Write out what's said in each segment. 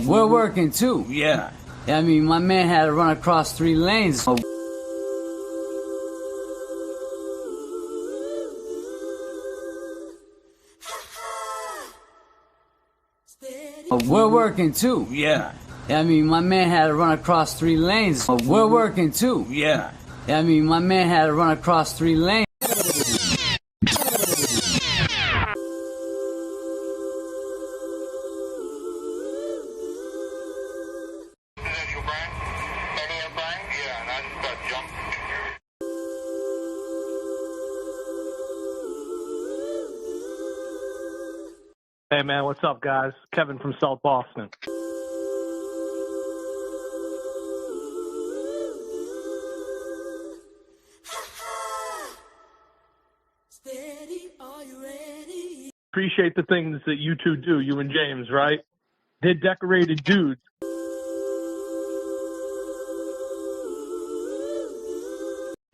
We're working too. Yeah. I mean, my man had to run across 3 lanes. We're working too. Yeah. I mean, my man had to run across 3 lanes. We're working too. Yeah. I mean, my man had to run across 3 lanes. Hey man, what's up guys? Kevin from South Boston. Steady, are you ready? Appreciate the things that you two do, you and James, right? They're decorated dudes.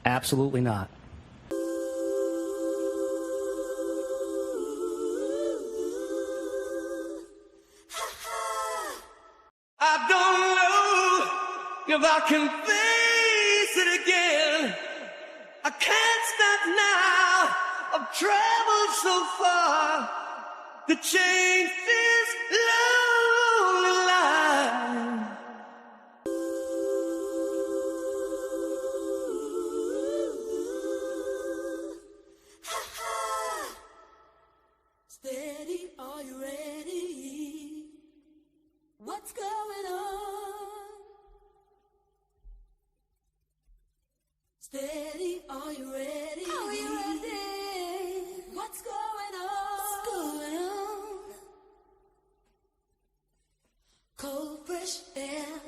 Absolutely not. I don't know if I can face it again. I can't stop now. I've traveled so far to change this lonely life. Steady, are you ready? What's going on? Steady, are you ready? Are you ready? What's going on? What's going on? Cold, fresh air.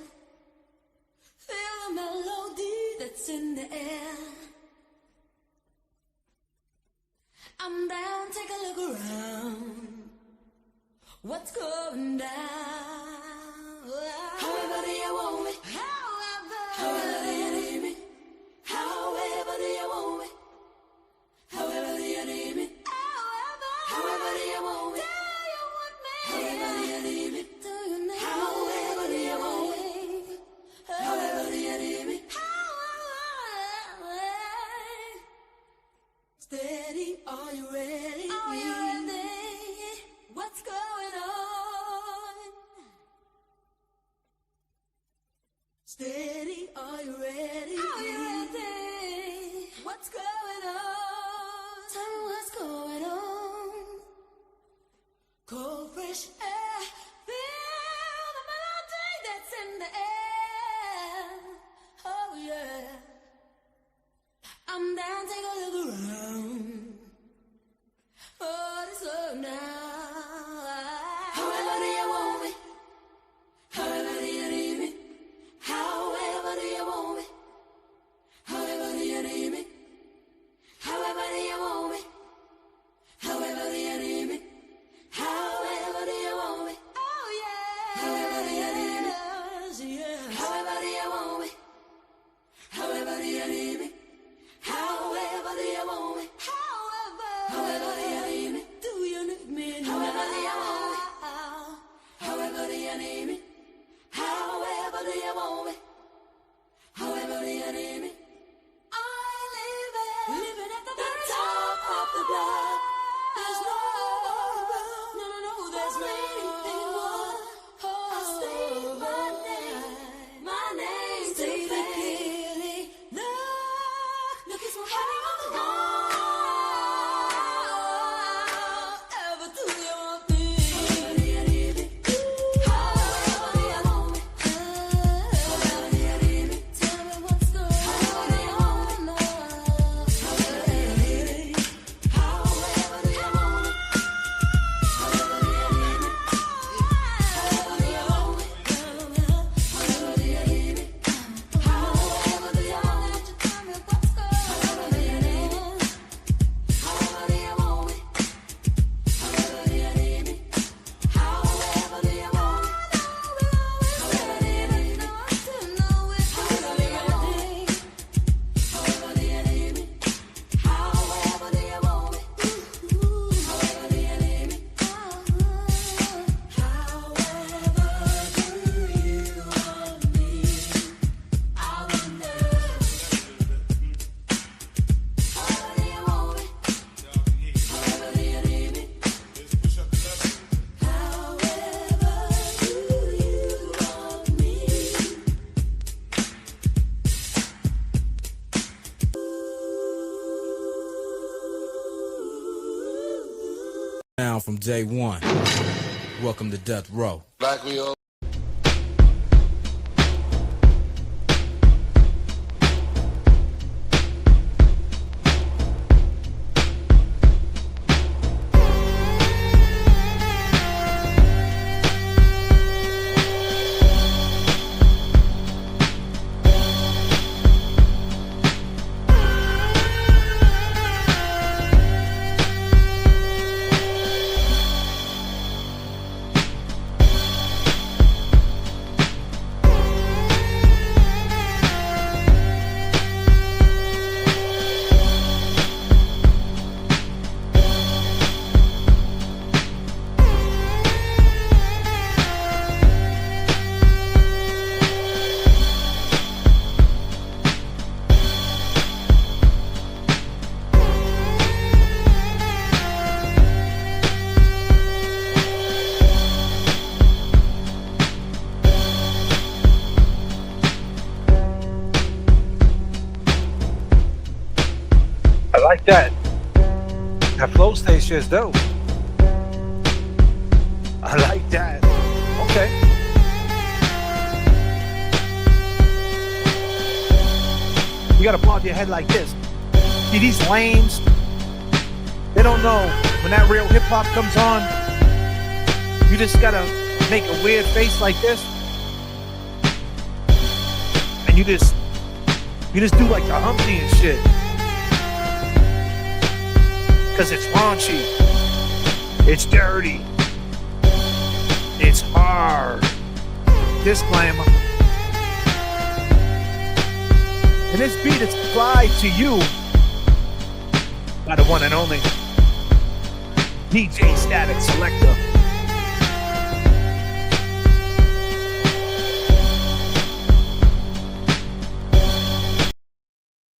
Feel the melody that's in the air. I'm down, take a look around. What's going down? However do you want me? However do you need me? However do you want me? However do you need me? However do you want me? However do you need me? However do you want me? However do you need me? Steady, are you ready? Are you ready? What's going on? Steady, are you ready? Are you ready? What's going on? Tell me what's going on. Cold, fresh air. Feel the melody that's in the air. Oh yeah. I'm down, take a look around. Oh, it's love now. However do you want me? However do you need me? However do you want me? However do you need me? However do you want me? However do you need me? However do you want me? Oh yeah. However do you need me? Yeah. However do you want me? However do you need me? However do you want me? However do you need me? Do you need me? However do you want me? However do you need me? However do you want me? However do you need me? I living at the top of the block. There's no room. No, there's no anyone. I stay my name, stay clearly. Look, it's my heart on the wall. Ever do you want me? However do you need me? However do you want me? However from day one. Welcome to Death Row. Like we all. I like that. That flow station is dope. I like that. Okay. You gotta bob your head like this. See, these lames, they don't know when that real hip hop comes on. You just gotta make a weird face like this. And you just do like the Humpty and shit. Cause it's raunchy, it's dirty, it's hard. Disclaimer. And this beat is applied to you by the one and only DJ Static Selector.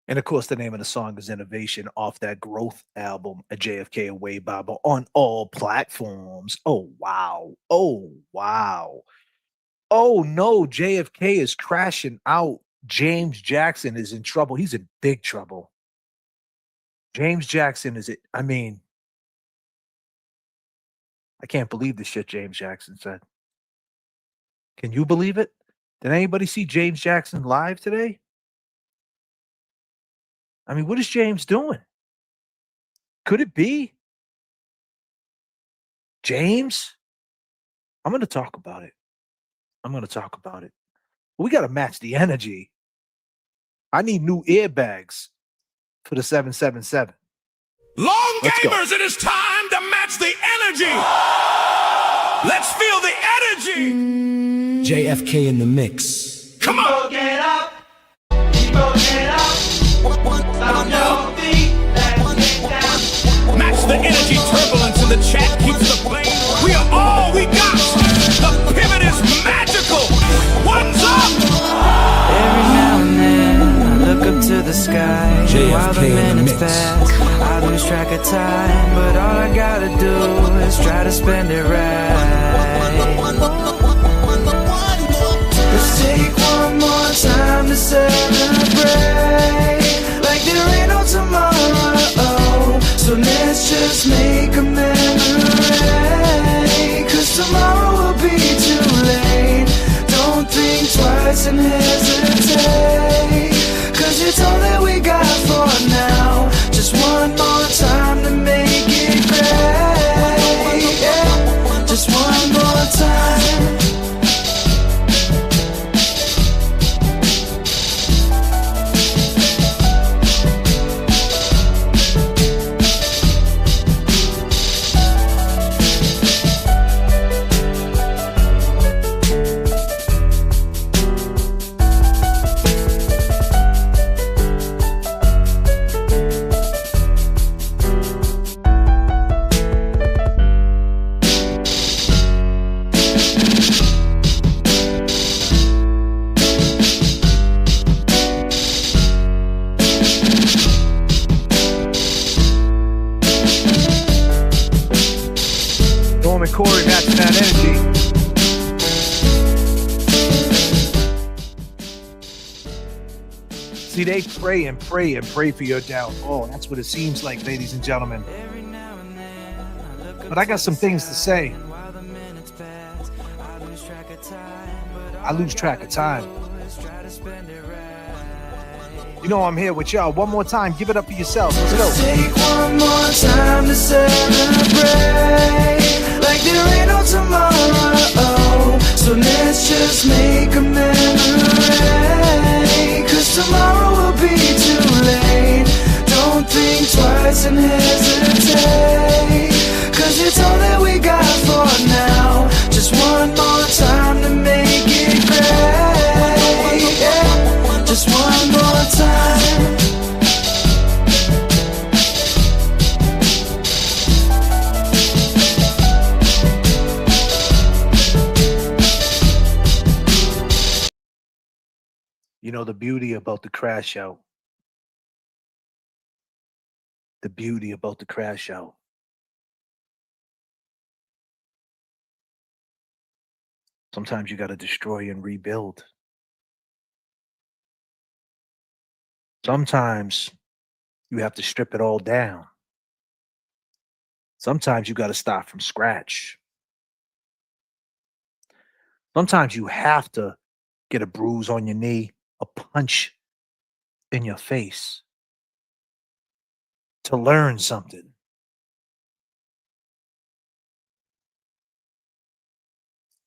And of course, the name of the song is Innovation off that Growth album, a J.F.K. Away Bible on all platforms. Oh, wow. Oh, wow. Oh, no, J.F.K. is crashing out. James Jackson is in trouble. He's in big trouble. James Jackson is it. I mean, I can't believe the shit James Jackson said. Can you believe it? Did anybody see James Jackson live today? I mean, what is James doing? Could it be James? I'm going to talk about it. We got to match the energy. I need new airbags for the 777. Long gamers, it is time to match the energy. Let's feel the energy. JFK in the mix. Come on. Get up. Get up. Stop your feet. Let's get down. Match the energy turbulence in the chat keeps the flame. We are all we got. The pivot is magical. What's up? Every now and then I look up to the sky. While the minutes pass, I lose track of time. But all I gotta do is try to spend it right. Let's take one more time to celebrate. Like there ain't no tomorrow. So let's just make a memory. Cause tomorrow will be too late. Don't think twice and hesitate. Cause it's all that we got for now. Just one more time to make it great. Yeah. Just one more time. Corey matching that energy. See, they pray and pray and pray for your downfall. That's what it seems like, ladies and gentlemen. But I got some things to say. I lose track of time. You know I'm here with y'all. One more time, give it up for yourselves. Let's go. Take one more time to celebrate like there ain't no tomorrow. So let's just make a memory, 'cause tomorrow will be too late. Don't think twice and hesitate, 'cause it's all that we got for now. Just one more time to make it great. Yeah. Just one more time. You know the beauty about the crash out. The beauty about the crash out. Sometimes you got to destroy and rebuild. Sometimes you have to strip it all down. Sometimes you got to start from scratch. Sometimes you have to get a bruise on your knee, a punch in your face to learn something.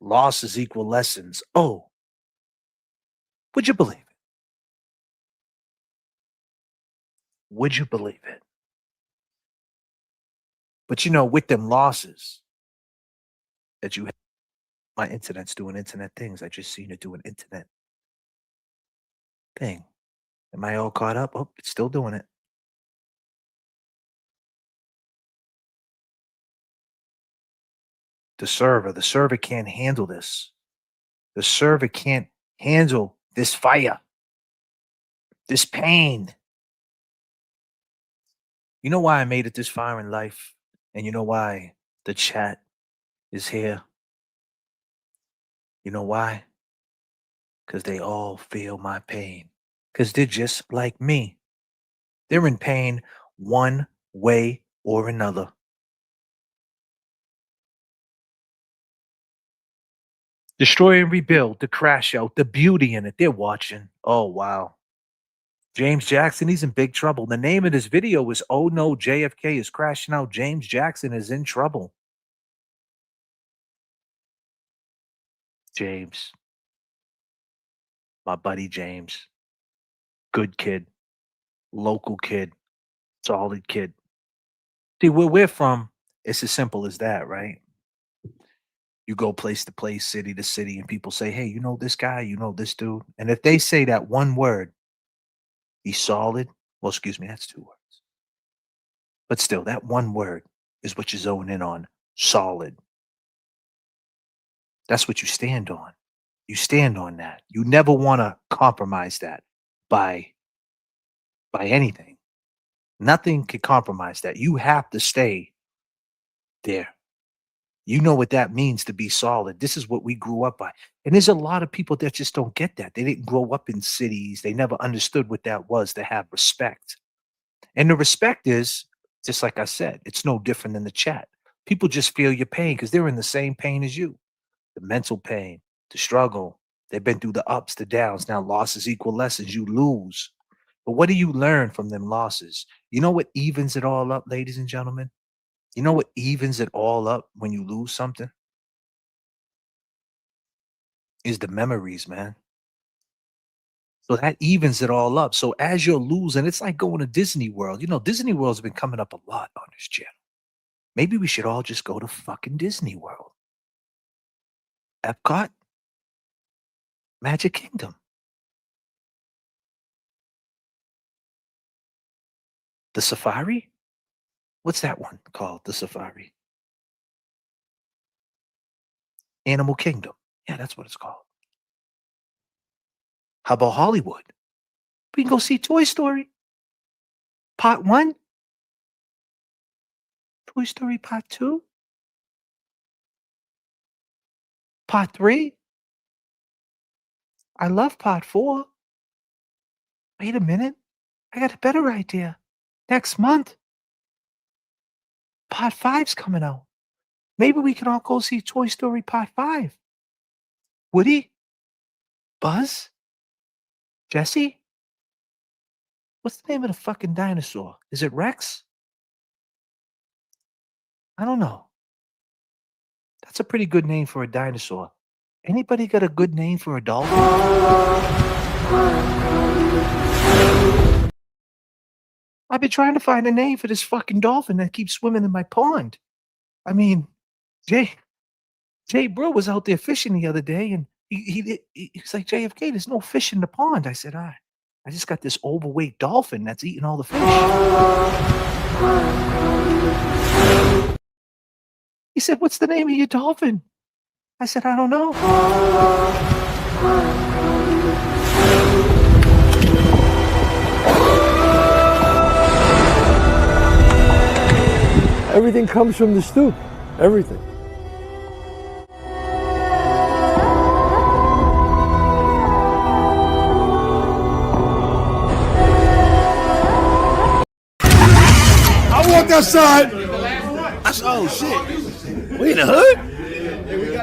Losses equal lessons. Oh, would you believe it? Would you believe it? But you know, with them losses that you have, my internet's doing internet things. I just seen it do an internet thing. Am I all caught up? Oh, it's still doing it. The server can't handle this. The server can't handle this fire, this pain. You know why I made it this far in life? And you know why the chat is here? You know why? Because they all feel my pain. Because they're just like me. They're in pain one way or another. Destroy and rebuild, the crash out, the beauty in it. They're watching. Oh, wow. James Jackson, he's in big trouble. The name of this video is "Oh No, J.F.K. is crashing out. James Jackson is in trouble." James, my buddy James, good kid, local kid, solid kid. See, where we're from, it's as simple as that, right? You go place to place, city to city, and people say, "Hey, you know this guy, you know this dude." And if they say that one word, he's solid. Well, excuse me, that's two words. But still, that one word is what you zone in on. Solid. That's what you stand on. You stand on that. You never want to compromise that by anything. Nothing can compromise that. You have to stay there. You know what that means to be solid. This is what we grew up by. And there's a lot of people that just don't get that. They didn't grow up in cities. They never understood what that was, to have respect. And the respect is, just like I said, it's no different than the chat. People just feel your pain because they're in the same pain as you. The mental pain, the struggle. They've been through the ups, the downs. Now losses equal lessons. You lose. But what do you learn from them losses? You know what evens it all up, ladies and gentlemen? You know what evens it all up when you lose something? Is the memories, man. So that evens it all up. So as you're losing, it's like going to Disney World. You know, Disney World's been coming up a lot on this channel. Maybe we should all just go to fucking Disney World. Epcot, Magic Kingdom. The Safari? What's that one called? The Safari. Animal Kingdom. Yeah, that's what it's called. How about Hollywood? We can go see Toy Story. Part 1. Toy Story Part 2. Part 3. I love Part 4. Wait a minute. I got a better idea. Next month, Part 5's coming out. Maybe we can all go see Toy Story Part 5. Woody? Buzz? Jesse? What's the name of the fucking dinosaur? Is it Rex? I don't know. That's a pretty good name for a dinosaur. Anybody got a good name for a dolphin? I've been trying to find a name for this fucking dolphin that keeps swimming in my pond. I mean, Jay Brill was out there fishing the other day, and he's like, JFK, there's no fish in the pond. I said, I just got this overweight dolphin that's eating all the fish. He said, what's the name of your dolphin? I said, I don't know. Everything comes from the stoop. Everything. I walked outside. Oh shit. We in the hood?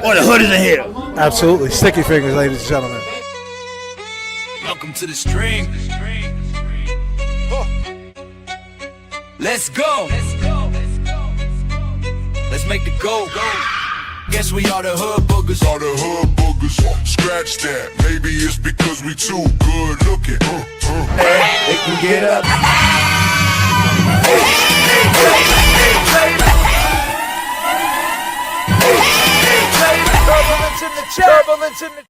Or the hood is in here? Absolutely. Sticky fingers, ladies and gentlemen. Welcome to the stream. Let's go. Let's make the go. Guess we are the hood boogers. Scratch that. Maybe it's because we too good looking. They can get up. Turbulence in the chat. Turbulence in the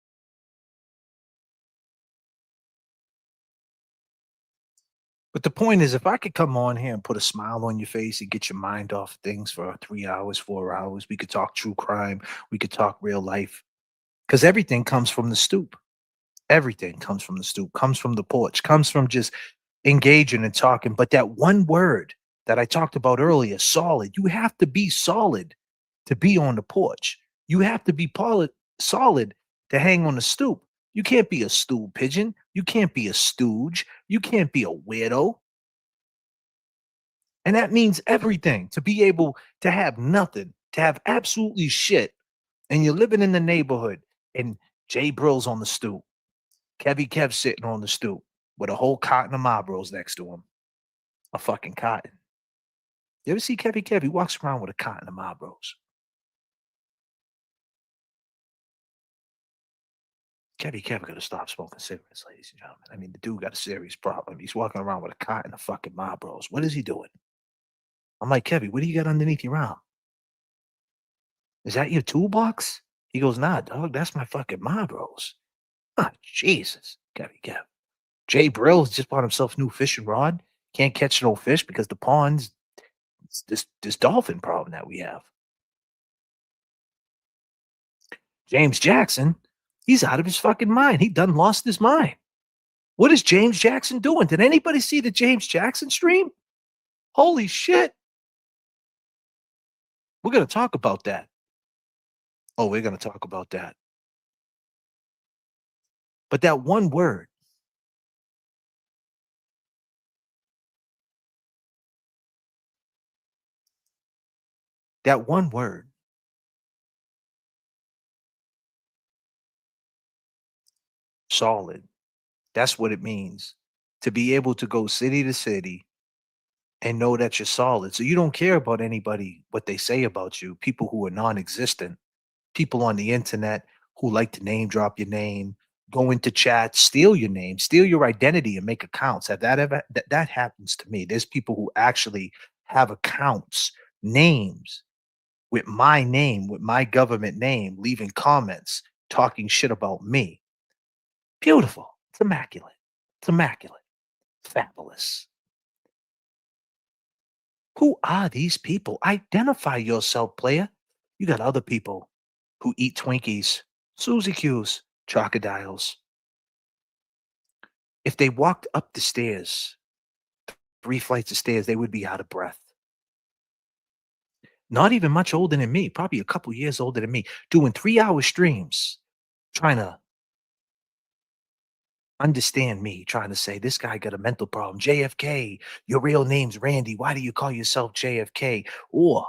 But the point is, if I could come on here and put a smile on your face and get your mind off things for 3 hours, 4 hours, we could talk true crime, we could talk real life. Because everything comes from the stoop. Everything comes from the stoop, comes from the porch, comes from just engaging and talking. But that one word that I talked about earlier, solid, you have to be solid to be on the porch. You have to be solid to hang on the stoop. You can't be a stool pigeon. You can't be a stooge. You can't be a weirdo. And that means everything. To be able to have nothing, to have absolutely shit, and you're living in the neighborhood, and Jay Brill's on the stoop. Kev sitting on the stoop with a whole carton of Marlboros next to him. A fucking carton. You ever see Kev? He walks around with a carton of Marlboros. Kev got to stop smoking cigarettes, ladies and gentlemen. I mean, the dude got a serious problem. He's walking around with a carton of fucking Marlboros. What is he doing? I'm like, Kev, what do you got underneath your arm? Is that your toolbox? He goes, nah, dog, that's my fucking Marlboros. Ah, Jesus, Kev. Jay Brill just bought himself a new fishing rod. Can't catch no fish because the pond's this dolphin problem that we have. James Jackson, he's out of his fucking mind. He done lost his mind. What is James Jackson doing? Did anybody see the James Jackson stream? Holy shit. We're going to talk about that. Oh, we're going to talk about that. But that one word, solid, that's what it means. To be able to go city to city and know that you're solid. So you don't care about anybody, what they say about you, people who are non-existent, people on the internet who like to name drop your name, go into chat, steal your name, steal your identity and make accounts. Have that ever, that happens to me. There's people who actually have accounts, names with my name, with my government name, leaving comments, talking shit about me. Beautiful. It's immaculate. It's immaculate. Fabulous. Who are these people? Identify yourself, player. You got other people who eat Twinkies, Suzy Q's, Chocodiles. If they walked up the stairs, 3 flights of stairs, they would be out of breath. Not even much older than me, probably a couple years older than me, doing 3-hour streams, trying to understand me, trying to say, this guy got a mental problem. JFK, your real name's Randy. Why do you call yourself JFK? Or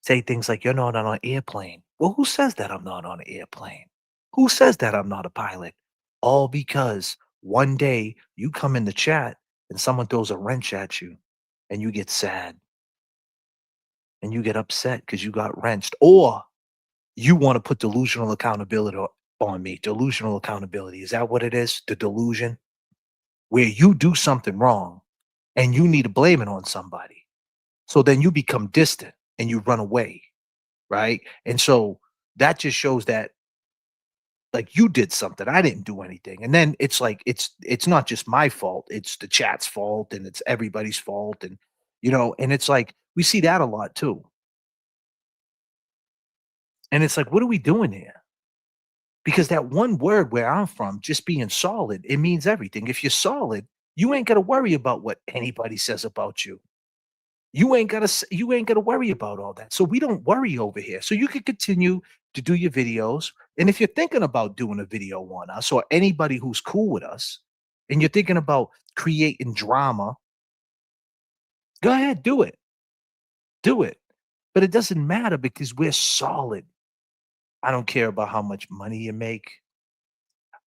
say things like, "You're not on an airplane." Well, who says that I'm not on an airplane? Who says that I'm not a pilot? All because one day you come in the chat and someone throws a wrench at you and you get sad and you get upset because you got wrenched, or you want to put delusional accountability on me. Delusional accountability. Is that what it is? The delusion where you do something wrong and you need to blame it on somebody. So then you become distant and you run away, right? And so that just shows that like you did something, I didn't do anything. And then it's like it's not just my fault, it's the chat's fault and it's everybody's fault. And and it's like we see that a lot too. And it's like, what are we doing here? Because that one word where I'm from, just being solid, it means everything. If you're solid, you ain't got to worry about what anybody says about you. You ain't got to worry about all that. So we don't worry over here. So you can continue to do your videos. And if you're thinking about doing a video on us or anybody who's cool with us, and you're thinking about creating drama, go ahead, do it. Do it. But it doesn't matter because we're solid. I don't care about how much money you make.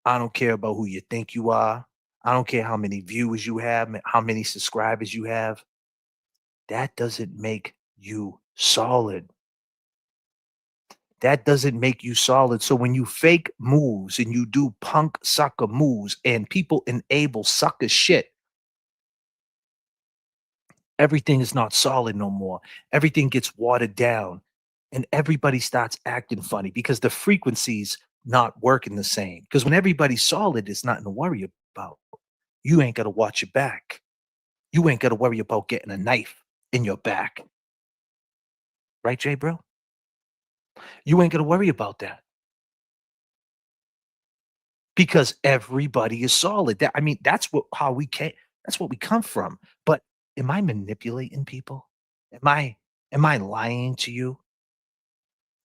I don't care about who you think you are. I don't care how many viewers you have, how many subscribers you have. That doesn't make you solid. That doesn't make you solid. So when you fake moves and you do punk sucker moves and people enable sucker shit, everything is not solid no more. Everything gets watered down and everybody starts acting funny because the frequency's not working the same. Because when everybody's solid, it's nothing to worry about. You ain't got to watch your back. You ain't got to worry about getting a knife in your back. Right, Jay, bro? You ain't got to worry about that because everybody is solid. I mean, that's how we came. That's what we come from. But am I manipulating people? Am I lying to you?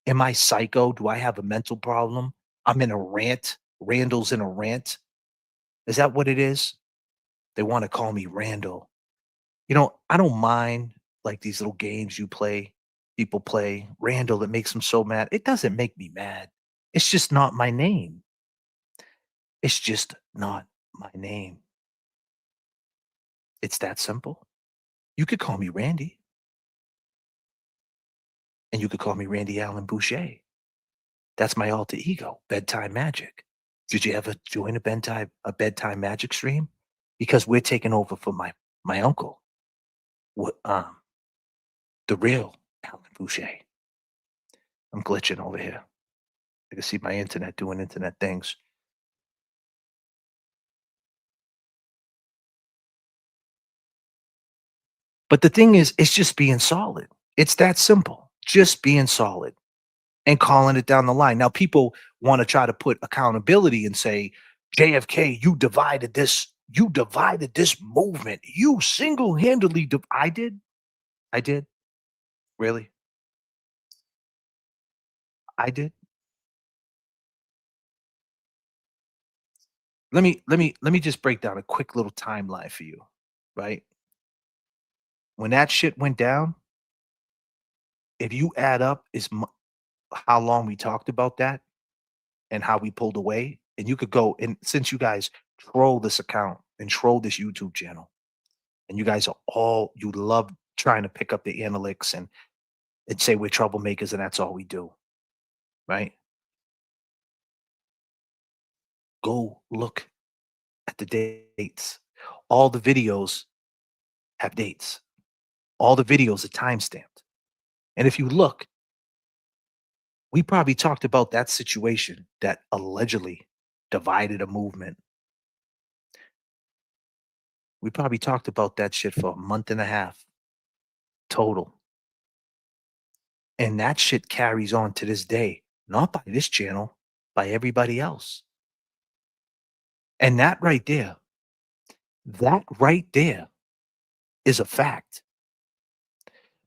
Am I psycho? Do I have a mental problem? I'm in a rant. Randall's in a rant. Is that what it is? They want to call me Randall. I don't mind like these little games people play. Randall, it makes them so mad. It doesn't make me mad. It's just not my name. It's just not my name. It's that simple. You could call me Randy, and you could call me Randy Allen Boucher. That's my alter ego, bedtime magic. Did you ever join a bedtime magic stream? Because we're taking over for my uncle, what the real Allen Boucher. I'm glitching over here. I can see my internet doing internet things. But the thing is, it's just being solid. It's that simple. Just being solid and calling it down the line. Now, people want to try to put accountability and say, JFK, you divided this movement. You single-handedly I did? I did? Really? I did? Let me just break down a quick little timeline for you, right? When that shit went down, if you add up how long we talked about that and how we pulled away, and you could go and since you guys troll this account and troll this YouTube channel, and you guys you love trying to pick up the analytics and say we're troublemakers and that's all we do, right? Go look at the dates. All the videos have dates. All the videos are timestamped. And if you look, we probably talked about that situation that allegedly divided a movement. We probably talked about that shit for a month and a half total. And that shit carries on to this day, not by this channel, by everybody else. And that right there is a fact.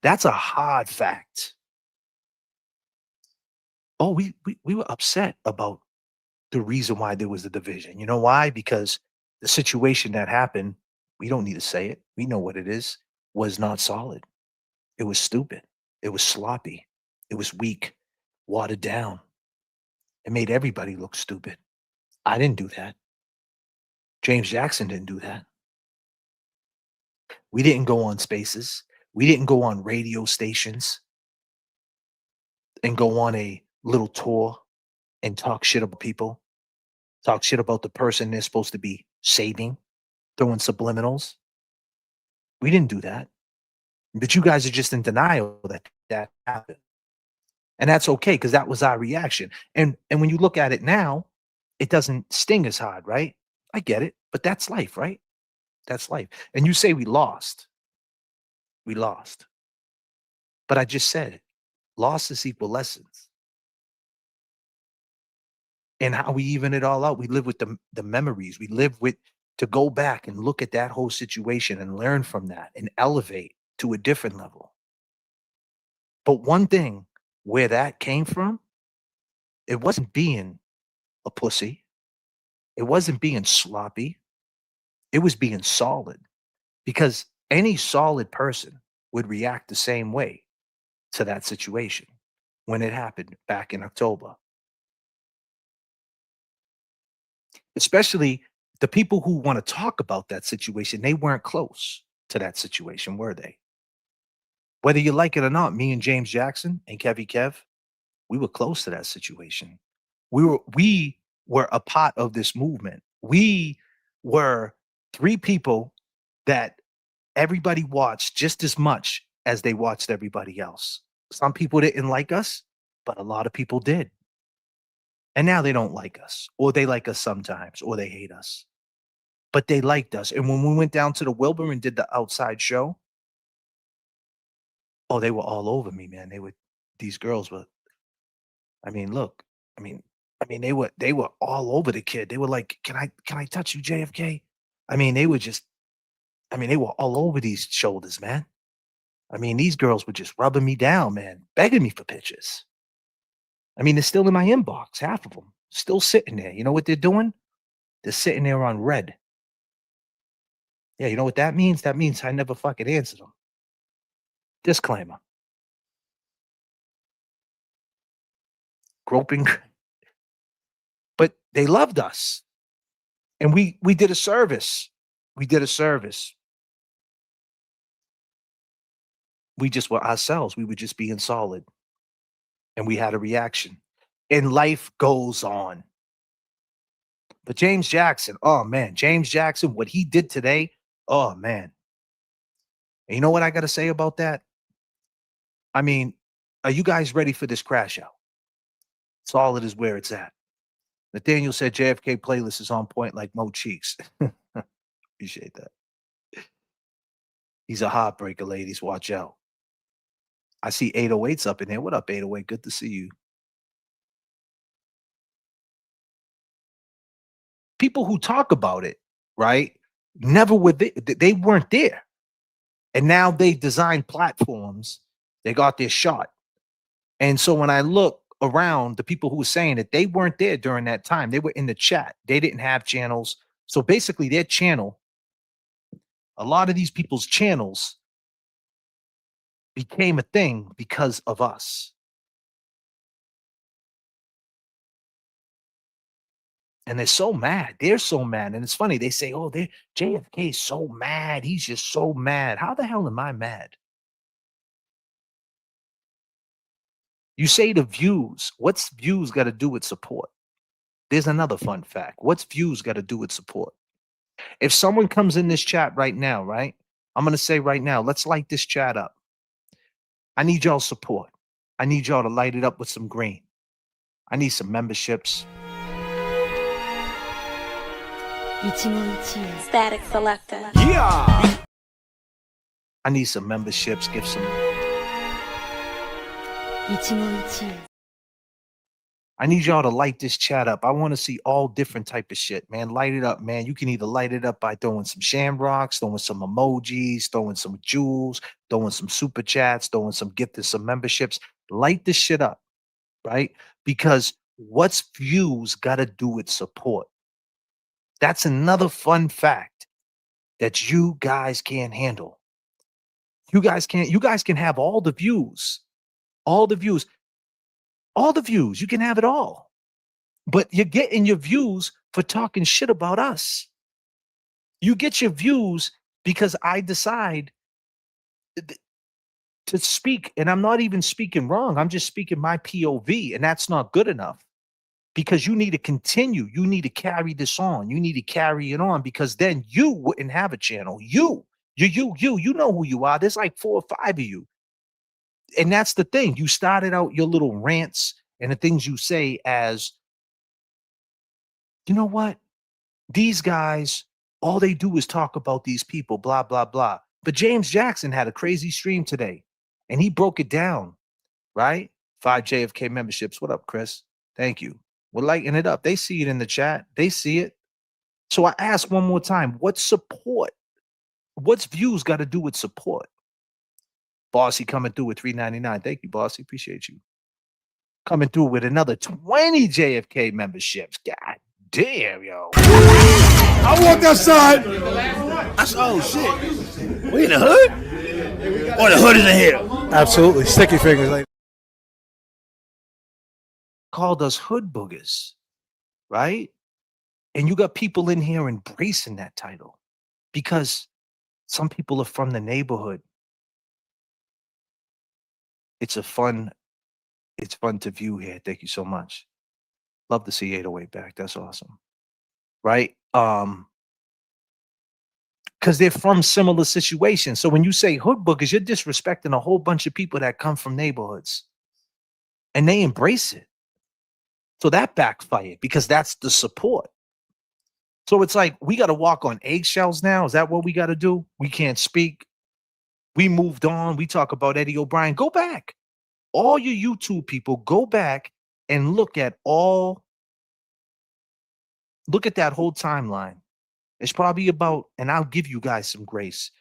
That's a hard fact. Oh, we were upset about the reason why there was a division. You know why? Because the situation that happened, we don't need to say it. We know what it is, was not solid. It was stupid. It was sloppy. It was weak, watered down. It made everybody look stupid. I didn't do that. James Jackson didn't do that. We didn't go on spaces. We didn't go on radio stations and go on a little tour and talk shit about people, talk shit about the person they're supposed to be saving, throwing subliminals. We didn't do that. But you guys are just in denial that that happened. And that's okay, because that was our reaction. And when you look at it now, it doesn't sting as hard, right? I get it, but that's life, right? That's life. And you say we lost. We lost. But I just said it. Losses equal lessons. And how we even it all out, we live with the memories. We live with to go back and look at that whole situation and learn from that and elevate to a different level. But one thing where that came from, it wasn't being a pussy. It wasn't being sloppy. It was being solid, because any solid person would react the same way to that situation when it happened back in October. Especially the people who want to talk about that situation, they weren't close to that situation, were they? Whether you like it or not, me and James Jackson and Kevy Kev, we were close to that situation. We were a part of this movement. We were three people that everybody watched just as much as they watched everybody else. Some people didn't like us, but a lot of people did. And now they don't like us, or they like us sometimes, or they hate us. But they liked us. And when we went down to the Wilbur and did the outside show, oh, they were all over me, man. These girls were, I mean, look, I mean, they were all over the kid. They were like, can I touch you, JFK? I mean, they were just, I mean, they were all over these shoulders, man. I mean, these girls were just rubbing me down, man, begging me for pictures. I mean, they're still in my inbox, half of them, still sitting there. You know what they're doing? They're sitting there on red. Yeah, you know what that means? That means I never fucking answered them. Disclaimer. Groping. But they loved us. And we did a service. We did a service. We just were ourselves. We were just being solid. And we had a reaction. And life goes on. But James Jackson, oh man, James Jackson, what he did today, oh man. And you know what I got to say about that? I mean, are you guys ready for this crash out? Solid is where it's at. Nathaniel said JFK playlist is on point like Mo Cheeks. Appreciate that. He's a heartbreaker, ladies. Watch out. I see 808's up in there. What up, 808? Good to see you. People who talk about it, right, never were they weren't there. And now they designed platforms. They got their shot. And so when I look around, the people who were saying that they weren't there during that time, they were in the chat. They didn't have channels. So basically their channel, a lot of these people's channels became a thing because of us. And they're so mad. They're so mad. And it's funny. They say, oh, JFK is so mad. He's just so mad. How the hell am I mad? You say the views. What's views got to do with support? There's another fun fact. What's views got to do with support? If someone comes in this chat right now, right? I'm going to say right now, let's light this chat up. I need y'all support. I need y'all to light it up with some green. I need some memberships. Static selector. Yeah. I need some memberships. Give some. I need y'all to light this chat up. I want to see all different type of shit, man. Light it up, man. You can either light it up by throwing some shamrocks, throwing some emojis, throwing some jewels, throwing some super chats, throwing some gifted, some memberships. Light this shit up, right? Because what's views got to do with support? That's another fun fact that you guys can't handle. You guys can have all the views. All the views. All the views. You can have it all. But you're getting your views for talking shit about us. You get your views because I decide to speak, and I'm not even speaking wrong. I'm just speaking my POV, and that's not good enough because you need to continue. You need to carry this on. You need to carry it on because then you wouldn't have a channel. You know who you are. There's like 4 or 5 of you. And that's the thing. You started out your little rants and the things you say as, you know what? These guys, all they do is talk about these people, blah, blah, blah. But James Jackson had a crazy stream today and he broke it down, right? 5 JFK memberships. What up, Chris? Thank you. We're lighting it up. They see it in the chat. They see it. So I ask one more time, what's support? What's views got to do with support? Bossy coming through with $3.99. Thank you, Bossy. Appreciate you. Coming through with another 20 JFK memberships. God damn, yo. I walked outside. I said, oh shit. We in the hood? Or the hood is in here? Absolutely. Sticky fingers. Like Called us hood boogers, right? And you got people in here embracing that title because some people are from the neighborhood. It's fun to view here. Thank you so much. Love to see 808 back. That's awesome. Right? Because they're from similar situations. So when you say hood boogers, you're disrespecting a whole bunch of people that come from neighborhoods. And they embrace it. So that backfired because that's the support. So it's like we got to walk on eggshells now. Is that what we got to do? We can't speak. We moved on. We talk about Eddie O'Brien. Go back. All your YouTube people, go back and look at that whole timeline. It's probably about, and I'll give you guys some grace.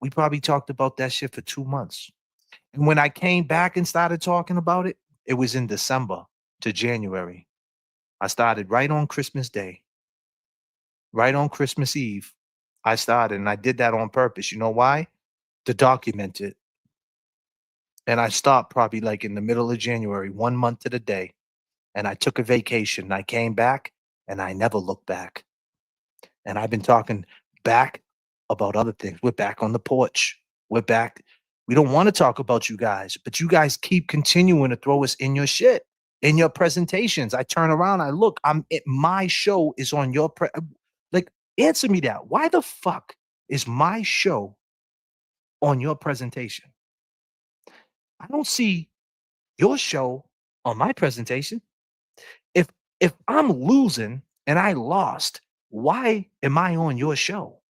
We probably talked about that shit for 2 months. And when I came back and started talking about it, it was in December to January. I started right on Christmas Day. Right on Christmas Eve, I started, and I did that on purpose. You know why? To document it. And I stopped probably like in the middle of January, 1 month to the day. And I took a vacation. And I came back, and I never looked back. And I've been talking back about other things. We're back on the porch. We're back. We don't want to talk about you guys, but you guys keep continuing to throw us in your shit, in your presentations. I turn around, I look, my show is on your like, answer me that. Why the fuck is my show on your presentation? I don't see your show on my presentation. If I'm losing and I lost, why am I on your show?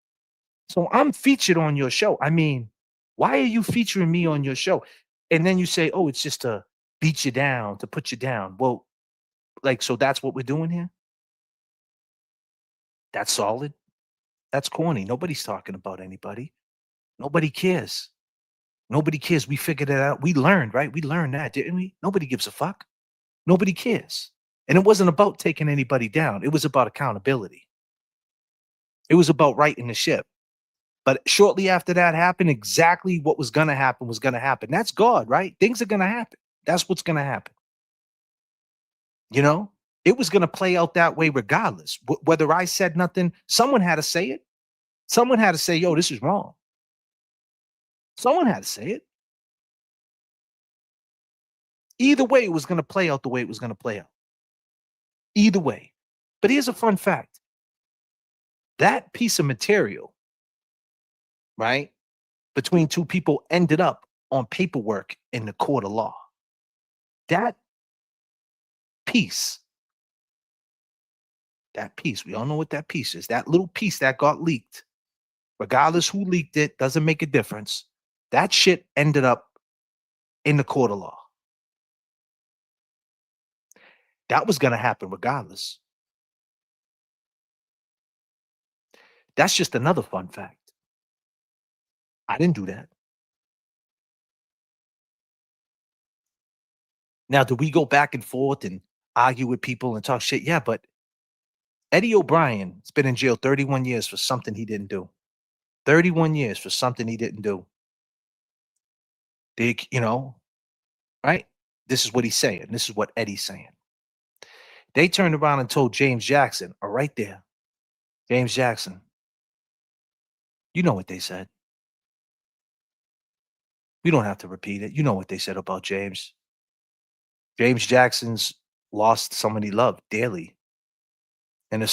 So I'm featured on your show. I mean, why are you featuring me on your show? And then you say, oh, it's just to beat you down, to put you down. Well, like, so that's what we're doing here? That's solid? That's corny. Nobody's talking about anybody. Nobody cares. Nobody cares. We figured it out. We learned, right? We learned that, didn't we? Nobody gives a fuck. Nobody cares. And it wasn't about taking anybody down. It was about accountability. It was about righting the ship. But shortly after that happened, exactly what was going to happen was going to happen. That's God, right? Things are going to happen. That's what's going to happen. You know, it was going to play out that way regardless. Whether I said nothing, someone had to say it. Someone had to say, yo, this is wrong. Someone had to say it. Either way, it was going to play out the way it was going to play out. Either way. But here's a fun fact. That piece of material, right, between two people ended up on paperwork in the court of law. That piece, we all know what that piece is. That little piece that got leaked, regardless who leaked it, doesn't make a difference. That shit ended up in the court of law. That was going to happen regardless. That's just another fun fact. I didn't do that. Now, do we go back and forth and argue with people and talk shit? Yeah, but Eddie O'Brien has been in jail 31 years for something he didn't do. 31 years for something he didn't do. You know, right? This is what he's saying. This is what Eddie's saying. They turned around and told James Jackson, right there, James Jackson, you know what they said. We don't have to repeat it. You know what they said about James. James Jackson's lost somebody he loved dearly. And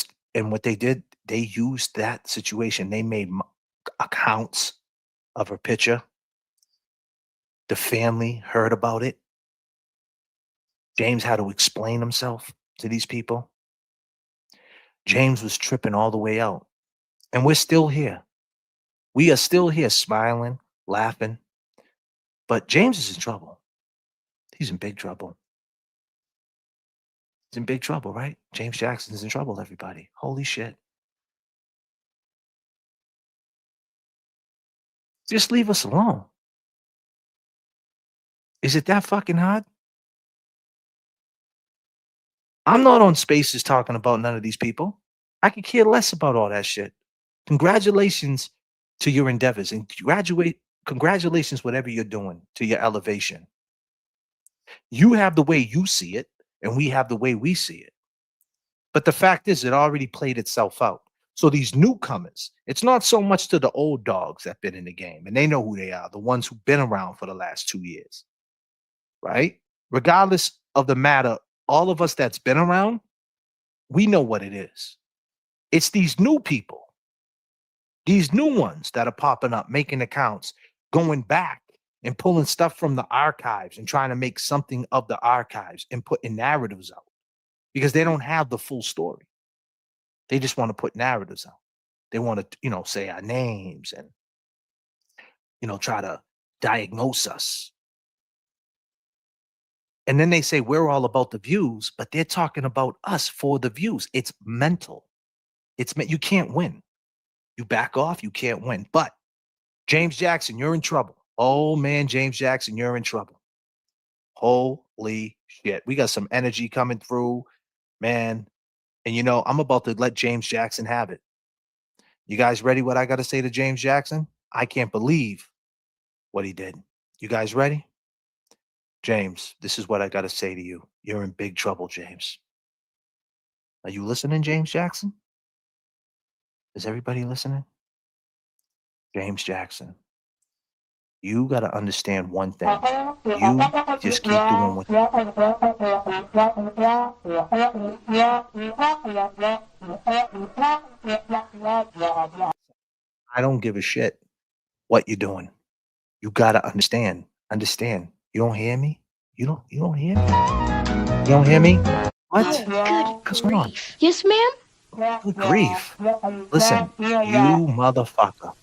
what they did, they used that situation. They made accounts of her picture. The family heard about it. James had to explain himself to these people. James was tripping all the way out. And we're still here. We are still here smiling, laughing. But James is in trouble. He's in big trouble. He's in big trouble, right? James Jackson's in trouble, everybody. Holy shit. Just leave us alone. Is it that fucking hard? I'm not on Spaces talking about none of these people. I could care less about all that shit. Congratulations to your endeavors and congratulations, whatever you're doing, to your elevation. You have the way you see it, and we have the way we see it. But the fact is, it already played itself out. So these newcomers, it's not so much to the old dogs that been in the game, and they know who they are, the ones who've been around for the last 2 years, right? Regardless of the matter, all of us that's been around, we know what it is. It's these new people, these new ones that are popping up, making accounts, going back and pulling stuff from the archives and trying to make something of the archives and putting narratives out because they don't have the full story. They just want to put narratives out. They want to, say our names and, try to diagnose us. And then they say we're all about the views, but they're talking about us for the views. It's mental. You can't win. You back off, you can't win. But James Jackson, you're in trouble. Oh man, James Jackson, you're in trouble. Holy shit. We got some energy coming through, man. And I'm about to let James Jackson have it. You guys ready what I got to say to James Jackson? I can't believe what he did. You guys ready? James, this is what I got to say to you. You're in big trouble, James. Are you listening, James Jackson? Is everybody listening? James Jackson, you got to understand one thing. You just keep doing what I don't give a shit what you're doing. You got to understand. Understand. You don't hear me? You don't hear me? You don't hear me? What? What's going on? Yes, ma'am? Good grief. Listen, you motherfucker.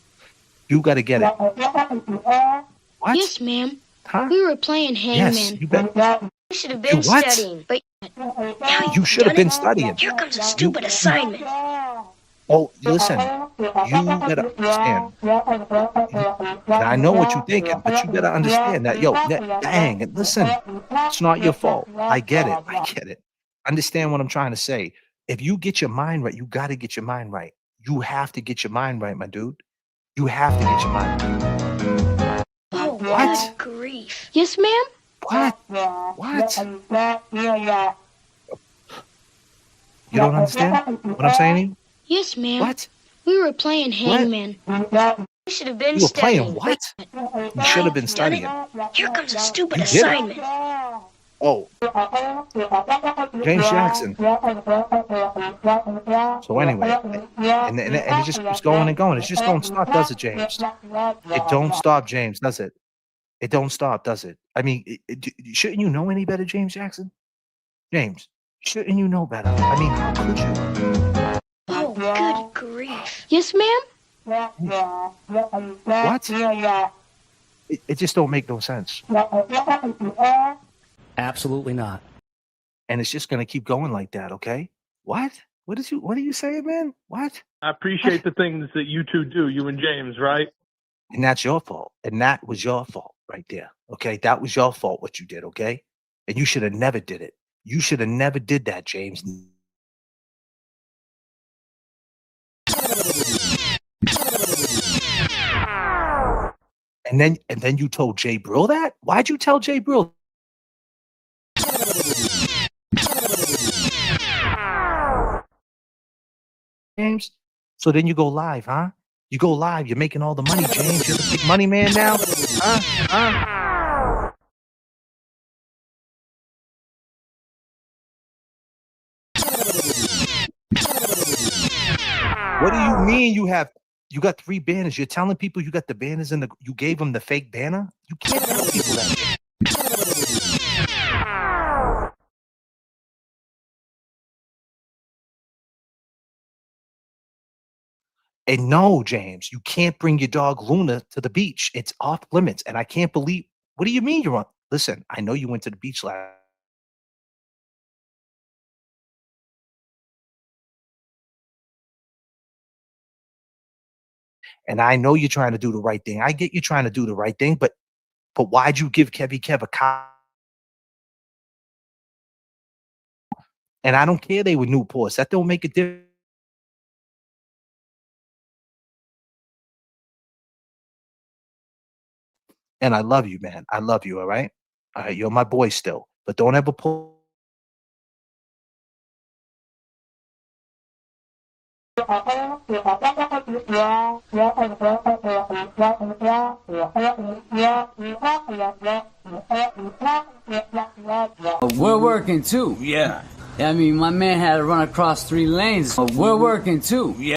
You got to get it. What? Yes, ma'am. Huh? We were playing hangman. Yes, you bet. You should have been studying. But now You should have been studying. Here comes a stupid assignment. Oh, listen, you gotta understand. And I know what you're thinking, but you gotta understand that, dang, and listen, it's not your fault. I get it. Understand what I'm trying to say. If you get your mind right, you gotta get your mind right. You have to get your mind right, my dude. You have to get your mind right. Oh, what? Good grief. Yes, ma'am? What? You don't understand what I'm saying to you? Yes, ma'am. What? We were playing hangman. You should have been You were studying. playing what? You should have been studying. Here comes a stupid You did it. assignment. Oh, James Jackson. So anyway, and it just keeps going and going. It just don't stop, does it, James? It don't stop, James, does it? It don't stop, does it? I mean, shouldn't you know any better, James Jackson? James, shouldn't you know better? I mean, how could you? Oh, good grief. Yes, ma'am? What? It just don't make no sense. Absolutely not. And it's just going to keep going like that, okay? What? What are you saying, man? What? I appreciate the things that you two do, you and James, right? And that's your fault. And that was your fault right there, okay? That was your fault what you did, okay? And you should have never did it. You should have never did that, James. And then you told Jay Brill that? Why'd you tell Jay Brill James? So then you go live, huh? You go live. You're making all the money, James. You're the big money man now, huh? What do you mean you got 3 banners? You're telling people you got the banners you gave them the fake banner? You can't tell people that. And no, James, you can't bring your dog Luna to the beach. It's off limits. And I can't believe. What do you mean you're on? Listen, I know you went to the beach last. And I know you're trying to do the right thing. I get you trying to do the right thing, but why'd you give Kev a cop? And I don't care they were Newports. That don't make a difference. And I love you, man. I love you, all right? All right, you're my boy still. But don't ever pull. We're working too. Yeah. I mean, my man had to run across 3 lanes. We're working too. Yeah.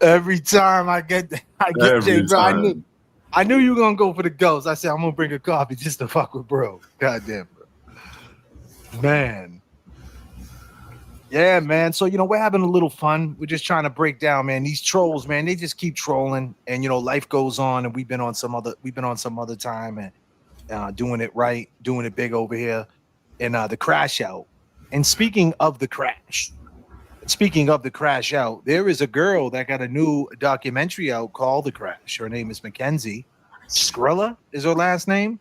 Every time I get Jay, bro, I knew you were gonna go for the ghost. I said I'm gonna bring a coffee just to fuck with bro. Goddamn, bro. Man. Yeah, man. So we're having a little fun. We're just trying to break down, man. These trolls, man, they just keep trolling, and life goes on, and we've been on some other time and doing it right, doing it big over here, and the crash out. And speaking of the crash out, there is a girl that got a new documentary out called The Crash. Her name is Mackenzie Skrilla is her last name.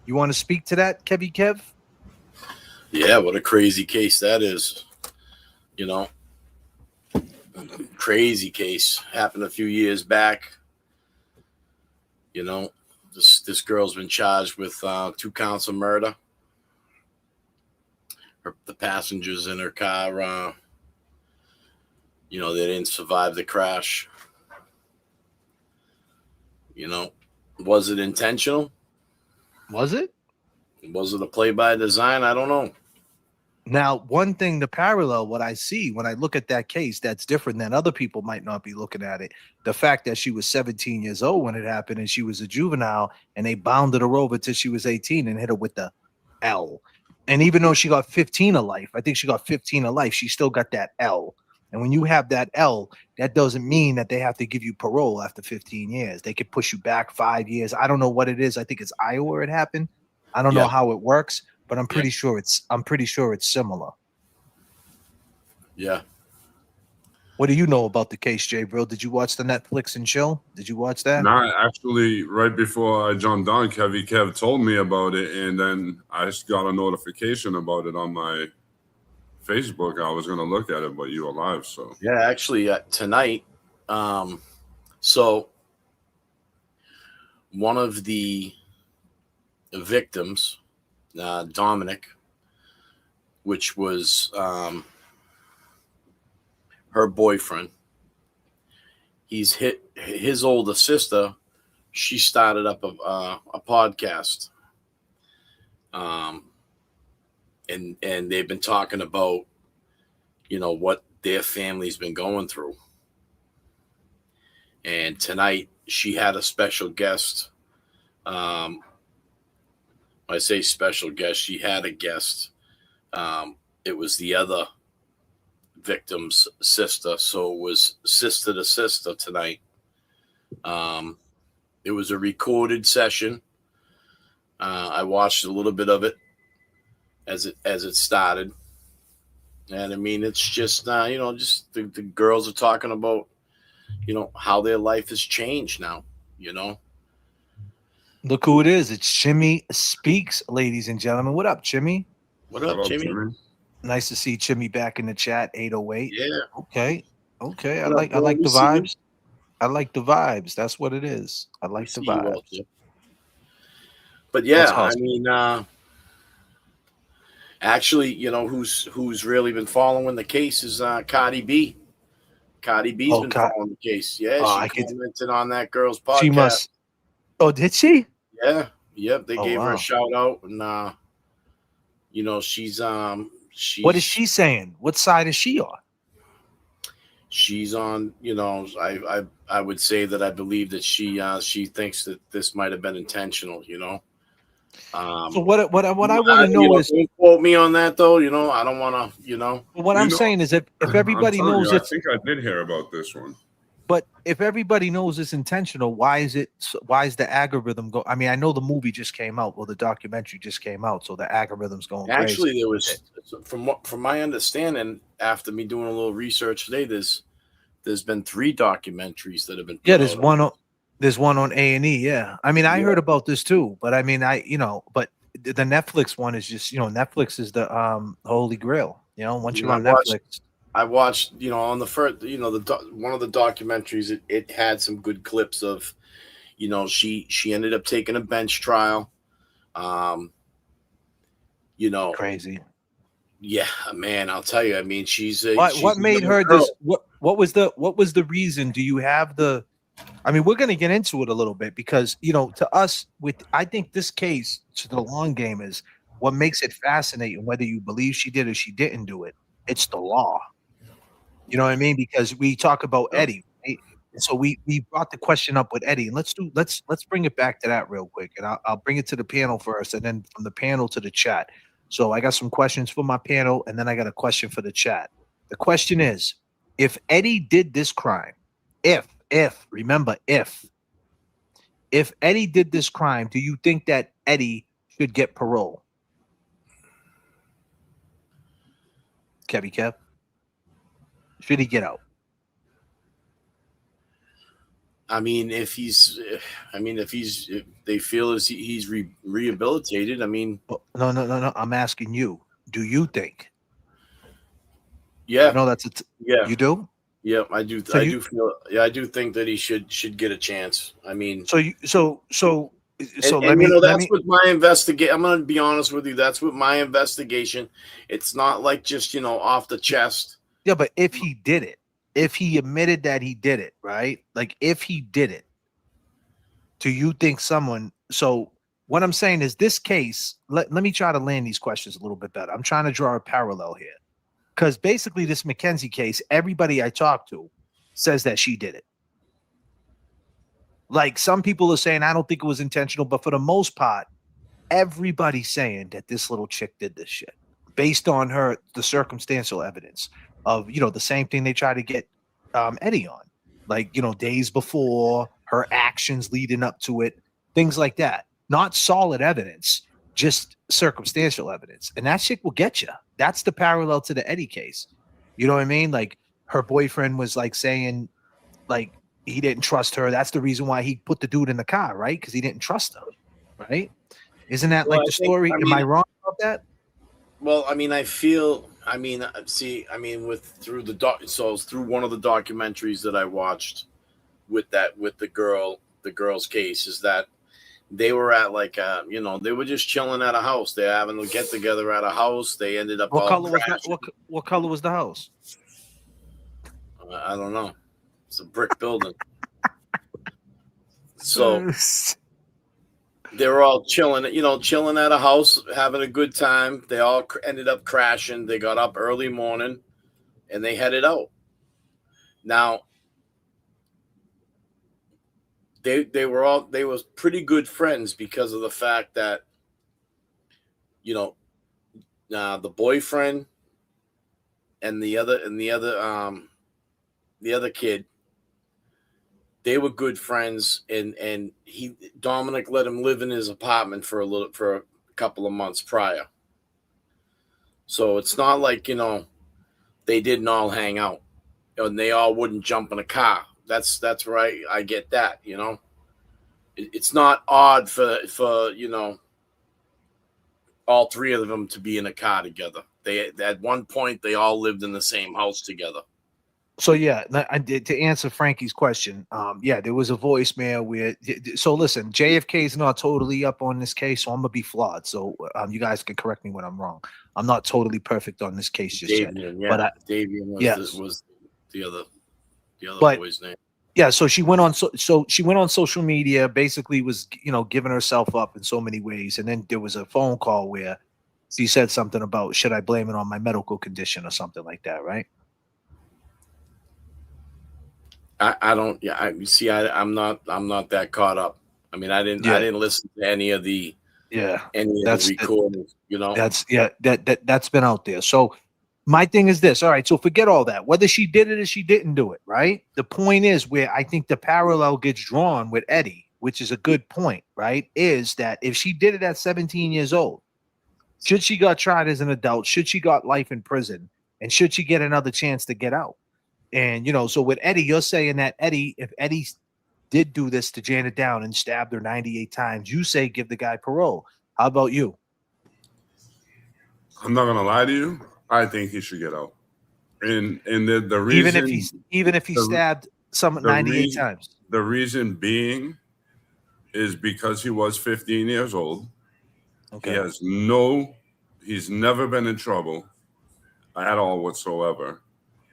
You want to speak to that, Kevy Kev? Yeah, what a crazy case that is. Crazy case. Happened a few years back. This girl's been charged with 2 counts of murder. The passengers in her car, they didn't survive the crash. Was it intentional? Was it? Was it a play by design? I don't know. Now, one thing to parallel what I see when I look at that case that's different than other people might not be looking at it. The fact that she was 17 years old when it happened and she was a juvenile and they bounded her over till she was 18 and hit her with the L. And even though she got 15 of life, I think she got 15 of life, she still got that L. And when you have that L, that doesn't mean that they have to give you parole after 15 years. They could push you back 5 years. I don't know what it is. I think it's Iowa it happened. I don't know how it works, but I'm pretty sure it's similar. Yeah. What do you know about the case, Jay, bro? Did you watch the Netflix and chill? Did you watch that? Nah, actually, right before I jumped on, Kev told me about it, and then I just got a notification about it on my Facebook. I was going to look at it, but you were live, so. Yeah, actually, tonight, so one of the victims, Dominic, which was her boyfriend, his older sister. She started up a podcast, and they've been talking about, what their family's been going through. And tonight she had a special guest. I say special guest. She had a guest. It was the other victim's sister, so it was sister to sister tonight. It was a recorded session. I watched a little bit of it as it started, and I mean, it's just just the girls are talking about how their life has changed now. Look who it is. It's Chimmy Speaks, ladies and gentlemen. What up, Chimmy? What up, Jimmy? Nice to see Chimmy back in the chat. 808. Yeah. Okay. I What like up, bro? the We see you. vibes. I like the vibes. That's what it is. I like the see you vibes. also. But yeah, Let's I hustle. mean, actually, who's really been following the case is Cardi B. Cardi B's been following the case. Yeah, she commented on that girl's podcast. She must. Oh, did she? Yeah. Yep. They Oh, gave her wow. a shout out, and she's What is she saying? What side is she on? she's on. I would say that I believe that she thinks that this might have been intentional. So what I want to know is, don't quote me on that though. I don't want to. What I'm saying is, if everybody knows I it's, think I did hear about this one. but if everybody knows it's intentional, why is the algorithm go? I mean, I know the movie just came out, or the documentary just came out, so the algorithm's going Actually, crazy. there was, from my understanding, after me doing a little research today, there's been 3 documentaries that have been. Yeah, there's one on A&E. Yeah, I mean, I heard about this too, but I mean, but the Netflix one is just, Netflix is the holy grail. Once you're on Netflix. I watched, on the first, one of the documentaries. It had some good clips of, she ended up taking a bench trial. Crazy. Yeah, man, I'll tell you. I mean, she's What made her this? What was the reason? Do you have the? I mean, we're going to get into it a little bit because to us, I think this case to the long game is what makes it fascinating. Whether you believe she did or she didn't do it, it's the law. You know what I mean? Because we talk about Eddie, right? And so we brought the question up with Eddie, and let's bring it back to that real quick, and I'll bring it to the panel first, and then from the panel to the chat. So I got some questions for my panel, and then I got a question for the chat. The question is, if Eddie did this crime, if Eddie did this crime, do you think that Eddie should get parole? Kev? Should he get out? I mean, if they feel as he's rehabilitated, I mean, no. I'm asking you. Do you think? Yeah, no, that's yeah. You do? Yeah, I do. So I do feel. Yeah, I do think that he should get a chance. I mean, so let me. With my investigation. I'm going to be honest with you. That's with my investigation. It's not like just off the chest. Yeah, but if he did it, if he admitted that he did it, right? Like if he did it, do you think someone? So what I'm saying is this case. Let me try to land these questions a little bit better. I'm trying to draw a parallel here, because basically this Mackenzie case, everybody I talk to says that she did it. Like some people are saying, I don't think it was intentional, but for the most part, everybody's saying that this little chick did this shit based on the circumstantial evidence of, the same thing they try to get Eddie on, like, days before, her actions leading up to it, things like that. Not solid evidence, just circumstantial evidence. And that shit will get you. That's the parallel to the Eddie case. You know what I mean? Like her boyfriend was like saying, like, he didn't trust her. That's the reason why he put the dude in the car, right? Because he didn't trust her, right? Isn't that like the story? Am I wrong about that? Well, I mean, through one of the documentaries that I watched with the girl's case, is that They were at like they were just chilling at a house. They're having a get together at a house. They ended up What all color was that? crashing. What color was the house? I don't know. It's a brick building. So they were all chilling, chilling at a house, having a good time. They all ended up crashing. They got up early morning and they headed out. Now, they were pretty good friends because of the fact that, the boyfriend and the other kid, they were good friends, and Dominic let him live in his apartment for a couple of months prior. So it's not like they didn't all hang out, and they all wouldn't jump in a car. That's right. I get that. It's not odd for all three of them to be in a car together. They at one point they all lived in the same house together. So yeah, I did to answer Frankie's question. Yeah, there was a voicemail where. So listen, JFK is not totally up on this case, so I'm gonna be flawed. So you guys can correct me when I'm wrong. I'm not totally perfect on this case just yet. But Davian was the other boy's name. Yeah, so she went on social media, basically was giving herself up in so many ways, and then there was a phone call where she said something about should I blame it on my medical condition or something like that, right? I don't. Yeah, I'm not that caught up. I mean, I didn't listen to any of the recordings. That's been out there. So my thing is this. All right, so forget all that. Whether she did it or she didn't do it, right? The point is where I think the parallel gets drawn with Eddie, which is a good point, right? Is that if she did it at 17 years old, should she got tried as an adult? Should she got life in prison? And should she get another chance to get out? And so with Eddie, you're saying that if Eddie did do this to Janet Down and stabbed her 98 times, you say give the guy parole. How about you? I'm not gonna lie to you. I think he should get out. And the reason, even if he stabbed someone 98 times. The reason being is because he was 15 years old. Okay. He's never been in trouble at all whatsoever.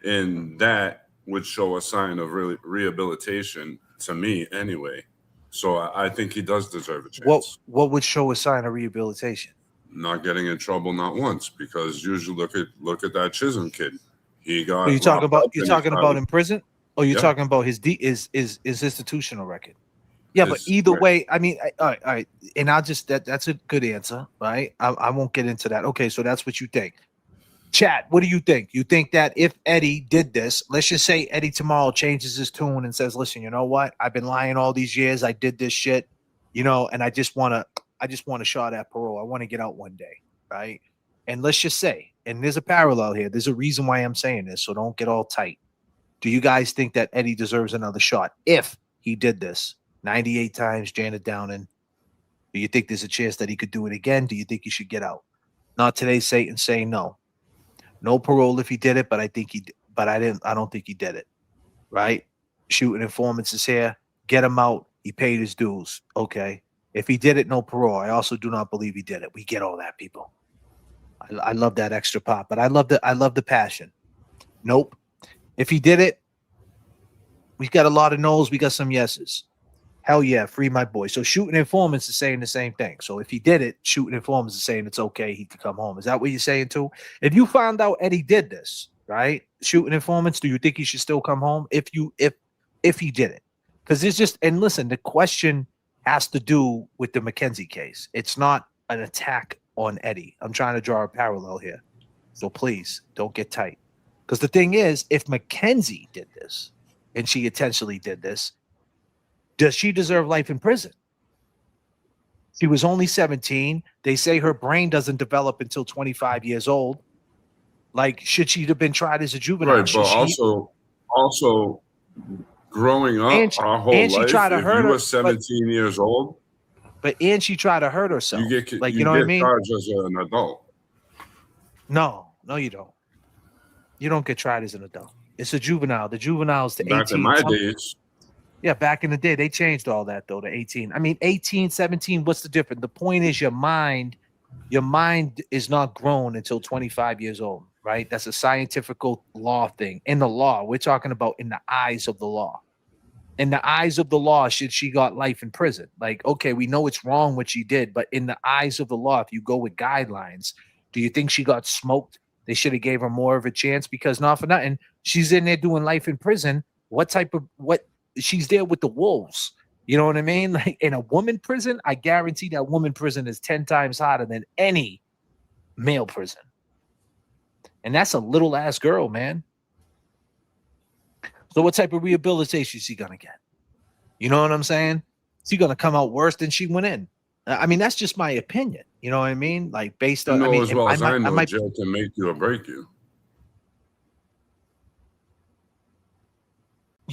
And that would show a sign of rehabilitation to me anyway. So I think he does deserve a chance. What would show a sign of rehabilitation? Not getting in trouble not once, because usually look at that Chisholm kid. He got. You're talking about in prison, or you're talking about his institutional record? Yeah, but either way, I mean, all right, and I'll just that's a good answer, right? I won't get into that. Okay, so that's what you think. Chat, what do you think? You think that if Eddie did this, let's just say Eddie tomorrow changes his tune and says, listen, you know what? I've been lying all these years. I did this shit, and I just want a shot at parole. I want to get out one day, right? And let's just say, and there's a parallel here. There's a reason why I'm saying this, so don't get all tight. Do you guys think that Eddie deserves another shot if he did this 98 times, Janet Downing? Do you think there's a chance that he could do it again? Do you think he should get out? Not today, Satan saying no. No parole if he did it, but I don't think he did it. Right? Shooting informants is here. Get him out. He paid his dues. Okay. If he did it, no parole. I also do not believe he did it. We get all that, people. I love that extra pop, but I love the passion. Nope. If he did it, we got a lot of no's. We got some yeses. Hell yeah, free my boy. So shooting informants is saying the same thing. So if he did it, shooting informants is saying it's okay. He could come home. Is that what you're saying too? If you found out Eddie did this, right? Shooting informants, do you think he should still come home if he did it? Because it's just, and listen, the question has to do with the McKenzie case. It's not an attack on Eddie. I'm trying to draw a parallel here. So please don't get tight. Because the thing is, if McKenzie did this and she intentionally did this, does she deserve life in prison? She was only 17. They say her brain doesn't develop until 25 years old. Like, should she have been tried as a juvenile? Right, but also growing up our whole life, if you were 17 years old. And she tried to hurt herself. You get what I mean? Charged as an adult. No, you don't. You don't get tried as an adult. It's a juvenile. The juvenile's to 18. Back in my days. Yeah, back in the day, they changed all that though to 18. I mean, 18, 17, what's the difference? The point is your mind is not grown until 25 years old, right? That's a scientific law thing. In the law, we're talking about in the eyes of the law. In the eyes of the law, she got life in prison? Like, okay, we know it's wrong what she did, but in the eyes of the law, if you go with guidelines, do you think she got smoked? They should have gave her more of a chance because not for nothing, she's in there doing life in prison. What she's there with the wolves. You know what I mean? Like in a woman prison, I guarantee that woman prison is 10 times hotter than any male prison. And that's a little ass girl, man. So what type of rehabilitation is she gonna get? You know what I'm saying? She's gonna come out worse than she went in. I mean, that's just my opinion. You know what I mean? Like based on, You know I mean, as well as I know, might, jail can make you or break you.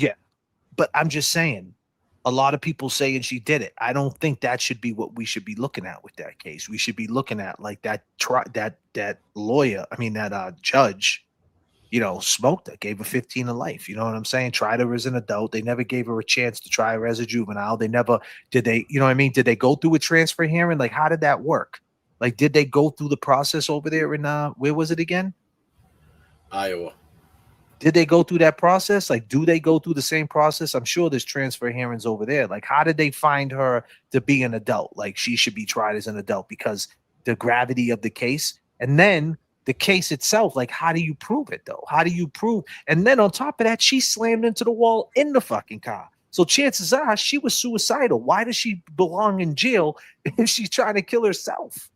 yeah, but I'm just saying, a lot of people saying she did it. I don't think that should be what we should be looking at with that case. We should be looking at like that lawyer. I mean, that judge. You know, smoked her, gave her 15 to life. You know what I'm saying? Tried her as an adult. They never gave her a chance to try her as a juvenile. They never did. They, you know what I mean? Did they go through a transfer hearing? Like, how did that work? Like, did they go through the process over there in where was it again? Iowa. Did they go through that process? Like, do they go through the same process? I'm sure there's transfer hearings over there. Like, how did they find her to be an adult? Like, she should be tried as an adult because the gravity of the case. And then the case itself, like, how do you prove it though? How do you prove? And then on top of that, she slammed into the wall in the fucking car. So chances are she was suicidal. Why does she belong in jail if she's trying to kill herself?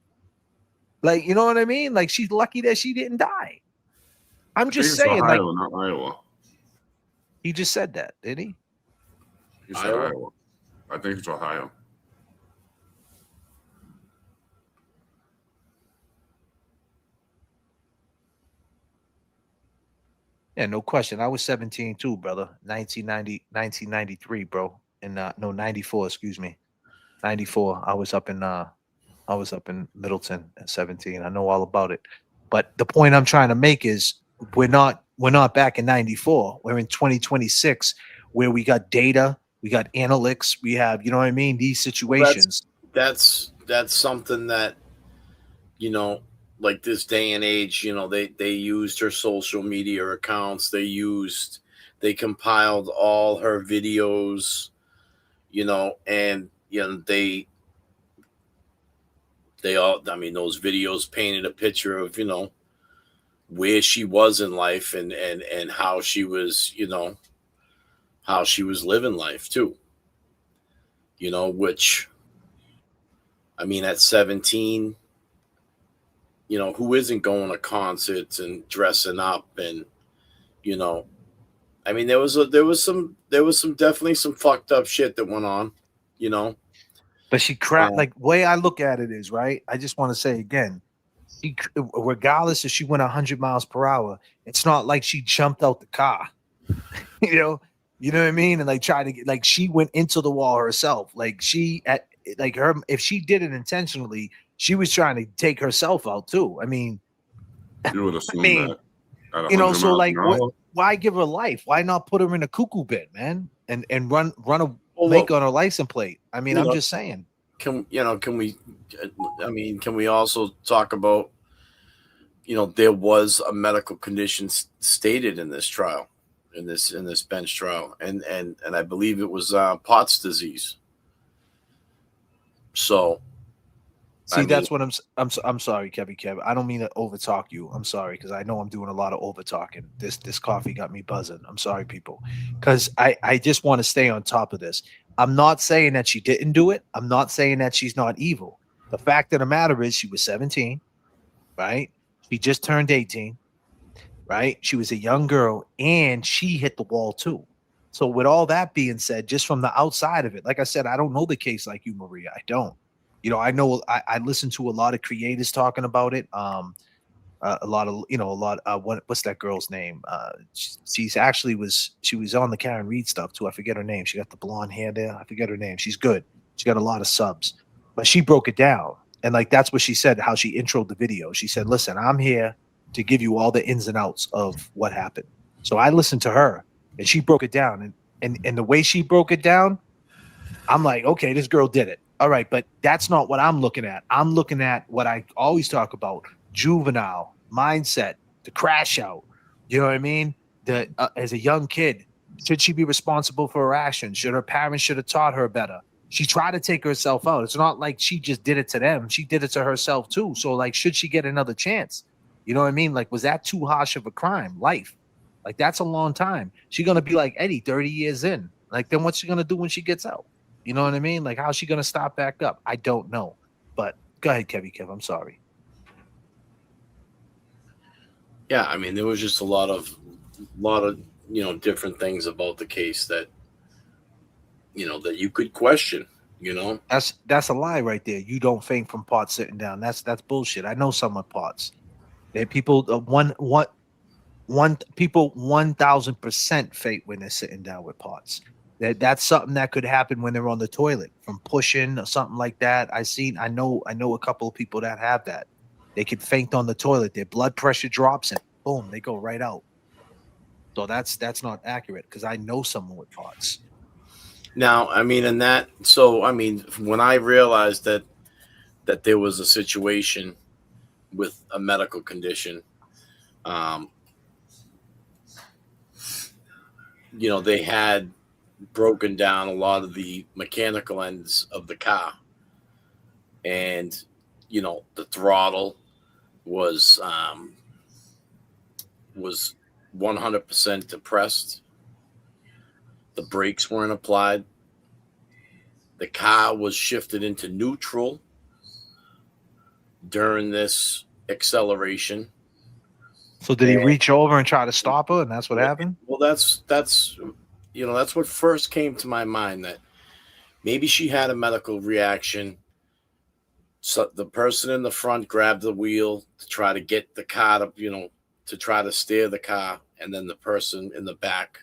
Like, you know what I mean? Like, she's lucky that she didn't die. I'm just saying, Ohio, like, not Iowa. He just said that, did he? He said Iowa. I think it's Ohio. Yeah, no question. I was 17 too, brother. 1993, bro. And no, 94, excuse me. 94. I was up in Middleton at 17. I know all about it. But the point I'm trying to make is we're not back in 94. We're in 2026 where we got data, we got analytics, we have, you know what I mean, these situations. That's something that, you know, like this day and age, you know, they used her social media accounts. They compiled all her videos, you know, and you know they all, I mean, those videos painted a picture of, you know, where she was in life and how she was, you know, how she was living life too. You know, which, I mean, at 17, you know, who isn't going to concerts and dressing up and, you know, I mean, there was definitely some fucked up shit that went on, you know. But she like way I look at it is, right? I just want to say again, regardless if she went 100 miles per hour, it's not like she jumped out the car. you know what I mean? And like tried to get, like, she went into the wall herself. Like if she did it intentionally, she was trying to take herself out too. I mean, you would assume that. You know, so like, why give her life? Why not put her in a cuckoo bin, man, and run a make on her license plate? I mean, I'm just saying. Can we also talk about, you know, there was a medical condition stated in this trial, in this bench trial, and I believe it was Pott's disease. So, that's what I'm sorry, Kev. I don't mean to overtalk you. I'm sorry because I know I'm doing a lot of over talking. This coffee got me buzzing. I'm sorry, people, because I just want to stay on top of this. I'm not saying that she didn't do it. I'm not saying that she's not evil. The fact of the matter is she was 17, right? She just turned 18, right? She was a young girl and she hit the wall too. So with all that being said, just from the outside of it, like I said, I don't know the case like you, Maria. I don't. You know, I know I listen to a lot of creators talking about it. What's that girl's name? She was on the Karen Reed stuff too. I forget her name. She got the blonde hair there. I forget her name. She's good. She got a lot of subs, but she broke it down. And like, that's what she said, how she introed the video. She said, listen, I'm here to give you all the ins and outs of what happened. So I listened to her and she broke it down. And the way she broke it down, I'm like, okay, this girl did it. All right, but that's not what I'm looking at. I'm looking at what I always talk about: juvenile mindset, the crash out. You know what I mean? As a young kid, should she be responsible for her actions? Should her parents should have taught her better? She tried to take herself out. It's not like she just did it to them. She did it to herself too. So like, should she get another chance? You know what I mean? Like, was that too harsh of a crime? Life. Like, that's a long time. She's gonna be like Eddie 30 years in. Like, then what's she gonna do when she gets out? You know what I mean? Like, how's she gonna start back up? I don't know. But go ahead, Kev. I'm sorry. Yeah, I mean, there was just a lot of different things about the case that that you could question. That's a lie right there. You don't faint from Potts sitting down. That's bullshit. I know some of Potts. They people people 1,000% faint when they're sitting down with Potts. That's something that could happen when they're on the toilet from pushing or something like that. I know a couple of people that have that. They could faint on the toilet. Their blood pressure drops and boom, they go right out. So that's not accurate because I know someone with Potts. Now, I mean, when I realized that there was a situation with a medical condition, they had broken down a lot of the mechanical ends of the car, and the throttle was 100% depressed. The brakes weren't applied. The car was shifted into neutral during this acceleration. So did he reach over and try to stop her, and that's what happened? Well, that's what first came to my mind, that maybe she had a medical reaction. So the person in the front grabbed the wheel to try to get the car to try to steer the car, and then the person in the back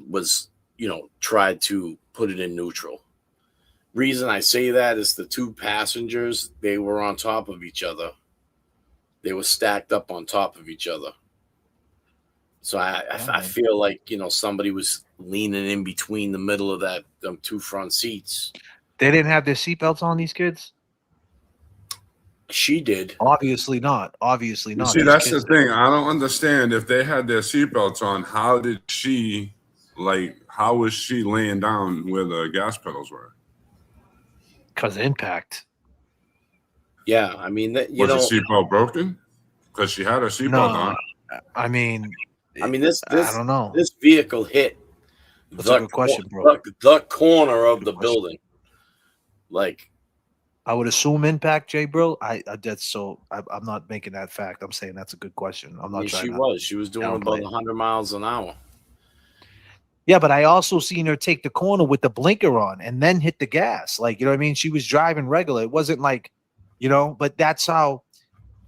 was tried to put it in neutral. Reason I say that is the two passengers, they were on top of each other. They were stacked up on top of each other. So I feel like somebody was leaning in between the middle of them two front seats. They didn't have their seatbelts on, these kids? She did. Obviously not. Obviously not. See, that's the thing. I don't understand. If they had their seatbelts on, how was she laying down where the gas pedals were? Because of impact. Yeah, I mean, was the seatbelt broken? Because she had her seatbelt on. I mean, this I don't know. This vehicle hit That's a good question, bro. the corner of the building. Like, I would assume impact, Jay, bro. I'm not making that fact. I'm saying that's a good question. I'm not trying. She was doing about 100 miles an hour. Yeah, but I also seen her take the corner with the blinker on and then hit the gas. Like, you know what I mean? She was driving regular. It wasn't like, but that's how.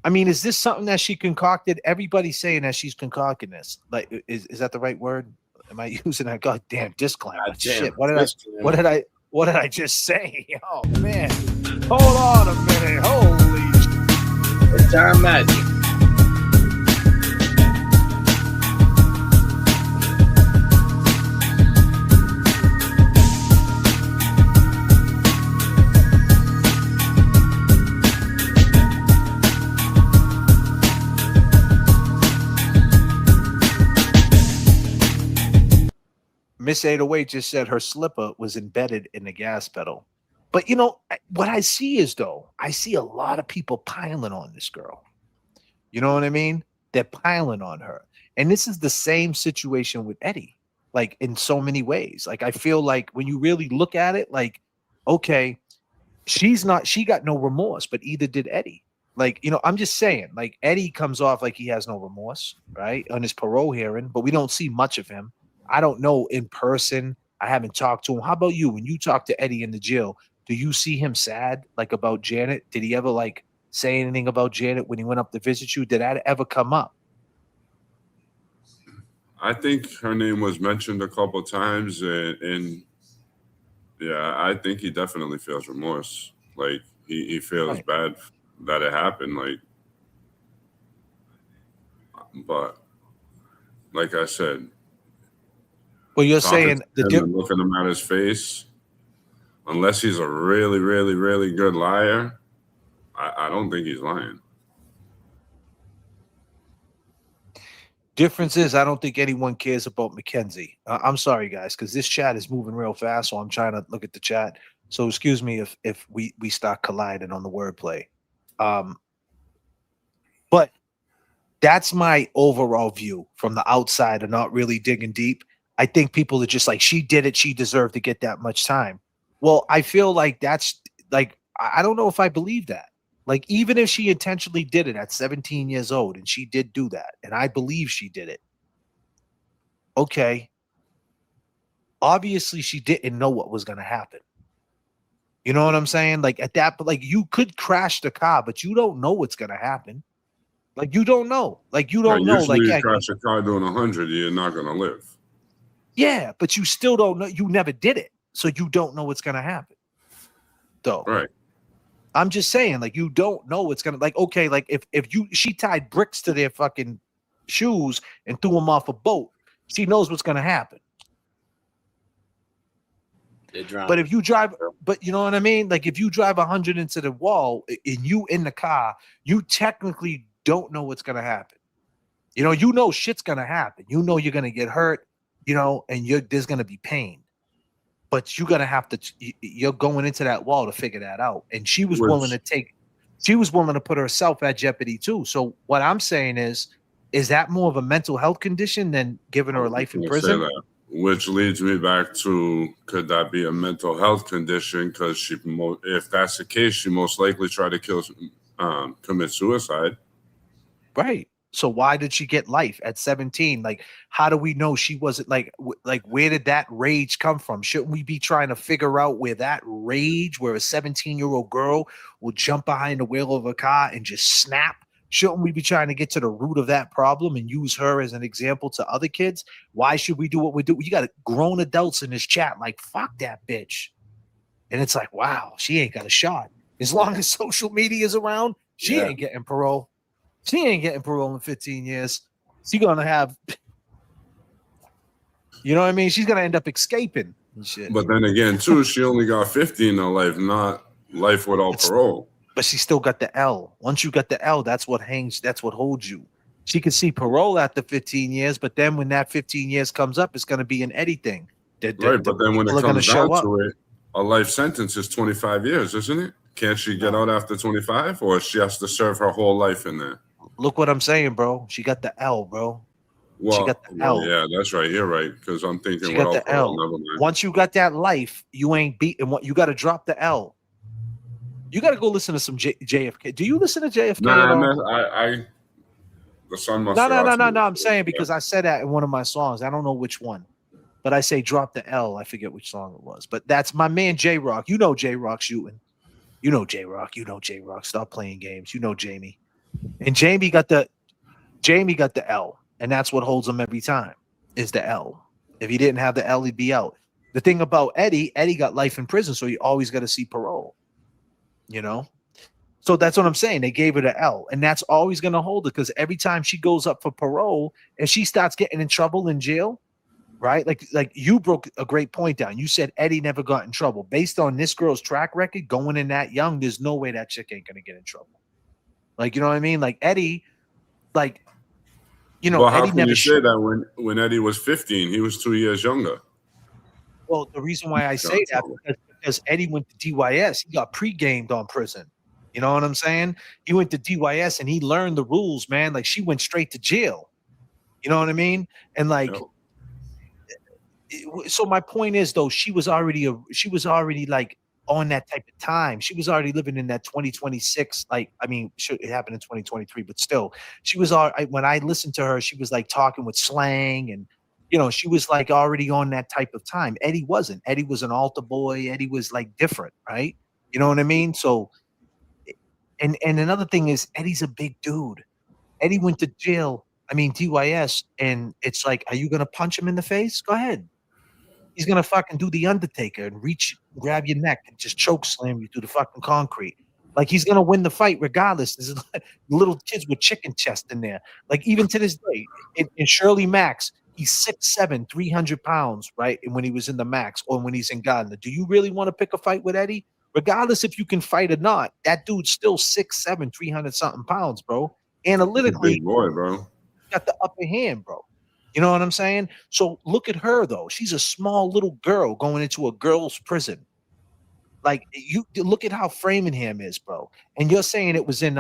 I mean, is this something that she concocted? Everybody's saying that she's concocting this. Like, is that the right word? Am I using that goddamn disclaimer? Shit. What did I just say? Oh man. Hold on a minute. Holy shit. It's our magic. Miss 808 just said her slipper was embedded in the gas pedal. But what I see is, though, I see a lot of people piling on this girl. You know what I mean? They're piling on her. And this is the same situation with Eddie, like in so many ways. Like, I feel like when you really look at it, like, okay, she got no remorse, but either did Eddie. Like, I'm just saying, like, Eddie comes off like he has no remorse, right, on his parole hearing, but we don't see much of him. I don't know in person. I haven't talked to him. How about you? When you talk to Eddie in the jail, do you see him sad, like, about Janet? Did he ever, like, say anything about Janet when he went up to visit you? Did that ever come up? I think her name was mentioned a couple times, and yeah, I think he definitely feels remorse. Like, he feels bad that it happened. Like, but like I said, Well, you're talking saying to him and looking him at his face, unless he's a really, really, really good liar, I don't think he's lying. difference is I don't think anyone cares about Mackenzie. I'm sorry, guys, because this chat is moving real fast, so I'm trying to look at the chat. So excuse me if we start colliding on the wordplay. But that's my overall view from the outside and not really digging deep. I think people are just like, she did it, she deserved to get that much time. Well, I feel like that's like, I don't know if I believe that. Like, even if she intentionally did it at 17 years old and she did do that, and I believe she did it, okay, obviously she didn't know what was going to happen. You know what I'm saying? Like, at that, like, you could crash the car, but you don't know what's going to happen. Like, you don't know. Like, you don't know. Usually Like, you yeah, crash a car doing 100, you're not going to live. yeah, but you still don't know. You never did it, so you don't know what's going to happen. Though, right? I'm just saying, like, you don't know what's gonna, like, okay, like if she tied bricks to their fucking shoes and threw them off a boat, she knows what's gonna happen. But if you drive, but you know what I mean? Like, if you drive 100 into the wall and you in the car, you technically don't know what's gonna happen. You know shit's gonna happen. You know you're gonna get hurt, and there's gonna be pain. But you're gonna have to. You're going into that wall to figure that out. And she was willing to put herself at jeopardy too. So what I'm saying is that more of a mental health condition than giving her a life in prison? Which leads me back to, could that be a mental health condition? Because if that's the case, she most likely tried to commit suicide. Right. So why did she get life at 17? Like, how do we know she wasn't like where did that rage come from? Shouldn't we be trying to figure out where that rage, where a 17-year-old girl will jump behind the wheel of a car and just snap? Shouldn't we be trying to get to the root of that problem and use her as an example to other kids? Why should we do what we do? You got grown adults in this chat like, fuck that bitch. And it's like, wow, she ain't got a shot. As long as social media is around, she ain't getting parole. She ain't getting parole in 15 years. She's gonna have, you know what I mean? She's gonna end up escaping and shit. But then again, too, she only got 15 in life, not life without parole. But she still got the L. Once you got the L, that's what hangs. That's what holds you. She could see parole after 15 years, but then when that 15 years comes up, it's gonna be an Eddie thing. Right, but then when it comes down to it, a life sentence is 25 years, isn't it? Can't she get out after 25, or she has to serve her whole life in there? Look what I'm saying, bro. She got the L, bro. Well, she got the L. Yeah, that's right. You're right. Because I'm thinking she got the L. Once you got that life, you ain't beating what you got to drop the L. You got to go listen to some J.F.K. Do you listen to J.F.K? No, the sun must. No. I'm saying because I said that in one of my songs. I don't know which one, but I say drop the L. I forget which song it was, but that's my man J-Rock. You know J-Rock shooting. You know J-Rock. You know J-Rock. Stop playing games. You know Jamie. And Jamie got the L, and that's what holds him every time is the L. If he didn't have the L, he'd be out. The thing about Eddie got life in prison, so you always got to see parole. So that's what I'm saying. They gave her the L, and that's always going to hold her because every time she goes up for parole and she starts getting in trouble in jail, right? Like you broke a great point down. You said Eddie never got in trouble. Based on this girl's track record, going in that young, there's no way that chick ain't going to get in trouble. Like, you know what I mean? Like Eddie, like, Well, how Eddie can never you say that when Eddie was 15, he was 2 years younger? Well, the reason why I say that is because Eddie went to DYS. He got pre-gamed on prison. You know what I'm saying? He went to DYS and he learned the rules, man. Like she went straight to jail. You know what I mean? And like, so my point is though, she was already like on that type of time. She was already living in that 2026. Like, I mean, it happened in 2023, but still, she was when I listened to her, she was like talking with slang and, she was like already on that type of time. Eddie wasn't. Eddie was an altar boy. Eddie was like different, right? You know what I mean? So, and another thing is Eddie's a big dude. Eddie went to jail. I mean, DYS, and it's like, are you going to punch him in the face? Go ahead. He's going to fucking do the Undertaker and grab your neck and just choke slam you through the fucking concrete. Like he's going to win the fight regardless. There's little kids with chicken chest in there. Like even to this day, in Shirley Max, He's 6'7", 300 pounds, right? And when he was in the max or when he's in Ghana, do you really want to pick a fight with Eddie? Regardless if you can fight or not, that dude's still 6'7", 300 something pounds, bro. Analytically, big boy, bro. Got the upper hand, bro. You know what I'm saying? So look at her though. She's a small little girl going into a girl's prison. Like you look at how Framingham is, bro. And you're saying it was in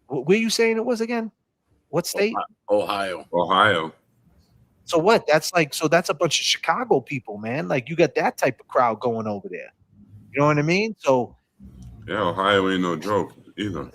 where you saying it was again? What state? Ohio. So what? That's that's a bunch of Chicago people, man. Like you got that type of crowd going over there. You know what I mean? So yeah, Ohio ain't no joke either.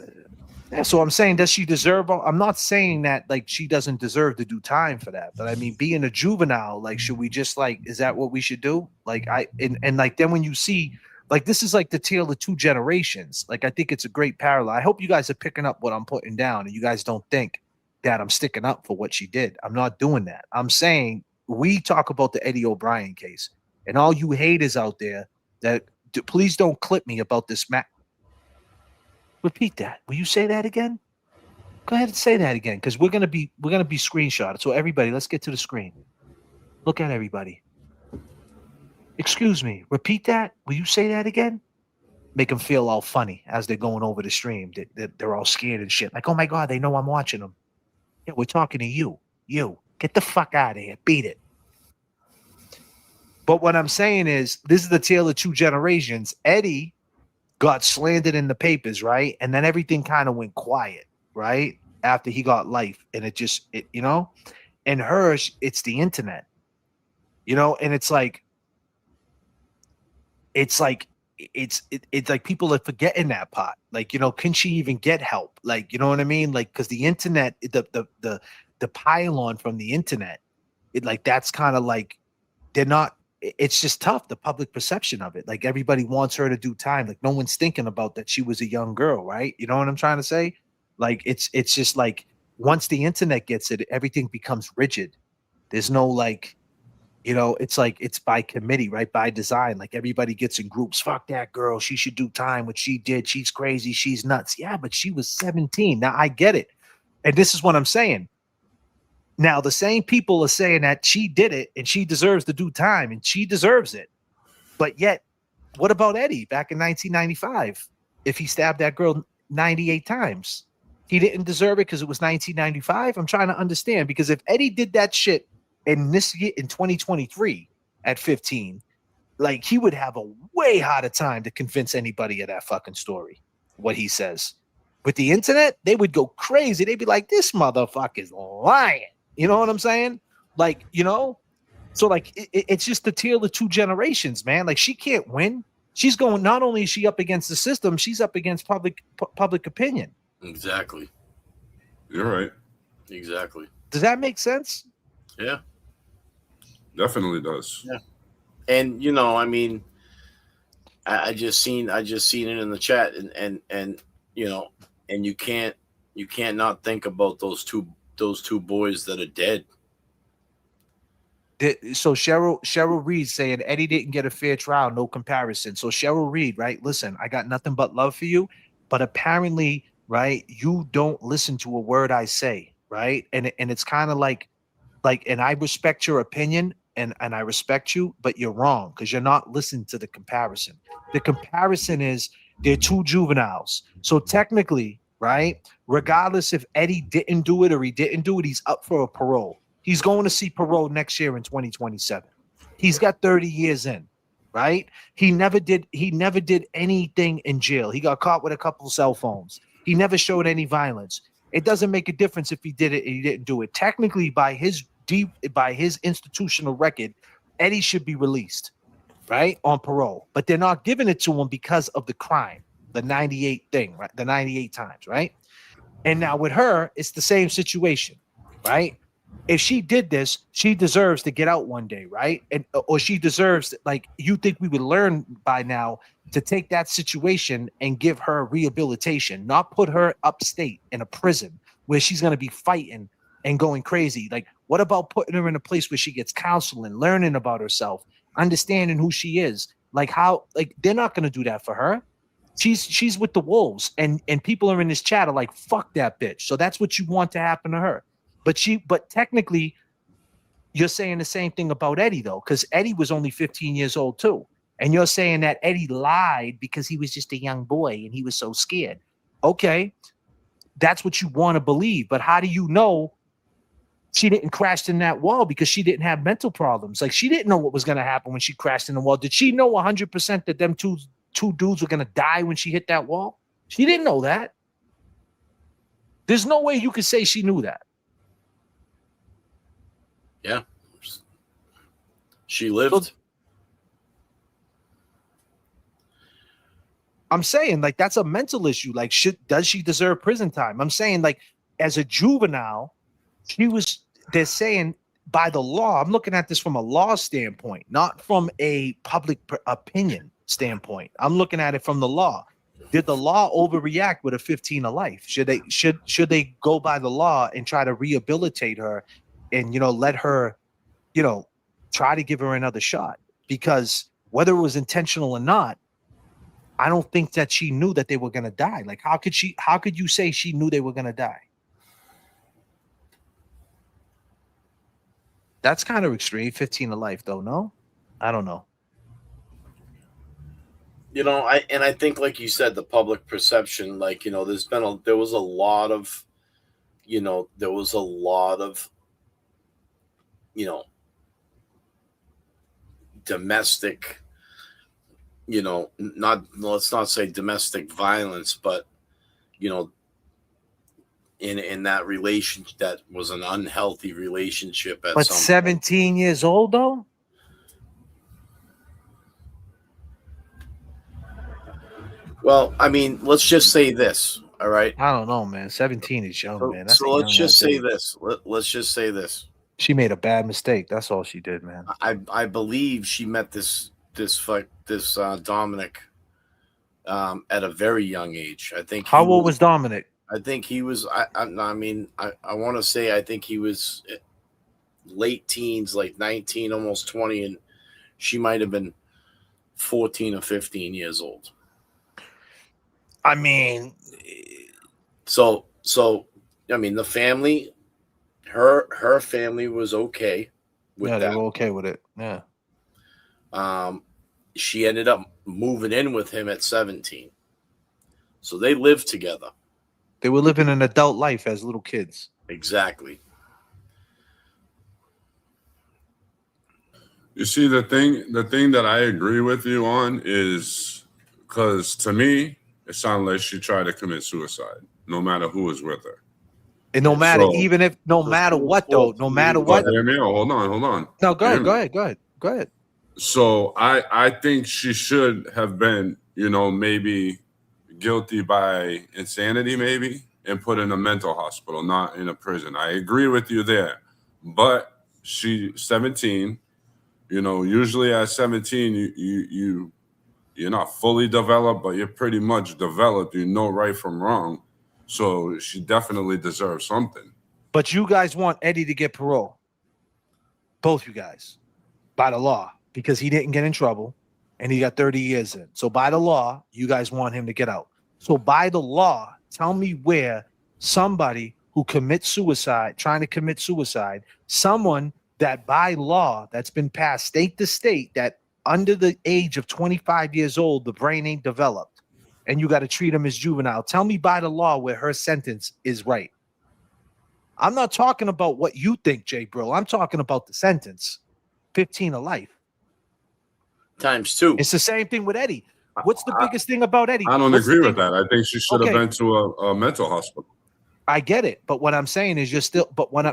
Yeah, so I'm saying, does she deserve? I'm not saying that like she doesn't deserve to do time for that, but I mean, being a juvenile, like, should we just like, is that what we should do? Like, and like then when you see, like, this is like the tale of two generations. Like, I think it's a great parallel. I hope you guys are picking up what I'm putting down, and you guys don't think that I'm sticking up for what she did. I'm not doing that. I'm saying we talk about the Eddie O'Brien case, and all you haters out there that please don't clip me about this. Repeat that. Will you say that again? Go ahead and say that again, because we're gonna be screenshotted. So everybody, let's get to the screen. Look at everybody. Excuse me. Repeat that. Will you say that again? Make them feel all funny as they're going over the stream. They're all scared and shit. Like, oh my god, they know I'm watching them. Yeah, we're talking to you. You get the fuck out of here. Beat it. But what I'm saying is, this is the tale of two generations. Eddie got slandered in the papers, right? And then everything kind of went quiet, right? After he got life. And you know, and hers, it's the internet, you know, and it's like people are forgetting that part. Like, you know, can she even get help? Like, you know what I mean? Like, because the internet, the pylon from the internet, that's kind of like, they're not, it's just tough, the public perception of it. Like, everybody wants her to do time. Like, no one's thinking about that she was a young girl, right? You know what I'm trying to say? Like, it's just like, once the internet gets it, everything becomes rigid. There's no like, you know, it's like, it's by committee, right? By design. Like, everybody gets in groups. Fuck that girl. She should do time. What she did, she's crazy. She's nuts. Yeah, but she was 17. Now I get it. And this is what I'm saying. Now, the same people are saying that she did it and she deserves to do time and she deserves it. But yet, what about Eddie back in 1995? If he stabbed that girl 98 times, he didn't deserve it because it was 1995. I'm trying to understand, because if Eddie did that shit in this year, in 2023 at 15, like, he would have a way harder time to convince anybody of that fucking story, what he says. With the internet, they would go crazy. They'd be like, this motherfucker's lying. You know what I'm saying? Like, you know, so like, it's just the tale of two generations, man. Like, she can't win. She's going, not only is she up against the system, she's up against public opinion. Exactly. You're right. Exactly. Does that make sense? Yeah. Definitely does. Yeah. And, you know, I mean, I just seen it in the chat, and you know, and you can't not think about those two boys that are dead. So Cheryl Reed saying Eddie didn't get a fair trial, no comparison. So Cheryl Reed, right? Listen, I got nothing but love for you, but apparently, right, you don't listen to a word I say, right? And it's kind of like, and I respect your opinion and I respect you, but you're wrong because you're not listening to the comparison. The comparison is they're two juveniles. So technically, right, regardless if Eddie didn't do it or he didn't do it, he's up for a parole. He's going to see parole next year in 2027. He's got 30 years in, right? He never did anything in jail. He got caught with a couple of cell phones. He never showed any violence. It doesn't make a difference if he did it and he didn't do it. Technically, by his institutional record, Eddie should be released, right, on parole. But they're not giving it to him because of the crime, the 98 thing, right? The 98 times, right? And now with her, it's the same situation, right? If she did this, she deserves to get out one day, right? Or she deserves, like, you think we would learn by now to take that situation and give her rehabilitation, not put her upstate in a prison where she's going to be fighting and going crazy. Like, what about putting her in a place where she gets counseling, learning about herself, understanding who she is? Like, how, like, they're not going to do that for her. She's with the wolves, and people are in this chat are like, fuck that bitch. So that's what you want to happen to her. But technically, you're saying the same thing about Eddie, though, because Eddie was only 15 years old, too. And you're saying that Eddie lied because he was just a young boy and he was so scared. Okay, that's what you want to believe. But how do you know she didn't crash in that wall because she didn't have mental problems? Like, she didn't know what was going to happen when she crashed in the wall. Did she know 100% that them two dudes were going to die when she hit that wall? She didn't know that. There's no way you could say she knew that. Yeah. She lived. I'm saying, like, that's a mental issue. Like, does she deserve prison time? I'm saying, like, as a juvenile, they're saying by the law, I'm looking at this from a law standpoint, not from a public opinion standpoint. I'm looking at it from the law. Did the law overreact with a 15 to life? Should they go by the law and try to rehabilitate her and, let her, try to give her another shot? Because whether it was intentional or not, I don't think that she knew that they were going to die. Like, how could you say she knew they were going to die? That's kind of extreme. 15 to life, though. No, I don't know. I think, like you said, the public perception, like, there was a lot of domestic, let's not say domestic violence, but, in that relationship, that was an unhealthy relationship at but some 17 point. years old, though? Well, I mean, let's just say this, all right? I don't know, man. 17 is young, man. That's so let's just say this. Let's just say this. She made a bad mistake. That's all she did, man. I believe she met this Dominic at a very young age. I think. How old was Dominic? I think he was. I want to say I think he was late teens, like 19, almost 20, and she might have been 14 or 15 years old. I mean, so I mean, the family, her family was okay with that. They were okay with it. Yeah. She ended up moving in with him at 17. So they lived together. They were living an adult life as little kids. Exactly. You see, the thing that I agree with you on is, because to me, it sounded like she tried to commit suicide, no matter who was with her. And no matter what, though, no matter what. Hear me? Oh, hold on. No, go ahead. So I think she should have been, maybe guilty by insanity, maybe, and put in a mental hospital, not in a prison. I agree with you there. But she's 17. Usually at 17, you're not fully developed, but you're pretty much developed. You know right from wrong. So she definitely deserves something. But you guys want Eddie to get parole. Both you guys. By the law. Because he didn't get in trouble. And he got 30 years in. So by the law, you guys want him to get out. So by the law, tell me where somebody who commits suicide, trying to commit suicide, someone that by law that's been passed state to state, that under the age of 25 years old, the brain ain't developed, and you got to treat him as juvenile. Tell me by the law where her sentence is right. I'm not talking about what you think, Jay Bro. I'm talking about the sentence. 15 to life. Times 2. It's the same thing with Eddie. What's the biggest thing about Eddie? I don't agree with that. I think she should have been to a mental hospital. I get it, but what I'm saying is you're still. But when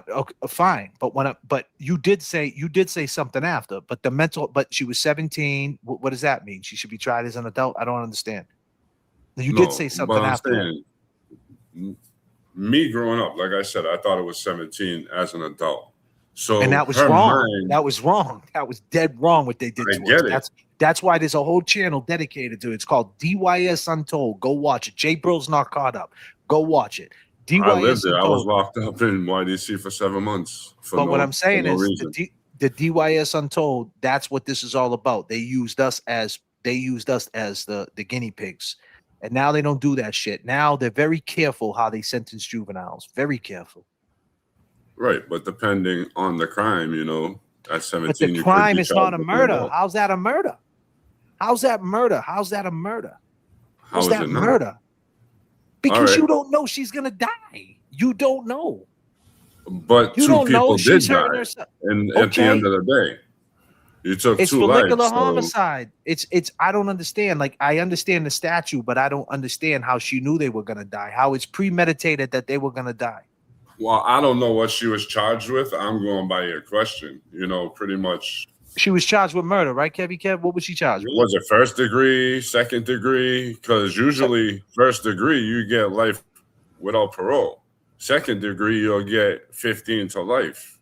fine, but you did say something after. But but she was 17. What does that mean? She should be tried as an adult. I don't understand. You did say something after. Me growing up, like I said, I thought it was 17 as an adult. So and that was wrong. That was wrong. That was dead wrong what they did to us. That's why there's a whole channel dedicated to it. It's called DYS Untold. Go watch it. Jay Bro's not caught up. Go watch it. DYS I lived there. Untold. I was locked up in YDC for 7 months. What I'm saying is the DYS Untold, that's what this is all about. They used us as the guinea pigs. And now they don't do that shit. Now they're very careful how they sentence juveniles. Very careful. Right, but depending on the crime, at 17, But the you could crime be is not charged a with murder. murder. How's that a murder? How's that murder? How's that a murder? How How's is that it not? murder? Because All right. you don't know she's gonna die. You don't know. But You two don't know people she's did die, hurting herself. and at the end of the day, you took It's 2 lives. follicular So homicide. It's I don't understand. Like, I understand the statute, but I don't understand how she knew they were gonna die. How it's premeditated that they were gonna die. well, I don't know what she was charged with. I'm going by your question. Pretty much. She was charged with murder, right, Kevy Kev? What was she charged with? Was it first degree, second degree? Because usually first degree, you get life without parole. Second degree, you'll get 15 to life.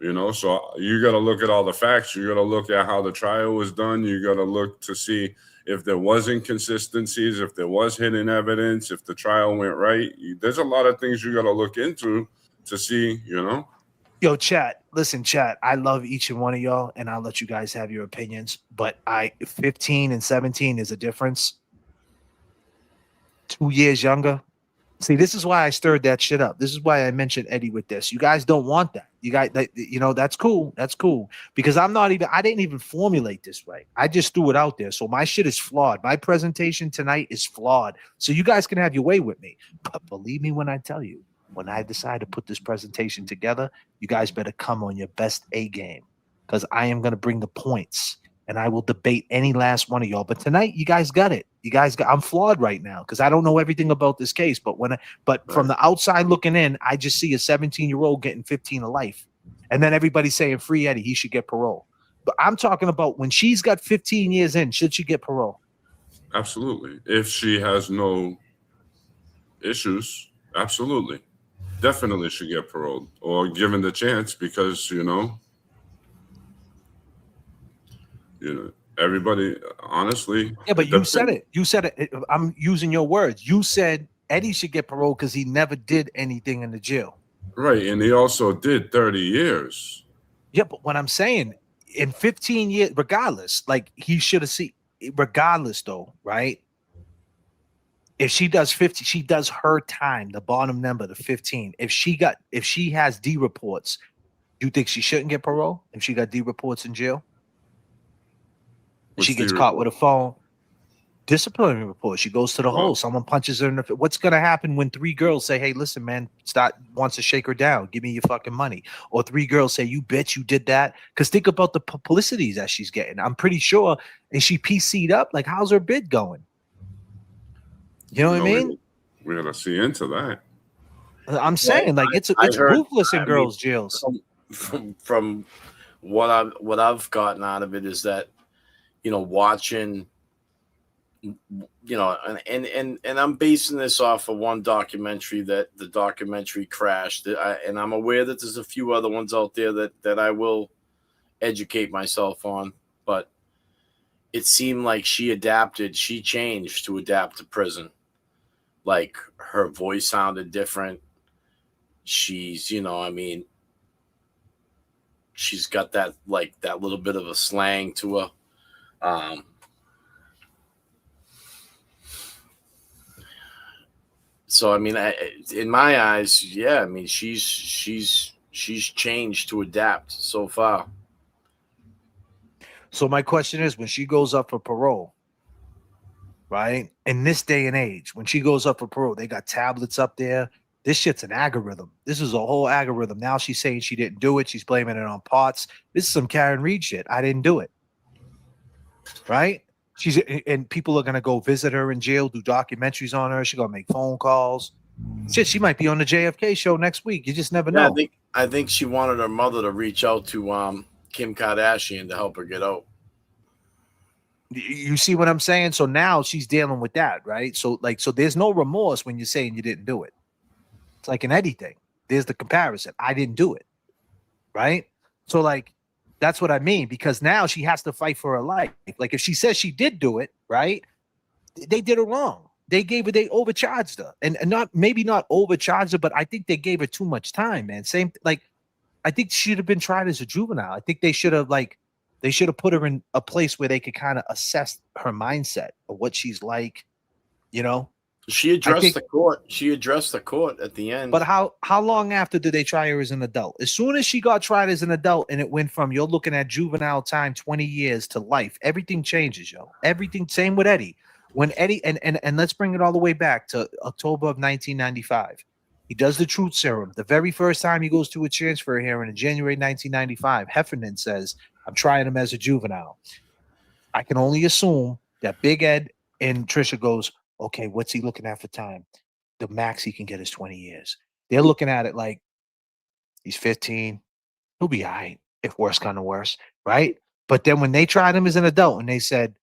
So you got to look at all the facts. You got to look at how the trial was done. You got to look to see if there was inconsistencies, if there was hidden evidence, if the trial went right. There's a lot of things you got to look into to see, Yo, chat. Listen, chat. I love each and one of y'all, and I'll let you guys have your opinions. But 15 and 17 is a difference. 2 years younger. See, this is why I stirred that shit up. This is why I mentioned Eddie with this. You guys don't want that. You guys, that's cool. That's cool. Because I didn't even formulate this way. I just threw it out there. So my shit is flawed. My presentation tonight is flawed. So you guys can have your way with me. But believe me when I tell you, when I decide to put this presentation together, you guys better come on your best A game. Because I am going to bring the points. And I will debate any last one of y'all. But tonight, you guys got it. I'm flawed right now because I don't know everything about this case. But from the outside looking in, I just see a 17-year-old getting 15 to life. And then everybody's saying, free Eddie, he should get parole. But I'm talking about when she's got 15 years in, should she get parole? Absolutely. If she has no issues, absolutely. Definitely should get paroled or given the chance because, everybody, honestly. Yeah, but you said it. You said it. I'm using your words. You said Eddie should get parole because he never did anything in the jail. Right, and he also did 30 years. Yeah, but what I'm saying, in 15 years, regardless, like he should have seen, regardless though, right? If she does 50, she does her time, the bottom number, the 15. If she has D reports, you think she shouldn't get parole if she got D reports in jail? She gets caught with a phone. Disciplinary report. She goes to the hole. Someone punches her in the face. What's going to happen when 3 girls say, hey, listen, man, wants to shake her down. Give me your fucking money. Or 3 girls say, you bitch, you did that. Because think about the publicities that she's getting. I'm pretty sure. Is she PC'd up? Like, how's her bid going? You know what I mean? We got to see into that. I'm saying, like, it's ruthless in girls' jails. From what I've gotten out of it is that, watching, and I'm basing this off of one documentary that the documentary crashed. And I'm aware that there's a few other ones out there that I will educate myself on, but it seemed like she changed to adapt to prison. Like her voice sounded different. She's, she's got that little bit of a slang to her. So in my eyes, yeah, she's changed to adapt so far. So my question is, when she goes up for parole, right? In this day and age, when she goes up for parole, they got tablets up there. This shit's an algorithm. This is a whole algorithm. Now she's saying she didn't do it. She's blaming it on parts. This is some Karen Reed shit. I didn't do it. Right? And people are gonna go visit her in jail, do documentaries on her. She's gonna make phone calls. Shit, she might be on the J.F.K. show next week. You just never know. I think she wanted her mother to reach out to Kim Kardashian to help her get out. You see what I'm saying? So now she's dealing with that, right? So there's no remorse when you're saying you didn't do it. It's like in anything. There's the comparison. I didn't do it, right? So that's what I mean, because now she has to fight for her life. Like if she says she did do it, right? They did her wrong. They overcharged her, and maybe not overcharged her, but I think they gave her too much time, man. I think she should have been tried as a juvenile. I think they should have put her in a place where they could kind of assess her mindset of what she's like, She addressed the court. She addressed the court at the end. But how long after did they try her as an adult? As soon as she got tried as an adult, and it went from you're looking at juvenile time 20 years to life, everything changes, yo. Everything. Same with Eddie. When Eddie and let's bring it all the way back to October of 1995. He does the truth serum. The very first time he goes to a transfer hearing in January 1995, Heffernan says, "I'm trying him as a juvenile." I can only assume that Big Ed and Trisha goes, "Okay, what's he looking at for time? The max he can get is 20 years." They're looking at it like he's 15. He'll be all right if worse kind of worse, right? But then when they tried him as an adult and they said,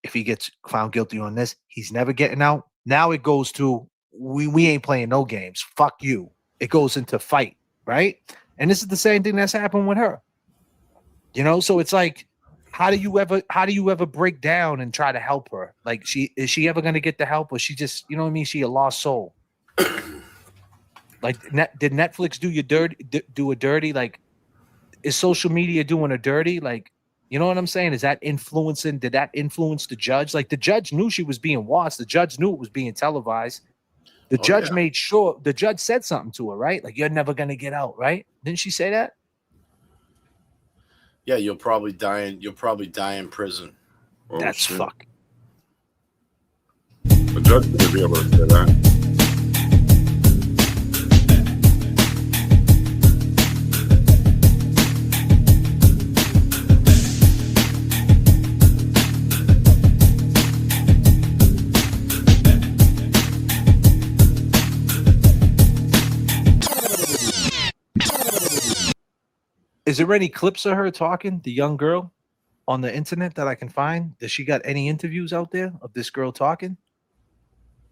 if he gets found guilty on this, he's never getting out. Now it goes to we ain't playing no games. Fuck you. It goes into fight, right? And this is the same thing that's happened with her. You know, so it's like, how do you ever break down and try to help her? Like, is she ever gonna get the help, or she just, you know what I mean? She a lost soul. Like, did Netflix do a dirty? Like, is social media doing a dirty? Like, you know what I'm saying? Is that influencing? Did that influence the judge? Like, the judge knew she was being watched. The judge knew it was being televised. The judge made sure. The judge said something to her, right? Like, you're never gonna get out, right? Didn't she say that? Yeah, you'll probably die in prison. Oh, that's shit. fuck. The judge should be able to say that. Is there any clips of her talking, the young girl, on the internet that I can find? Does she got any interviews out there of this girl talking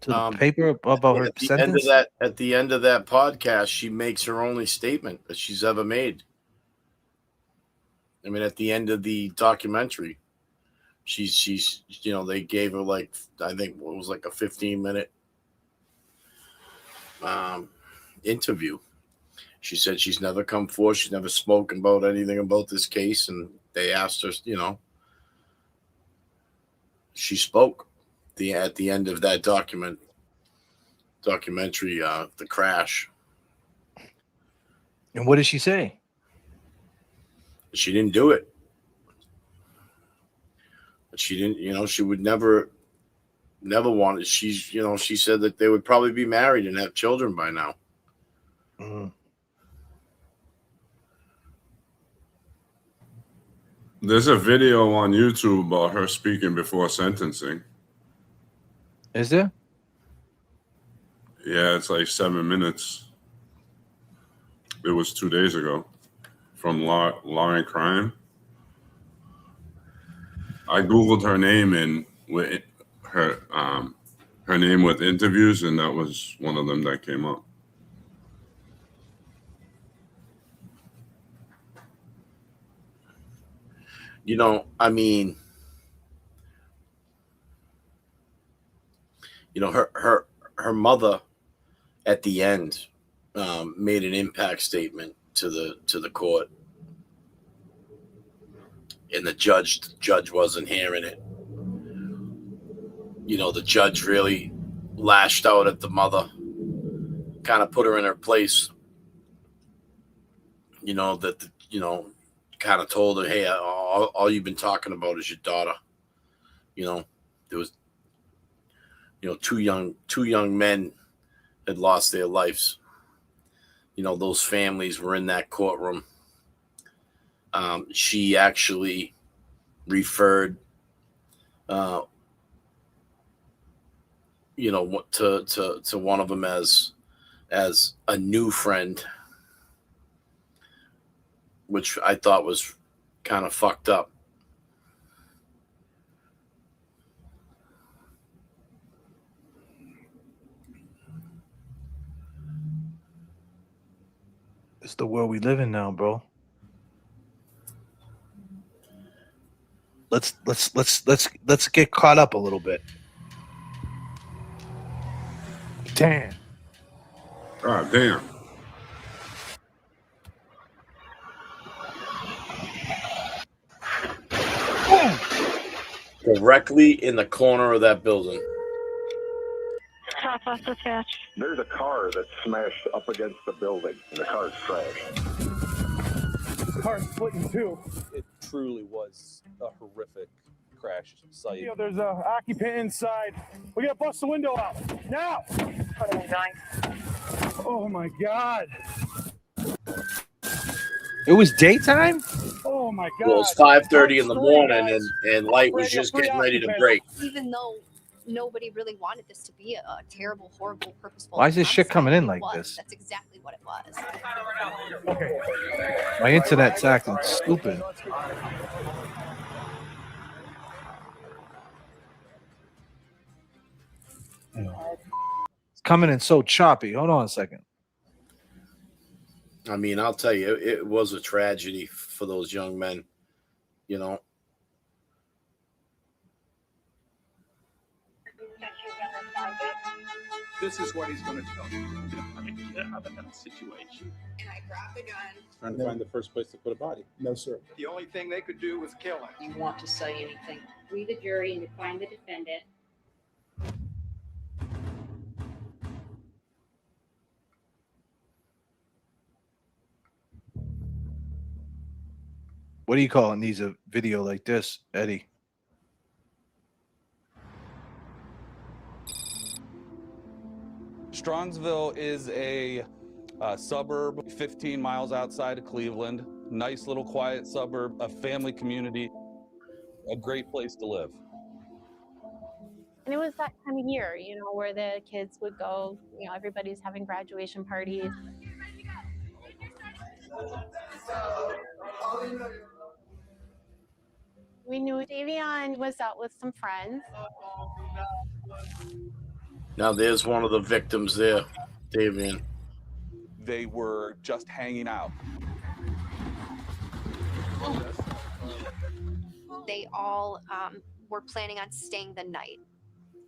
to the paper about her sentence? At the end of that podcast, she makes her only statement that she's ever made. I mean, at the end of the documentary, she's you know, they gave her like, I think it was like a 15-minute interview. She said she's never come forward. She's never spoken about anything about this case. And they asked her, you know, she spoke at the end of that documentary, The Crash. And what did she say? She didn't do it. She didn't, you know, she would never want it. She's, you know, she said that they would probably be married and have children by now. Mm. There's a video on YouTube about her speaking before sentencing. Is there? Yeah, it's like 7 minutes. It was 2 days ago from Law and Crime. I Googled her name and with her name with interviews, and that was one of them that came up. You know, I mean, you know, her mother at the end made an impact statement to the court, and the judge wasn't hearing it. You know, the judge really lashed out at the mother, kind of put her in her place. You know, kind of told her, hey, all you've been talking about is your daughter. You know, there was, you know, two young men had lost their lives. You know, those families were in that courtroom. She actually referred, you know, to one of them as a new friend, which I thought was kind of fucked up. It's the world we live in now, bro. Let's get caught up a little bit. Damn. God damn. Directly in the corner of that building. Southwest Dispatch. There's a car that's smashed up against the building, and the car's trashed. The car's split in two. It truly was a horrific crash site. You know, there's an occupant inside. We gotta bust the window out now. What are we doing? Oh my God! It was daytime? Oh my God! Well, it's 5:30 in the morning, and light was just getting ready to break. Even though nobody really wanted this to be a terrible, horrible, purposeful. Why is this shit coming in like this? That's exactly what it was. My internet's acting stupid. It's coming in so choppy. Hold on a second. I mean, I'll tell you, it was a tragedy for those young men, you know. This is what he's going to tell you. Get out of that situation. And I grabbed the gun. Trying to find the first place to put a body. No, sir. The only thing they could do was kill him. You want to say anything? We, the jury, and to find the defendant. What do you call it needs a video like this, Eddie? Strongsville is a suburb 15 miles outside of Cleveland. Nice little quiet suburb, a family community, a great place to live. And it was that time of year, you know, where the kids would go, you know, everybody's having graduation parties. We knew Davion was out with some friends. Now there's one of the victims there, Davian. They were just hanging out. They all were planning on staying the night.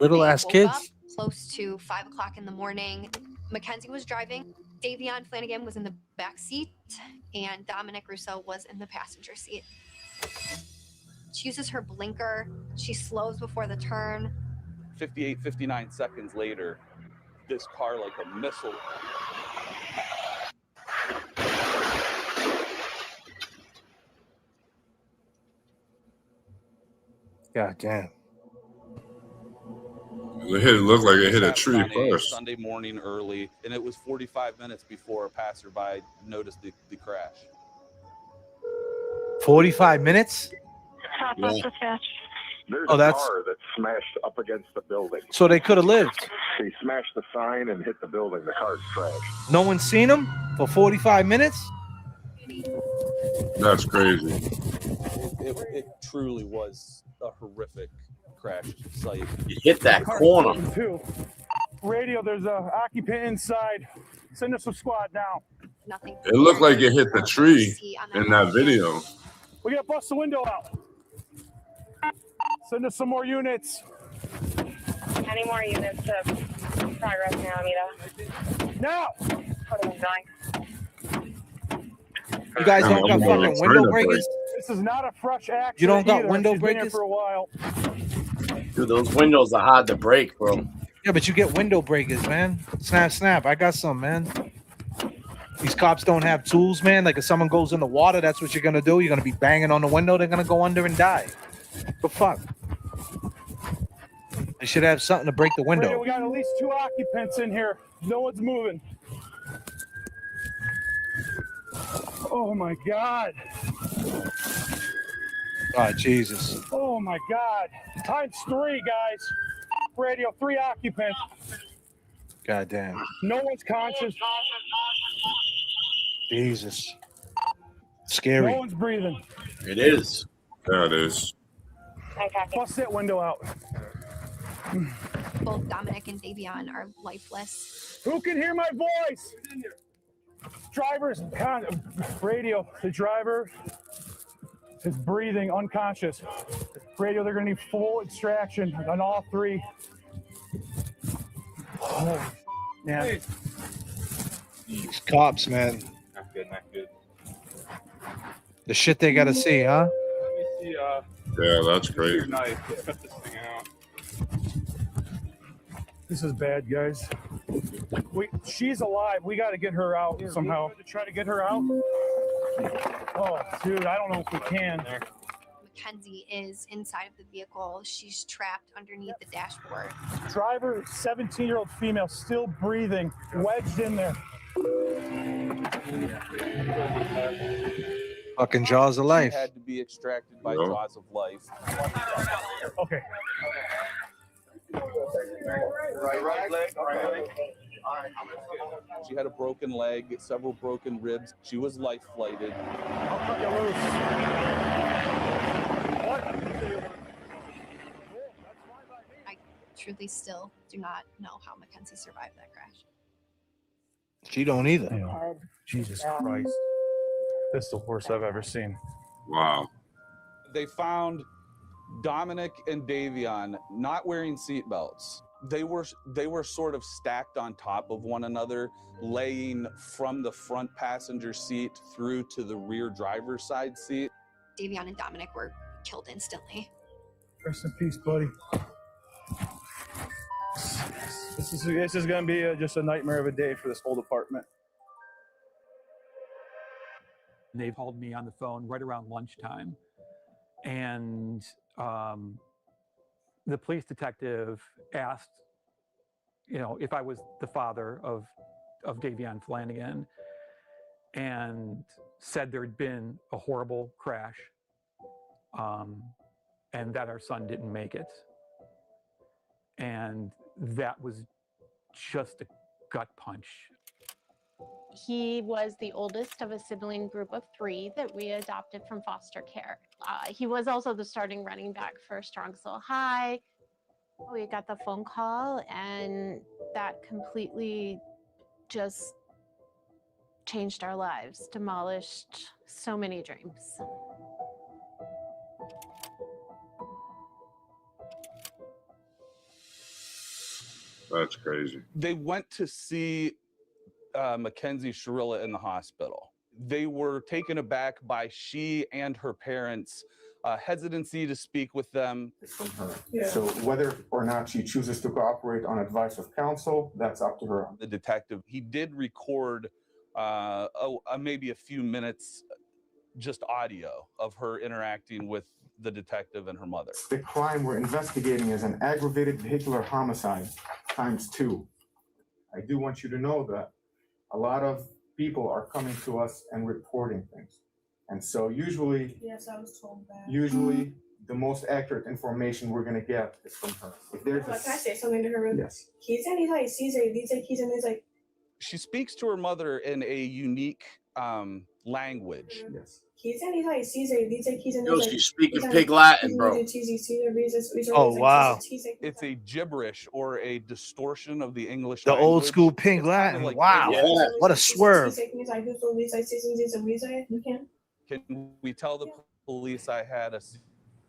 Little They ass woke kids. up close to 5 o'clock in the morning. Mackenzie was driving. Davion Flanagan was in the back seat, and Dominic Rousseau was in the passenger seat. She uses her blinker. She slows before the turn. 58, 59 seconds later, this car, like a missile. God damn. It looked like it hit a tree On a first. Sunday morning early, and it was 45 minutes before a passerby noticed the crash. 45 minutes? Southwest Dispatch. There's Oh, a that's- car that's smashed up against the building. So they could have lived. He smashed the sign and hit the building. The car's trashed. No one's seen them for 45 minutes? That's crazy. It truly was a horrific crash site. You hit that corner. Two. Radio, there's an occupant inside. Send us a squad now. Nothing. It looked like it hit the tree in that video. We got to bust the window out. Send us some more units. Any more units to progress now, Anita? Now! What are we doing? You guys don't got fucking window breakers? This is not a fresh accident. You don't got either. window She's been here breakers? for a while. Dude, those windows are hard to break, bro. Yeah, but you get window breakers, man. Snap, snap. I got some, man. These cops don't have tools, man. Like if someone goes in the water, that's what you're gonna do. You're gonna be banging on the window. They're gonna go under and die. The fuck? They should have something to break the Radio, window. we got at least 2 occupants in here. No one's moving. Oh my God. Oh, Jesus. Oh my God. Times 3, guys. Radio, 3 occupants. God damn. No one's conscious. Jesus. Scary. No one's breathing. It is. Yeah, it is. Bust that window out. Both Dominic and Davion are lifeless. Who can hear my voice? Driver's radio. The driver is breathing, unconscious. Radio, they're going to need full extraction on all 3. Oh, yeah. These cops, man. Not good, not good. The shit they gotta see, huh? Let me see, Yeah, that's use your crazy. knife. Cut this thing out. This is bad, guys. She's alive. We got to get her out somehow. To try to get her out. Oh, dude, I don't know if we can. Mackenzie is inside of the vehicle. She's trapped underneath the dashboard. Driver, 17-year-old female, still breathing, wedged in there. Fucking jaws of life. Had to be extracted by jaws of life. Okay. Right leg. She had a broken leg, several broken ribs. She was life flighted. I'll cut you loose. I truly still do not know how Mackenzie survived that crash. She don't either. Jesus Christ. This is the worst I've ever seen. Wow. They found Dominic and Davion not wearing seatbelts. They were sort of stacked on top of one another, laying from the front passenger seat through to the rear driver's side seat. Davion and Dominic were killed instantly. Rest in peace, buddy. This is going to be just a nightmare of a day for this whole department. They called me on the phone right around lunchtime, and the police detective asked, if I was the father of Davion Flanagan, and said there had been a horrible crash, and that our son didn't make it. And that was just a gut punch. He was the oldest of a sibling group of 3 that we adopted from foster care. He was also the starting running back for Strongsville High. We got the phone call, and that completely just changed our lives, demolished so many dreams. That's crazy. They went to see Mackenzie Shirilla in the hospital. They were taken aback by she and her parents' hesitancy to speak with them. From her. Yeah. So whether or not she chooses to cooperate on advice of counsel, that's up to her. The detective, he did record maybe a few minutes, just audio of her interacting with the detective and her mother. The crime we're investigating is an aggravated vehicular homicide ×2. I do want you to know that a lot of people are coming to us and reporting things. And so usually, yes, I was told that. Usually the most accurate information we're gonna get is from her. If there's Can I say something to her? Yes. She speaks to her mother in a unique language. Yes. Yo, she's speaking pig Latin, bro. Oh, wow. It's a gibberish or a distortion of the English The language. old school pink Latin. like Wow. yeah. What a swerve. Can we tell the police I had a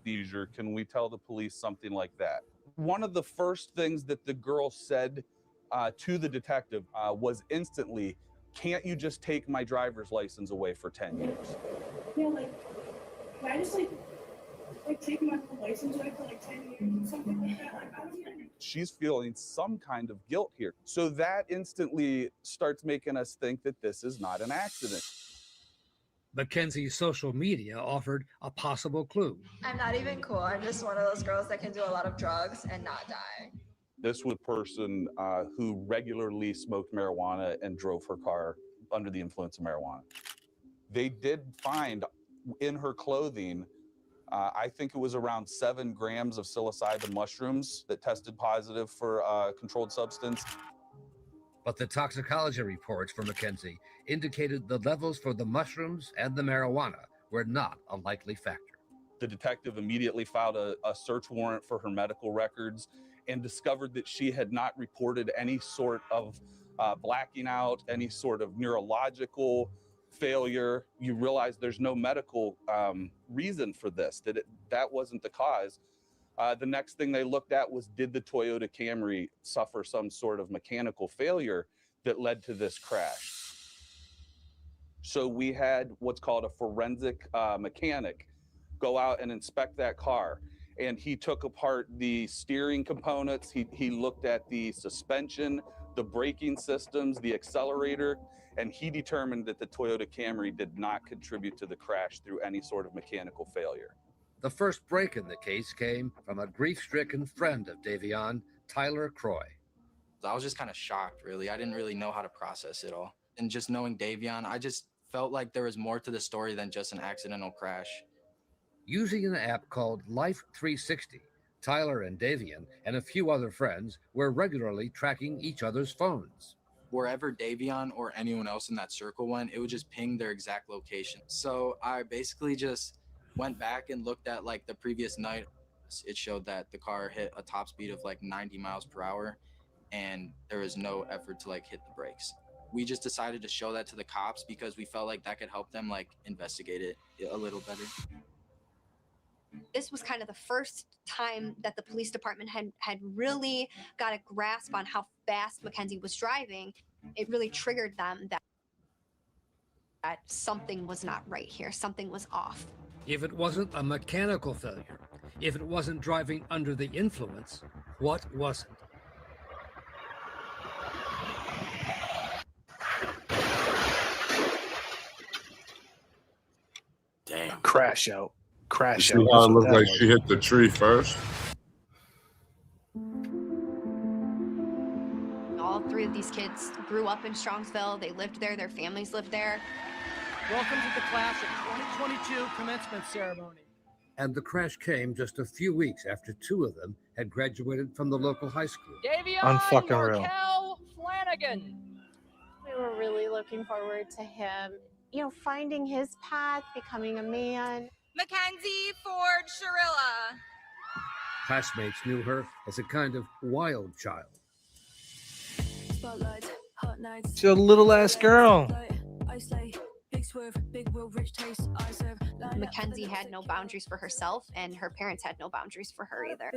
seizure? Can we tell the police something like that? One of the first things that the girl said to the detective was instantly, "Can't you just take my driver's license away for 10 years? Yeah, like, can I just take my license away for 10 years or something like that? Like, I don't even... She's feeling some kind of guilt here. So that instantly starts making us think that this is not an accident. Mackenzie's social media offered a possible clue. I'm not even cool. I'm just one of those girls that can do a lot of drugs and not die. This was a person who regularly smoked marijuana and drove her car under the influence of marijuana. They did find in her clothing, I think it was around 7 grams of psilocybin mushrooms that tested positive for a controlled substance. But the toxicology reports for Mackenzie indicated the levels for the mushrooms and the marijuana were not a likely factor. The detective immediately filed a search warrant for her medical records and discovered that she had not reported any sort of blacking out, any sort of neurological failure. You realize there's no medical reason for this, that wasn't the cause. The next thing they looked at was, did the Toyota Camry suffer some sort of mechanical failure that led to this crash? So we had what's called a forensic mechanic go out and inspect that car. and he took apart the steering components. He looked at the suspension, the braking systems, the accelerator, and he determined that the Toyota Camry did not contribute to the crash through any sort of mechanical failure. The first break in the case came from a grief-stricken friend of Davion, Tyler Croy. I was just kind of shocked, really. I didn't really know how to process it all. And just knowing Davion, I just felt like there was more to the story than just an accidental crash. Using an app called Life 360, Tyler and Davion and a few other friends were regularly tracking each other's phones. Wherever Davion or anyone else in that circle went, it would just ping their exact location. So I basically just went back and looked at like the previous night. It showed that the car hit a top speed of like 90 miles per hour and there was no effort to like hit the brakes. We just decided to show that to the cops because we felt like that could help them like investigate it a little better. This was kind of the first time that the police department had really got a grasp on how fast Mackenzie was driving. It really triggered them that something was not right here. Something was off. If it wasn't a mechanical failure, if it wasn't driving under the influence, what was it? Damn. Crash out. Crash out. See how it looked like she hit the tree first? All three of these kids grew up in Strongsville. They lived there. Their families lived there. Welcome to the class of 2022 commencement ceremony. And the crash came just a few weeks after two of them had graduated from the local high school. Davion Unfucking real. Markel Flanagan. We were really looking forward to him, you know, finding his path, becoming a man. Mackenzie Ford Sharilla. Classmates knew her as a kind of wild child. She's a little ass girl. Mackenzie had no boundaries for herself, and her parents had no boundaries for her either.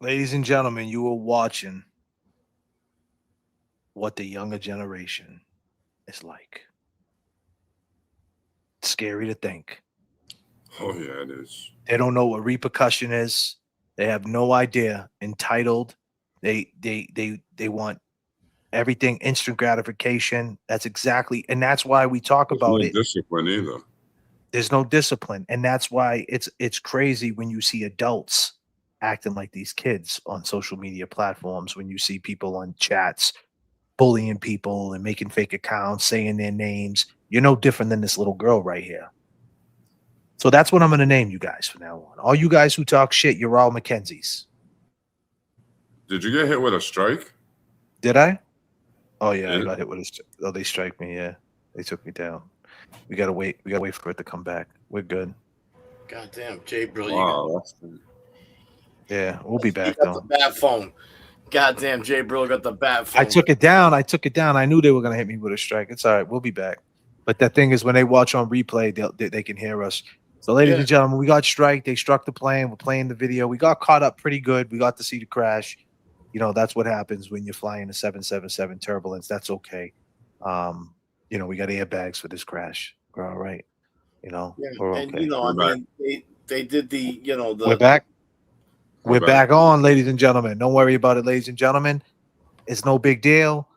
Ladies and gentlemen, you are watching what the younger generation is like. It's scary to think. Oh, yeah, it is. They don't know what repercussion is. They have no idea. Entitled. They want everything instant gratification. That's exactly, and that's why we talk about it. Discipline either. There's no discipline, and that's why it's crazy when you see adults acting like these kids on social media platforms. When you see people on chats bullying people and making fake accounts, saying their names, you're no different than this little girl right here. So that's what I'm going to name you guys from now on. All you guys who talk shit, you're all Mackenzies. Did you get hit with a strike? Did I? Oh yeah, I got hit with a. Oh, they strike me. Yeah, they took me down. We gotta wait. We gotta wait for it to come back. We're good. Goddamn, Jay, bro. Wow, Yeah, we'll be back You got though. the bat phone. Goddamn, Jay Brill got the bat phone. I took it down. I knew they were gonna hit me with a strike. It's all right. We'll be back. But the thing is, when they watch on replay, they can hear us. So, ladies and gentlemen, we got strike. They struck the plane. We're playing the video. We got caught up pretty good. We got to see the crash. You know, that's what happens when you're flying a 777 turbulence. That's okay. You know, we got airbags for this crash. We're all right. You know, we're okay. And, you know, I mean, they did the, you know, the. We're back. We're back on, ladies and gentlemen. Don't worry about it, ladies and gentlemen. It's no big deal.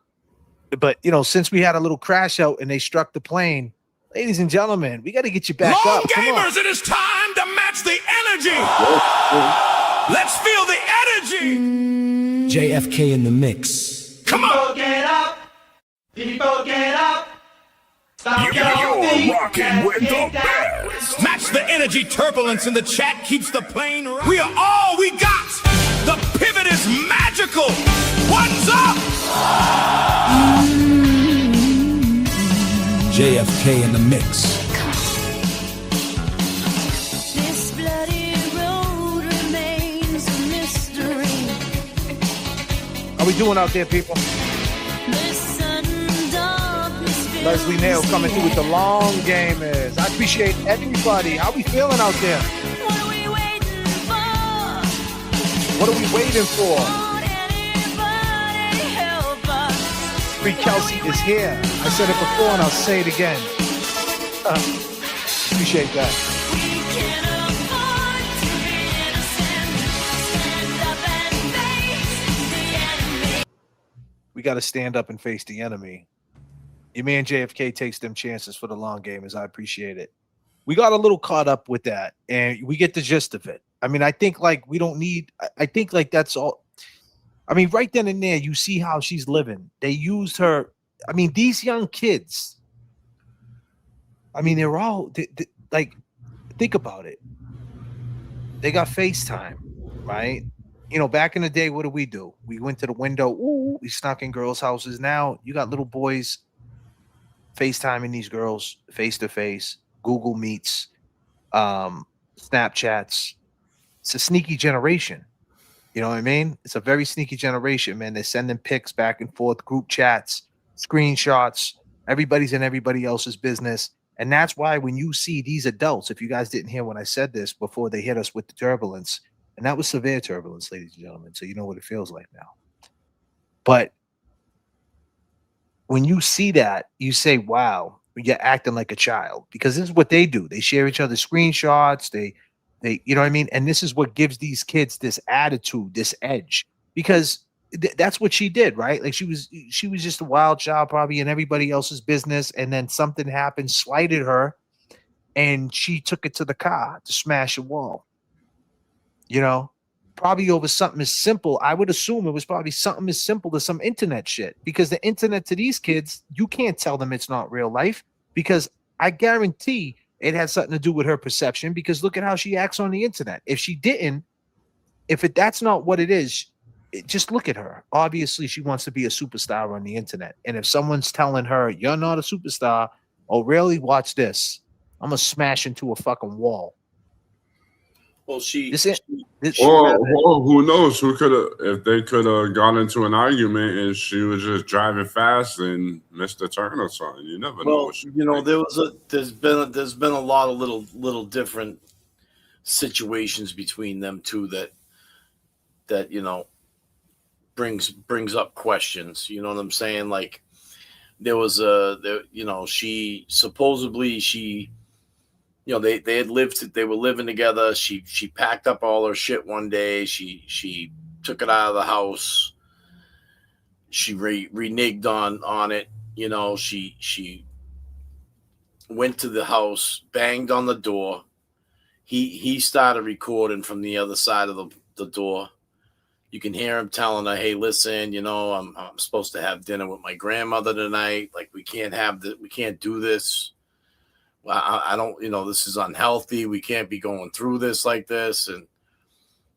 But, you know, since we had a little crash out and they struck the plane, ladies and gentlemen, we got to get you back Long up. Come on. gamers, it is time to match the energy. Let's feel the energy. J.F.K. in the mix. Come on. Get up. People get up. Stop You're rocking with the best. Match the energy. Turbulence in the chat keeps the plane running. We are all we got. The pivot is magical. What's up? JFK in the mix. This bloody road remains a mystery. How we doing out there, people? Leslie Nail coming through with the long gamers. I appreciate everybody. How we feeling out there? What are we waiting for? Free Kelsey is here. I said it before and I'll say it again. Appreciate that. We got to stand up and face the enemy. Your man JFK takes them chances for the long game, as I appreciate it. We got a little caught up with that, and we get the gist of it. I mean, I think like we don't need. I think like that's all. I mean, right then and there, you see how she's living. They used her. I mean, these young kids. I mean, they're all like, think about it. They got FaceTime, right? You know, back in the day, what do? We went to the window. Ooh, we snuck in girls' houses. Now you got little boys FaceTiming these girls face to face, Google Meets, Snapchats. It's a sneaky generation. You know what I mean? It's a very sneaky generation, man. They're sending pics back and forth, group chats, screenshots. Everybody's in everybody else's business. And that's why when you see these adults, if you guys didn't hear when I said this before they hit us with the turbulence, and that was severe turbulence, ladies and gentlemen. So you know what it feels like now. But when you see that, you say, wow, you're acting like a child, because this is what they do. They share each other's screenshots. They, you know what I mean? And this is what gives these kids this attitude, this edge, because that's what she did, right? Like she was just a wild child, probably in everybody else's business. And then something happened, slighted her, and she took it to the car to smash a wall. You know, probably over something as simple. I would assume it was probably something as simple as some internet shit, because the internet to these kids, you can't tell them it's not real life, because I guarantee it has something to do with her perception, because look at how she acts on the internet. If she didn't, that's not what it is, just look at her. Obviously, she wants to be a superstar on the internet. And if someone's telling her, you're not a superstar, oh, really? Watch this. I'm going to smash into a fucking wall. Well, or who knows? Who could have, if they could have gone into an argument and she was just driving fast and missed a turn or something. You never know. Well, you know, there's been a lot of little different situations between them two that you know brings up questions. You know what I'm saying? Like there was she supposedly you know, they were living together. She packed up all her shit one day. She took it out of the house. She reneged on it. You know, she went to the house, banged on the door. He started recording from the other side of the door. You can hear him telling her, "Hey, listen, you know, I'm supposed to have dinner with my grandmother tonight. Like, we can't do this. I don't, you know, this is unhealthy. We can't be going through this like this." And,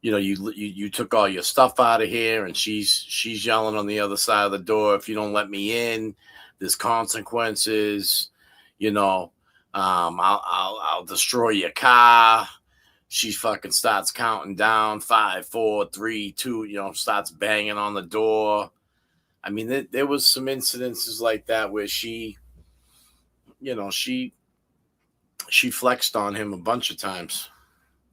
you know, you took all your stuff out of here, and she's yelling on the other side of the door, "If you don't let me in, there's consequences. You know, I'll destroy your car." She fucking starts counting down 5, 4, 3, 2, you know, starts banging on the door. I mean, there was some incidences like that where she flexed on him a bunch of times.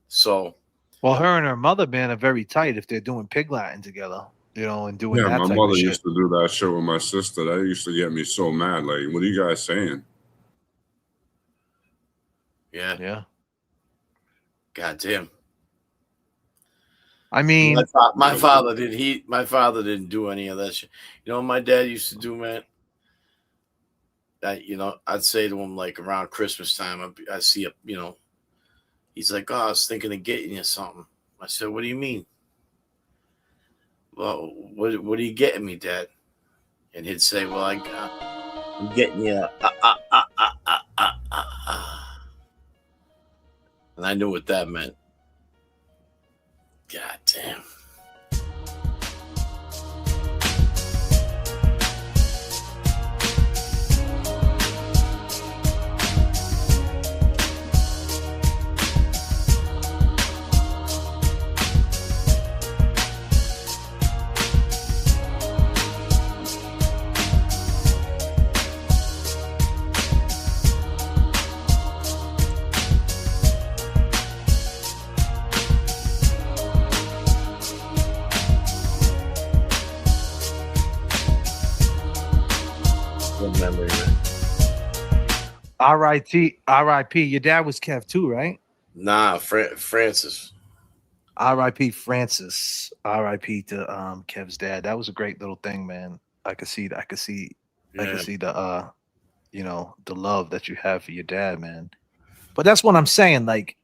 So, well, her and her mother, man, are very tight if they're doing pig Latin together, you know, and doing that my type mother of shit. used to do that shit with my sister. That used to get me so mad. Like, what are you guys saying? Yeah. God damn. I mean, my father didn't do any of that shit. You know what my dad used to do, man? That, you know, I'd say to him, like, around Christmas time, I see you know, he's like, "Oh, I was thinking of getting you something." I said, "What do you mean?" "Well, what are you getting me, Dad?" And he'd say, "Well, I'm getting you And I knew what that meant. God damn. R.I.P. Your dad was Kev too, right? Nah, Francis. R.I.P. Francis. R.I.P. to Kev's dad. That was a great little thing, man. I could see the the love that you have for your dad, man. But that's what I'm saying. Like,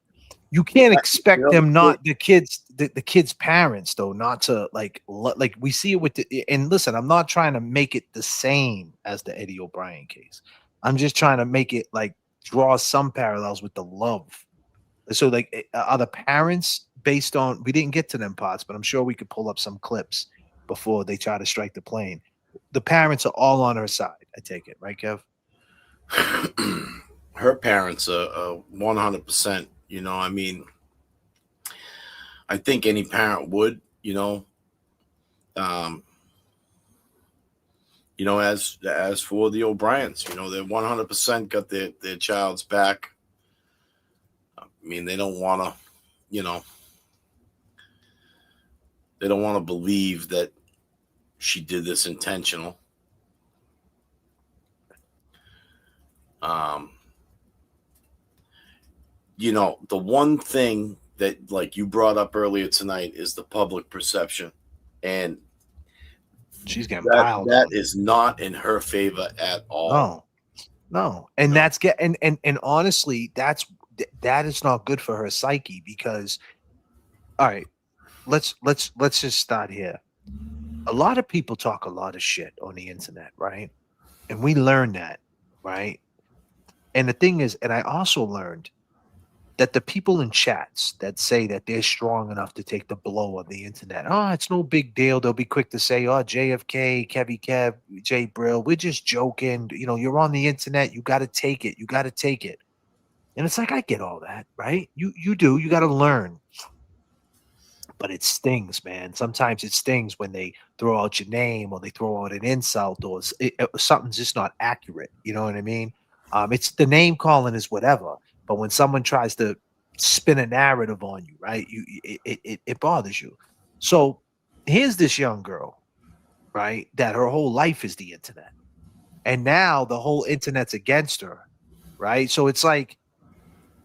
you can't expect them not the kids' parents though, not to like we see it with and listen, I'm not trying to make it the same as the Eddie O'Brien case. I'm just trying to make it like draw some parallels with the love. So like are the parents based on, we didn't get to them parts, but I'm sure we could pull up some clips before they try to strike the plane. The parents are all on her side, I take it, right, Kev? Her parents are 100%. You know, I mean, I think any parent would, as for the O'Briens, they 100% got their child's back. I mean, they don't want to, they don't want to believe that she did this intentional. The one thing that, like you brought up earlier tonight, is the public perception, and she's getting piled that on. is not in her favor at all. No, and that's and honestly, that is not good for her psyche, because, all right, let's just start here. A lot of people talk a lot of shit on the internet, right? And we learn that, right? And the thing is, and I also learned that the people in chats that say that they're strong enough to take the blow of the internet, oh, it's no big deal. They'll be quick to say, oh, JFK, Kevy Kev, Jay Brill, we're just joking. You're on the internet. You got to take it. You got to take it. And it's like, I get all that, right? You do. You got to learn. But it stings, man. Sometimes it stings when they throw out your name, or they throw out an insult, or something's just not accurate. You know what I mean? It's the name calling is whatever. But when someone tries to spin a narrative on you, right, it bothers you. So here's this young girl, right, that her whole life is the internet. And now the whole internet's against her, right? So it's like,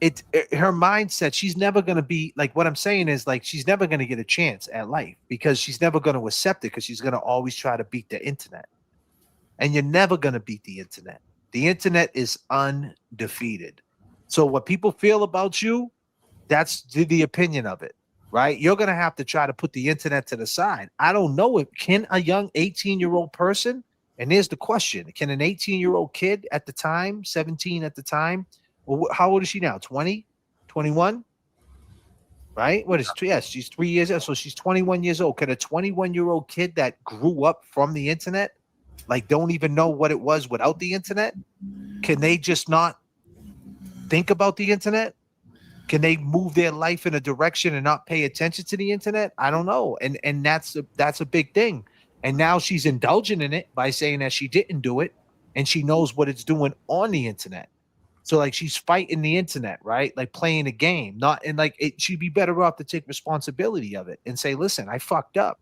her mindset, she's never going to be like, what I'm saying is, like, she's never going to get a chance at life, because she's never going to accept it, because she's going to always try to beat the internet. And you're never going to beat the internet. The internet is undefeated. So what people feel about you, that's the opinion of it, right? You're going to have to try to put the internet to the side. I don't know if can a young 18-year-old person, and here's the question, can an 18-year-old kid at the time, 17 at the time, well, how old is she now? 20, 21, right? What is, yes, she's 3 years old, so she's 21 years old. Can a 21-year-old kid that grew up from the internet, like, don't even know what it was without the internet, can they just not think about the internet? Can they move their life in a direction and not pay attention to the internet? I don't know. And that's a big thing. And now she's indulging in it by saying that she didn't do it, and she knows what it's doing on the internet. So like, she's fighting the internet, right? Like playing a game, she'd be better off to take responsibility of it and say, listen, I fucked up.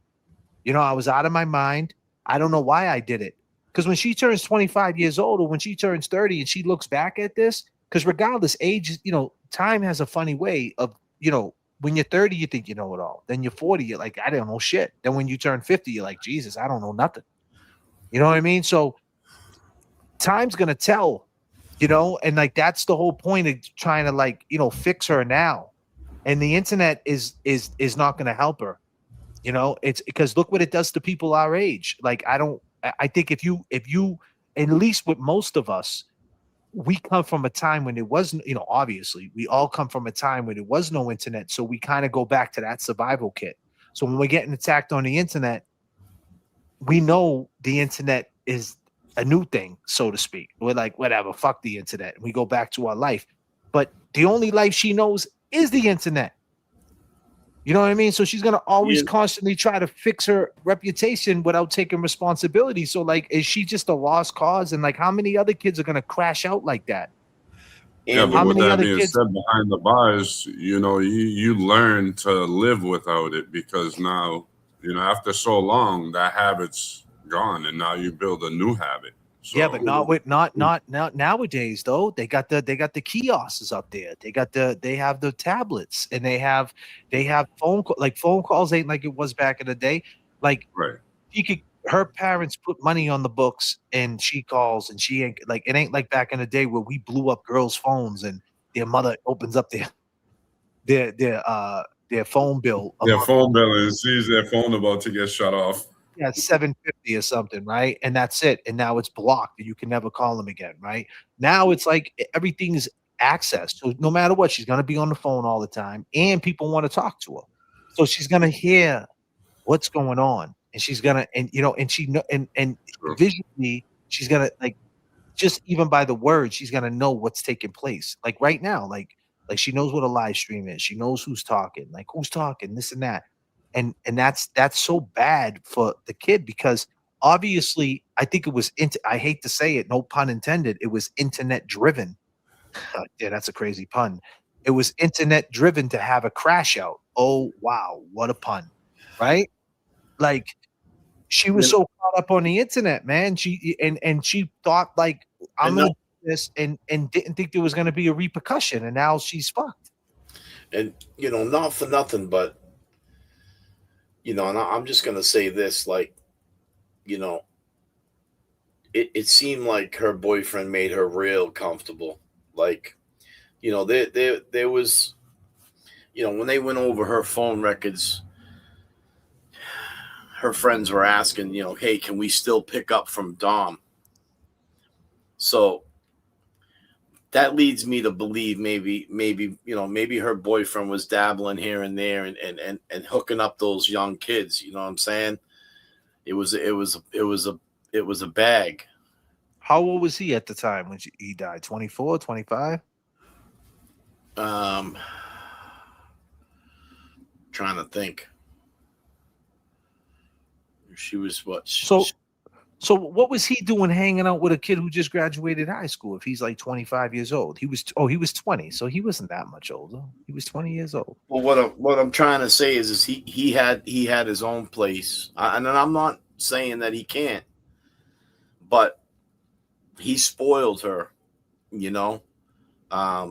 I was out of my mind. I don't know why I did it. Because when she turns 25 years old, or when she turns 30 and she looks back at this, because regardless, age, time has a funny way of, when you're 30, you think you know it all. Then you're 40, you're like, I don't know shit. Then when you turn 50, you're like, Jesus, I don't know nothing. You know what I mean? So time's going to tell. And like, that's the whole point of trying to fix her now. And the internet is not going to help her. It's because look what it does to people our age. Like, I think if you, at least with most of us, we come from a time when it wasn't, obviously we all come from a time when there was no internet. So we kind of go back to that survival kit. So when we're getting attacked on the internet, we know the internet is a new thing, so to speak. We're like, whatever, fuck the internet. And we go back to our life. But the only life she knows is the internet. You know what I mean? So she's going to always constantly try to fix her reputation without taking responsibility. So like, is she just a lost cause? And like, how many other kids are going to crash out like that? Yeah, but with that being said, behind the bars, you learn to live without it, because now, after so long, that habit's gone, and now you build a new habit. So, Yeah, but not nowadays though. They got the kiosks up there. They have the tablets, and they have phone calls ain't like it was back in the day. Like right. her parents put money on the books, and she calls, and she ain't like, it ain't like back in the day where we blew up girls' phones and their mother opens up their phone bill a Their month. phone bill and sees their phone about to get shut off. Yeah, 750 or something, right? And that's it. And now it's blocked, and you can never call them again, right? Now it's like everything's access. So no matter what, she's gonna be on the phone all the time, and people want to talk to her. So she's gonna hear what's going on, and she's gonna, and she know, and visually, she's gonna, like, just even by the words, she's gonna know what's taking place. Like right now, like she knows what a live stream is. She knows who's talking, like who's talking, this and that. And that's so bad for the kid, because obviously I think it was I hate to say it, no pun intended, it was internet driven. Yeah, that's a crazy pun. It was internet driven to have a crash out. Oh wow, what a pun. Right? Like, she was so caught up on the internet, man. And she thought, like, I'm gonna do this, and didn't think there was gonna be a repercussion, and now she's fucked. And not for nothing, but and I'm just gonna say this, like, it seemed like her boyfriend made her real comfortable. Like, there was, when they went over her phone records, her friends were asking, hey, can we still pick up from Dom? So that leads me to believe maybe her boyfriend was dabbling here and there and hooking up those young kids. You know what I'm saying? It was a bag. How old was he at the time when he died? 24, 25? Trying to think. She was what? So what was he doing hanging out with a kid who just graduated high school if he's like 25 years old? He was 20, so he wasn't that much older. He was 20 years old. Well, what I'm trying to say is he had his own place. And I'm not saying that he can't, but he spoiled her, I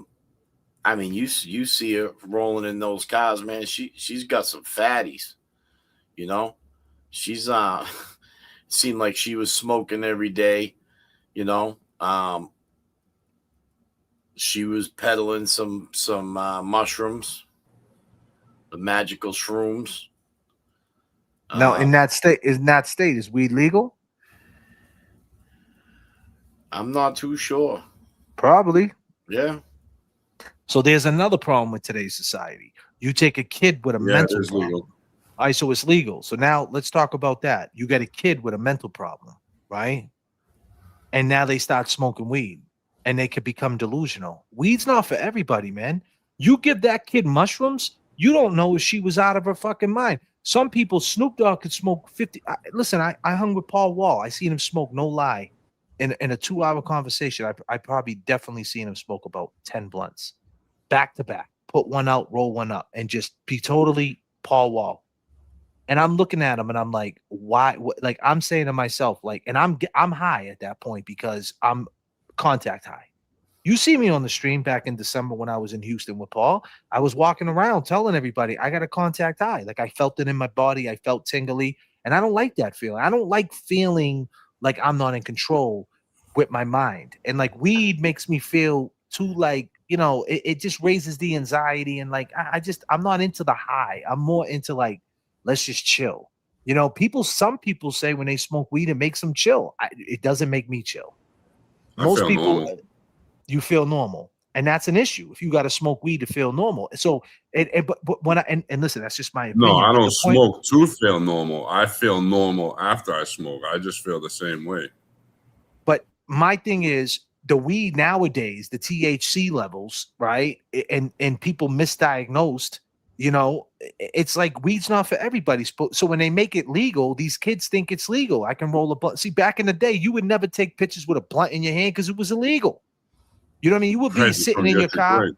mean, you see her rolling in those cars, man. She's got some fatties, She's seemed like she was smoking every day, She was peddling some mushrooms, the magical shrooms. Now, in that state, is weed legal? I'm not too sure. Probably. Yeah. So there's another problem with today's society. You take a kid with a mental problem. Legal. All right, so it's legal. So now let's talk about that. You got a kid with a mental problem, right? And now they start smoking weed, and they could become delusional. Weed's not for everybody, man. You give that kid mushrooms, you don't know if she was out of her fucking mind. Some people, Snoop Dogg could smoke 50. Listen, I hung with Paul Wall. I seen him smoke, no lie, in a 2-hour conversation. I probably definitely seen him smoke about 10 blunts back to back. Put one out, roll one up, and just be totally Paul Wall. And I'm looking at him, and I'm like, why? Like, I'm saying to myself, like, and I'm high at that point because I'm contact high. You see me on the stream back in December when I was in Houston with Paul. I was walking around telling everybody I got a contact high. Like, I felt it in my body. I felt tingly, and I don't like that feeling. I don't like feeling like I'm not in control with my mind. And like, weed makes me feel too, like, it just raises the anxiety, and like, I'm not into the high. I'm more into, like, let's just chill. Some people say when they smoke weed, it makes them chill. It doesn't make me chill. Most people, normal. You feel normal, and that's an issue. If you got to smoke weed to feel normal, so but when and listen, that's just my opinion. No, I don't smoke to feel normal. I feel normal after I smoke. I just feel the same way. But my thing is, the weed nowadays, the THC levels, right, and people misdiagnosed. It's like weed's not for everybody. So when they make it legal, these kids think it's legal. I can roll a blunt. See, back in the day, you would never take pictures with a blunt in your hand because it was illegal. You know what I mean? You would be sitting in your car.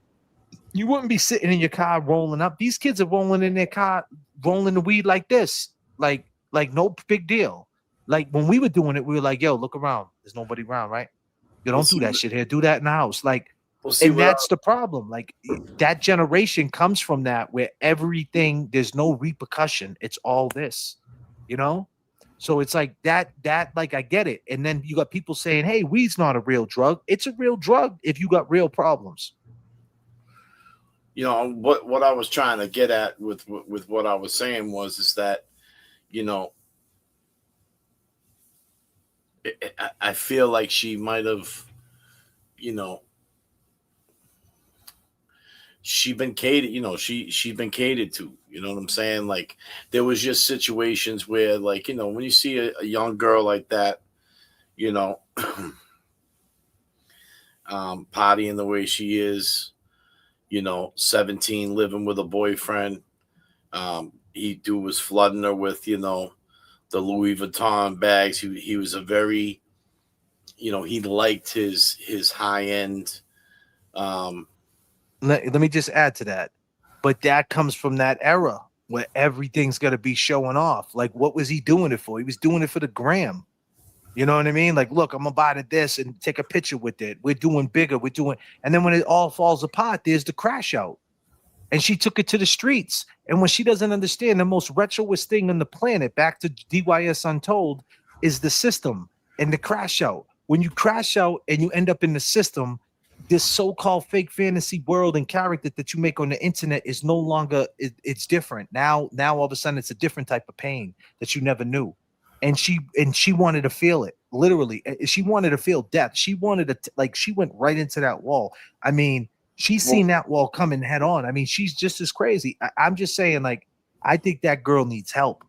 You wouldn't be sitting in your car rolling up. These kids are rolling in their car, rolling the weed like this, like no big deal. Like when we were doing it, we were like, yo, look around. There's nobody around, right? You don't do that shit here. Do that in the house. Like, and that's the problem. Like that generation comes from that where everything, there's no repercussion. It's all this, you know? So it's like that, like I get it. And then you got people saying, hey, weed's not a real drug. It's a real drug if you got real problems. You know, what I was trying to get at with what I was saying is that, you know, I feel like she might have, you know, she'd been catered, you know, she'd been catered to, you know what I'm saying? Like there was just situations where, like, you know, when you see a young girl like that, you know, partying the way she is, you know, 17, living with a boyfriend, he was flooding her with, you know, the Louis Vuitton bags. He was a very, you know, he liked his high end. Let me just add to that. But that comes from that era where everything's going to be showing off. Like, what was he doing it for? He was doing it for the gram. You know what I mean? Like, look, I'm gonna buy this and take a picture with it. We're doing bigger. We're doing, and then when it all falls apart, there's the crash out. And she took it to the streets. And when she doesn't understand, the most retroist thing on the planet, back to DYS Untold, is the system and the crash out. When you crash out and you end up in the system, this so-called fake fantasy world and character that you make on the internet is no longer, it's different. Now all of a sudden it's a different type of pain that you never knew. And she wanted to feel it, literally. She wanted to feel death. She wanted to, like, she went right into that wall. I mean, she's seen that wall coming head on. I mean, she's just as crazy. I'm just saying, like, I think that girl needs help,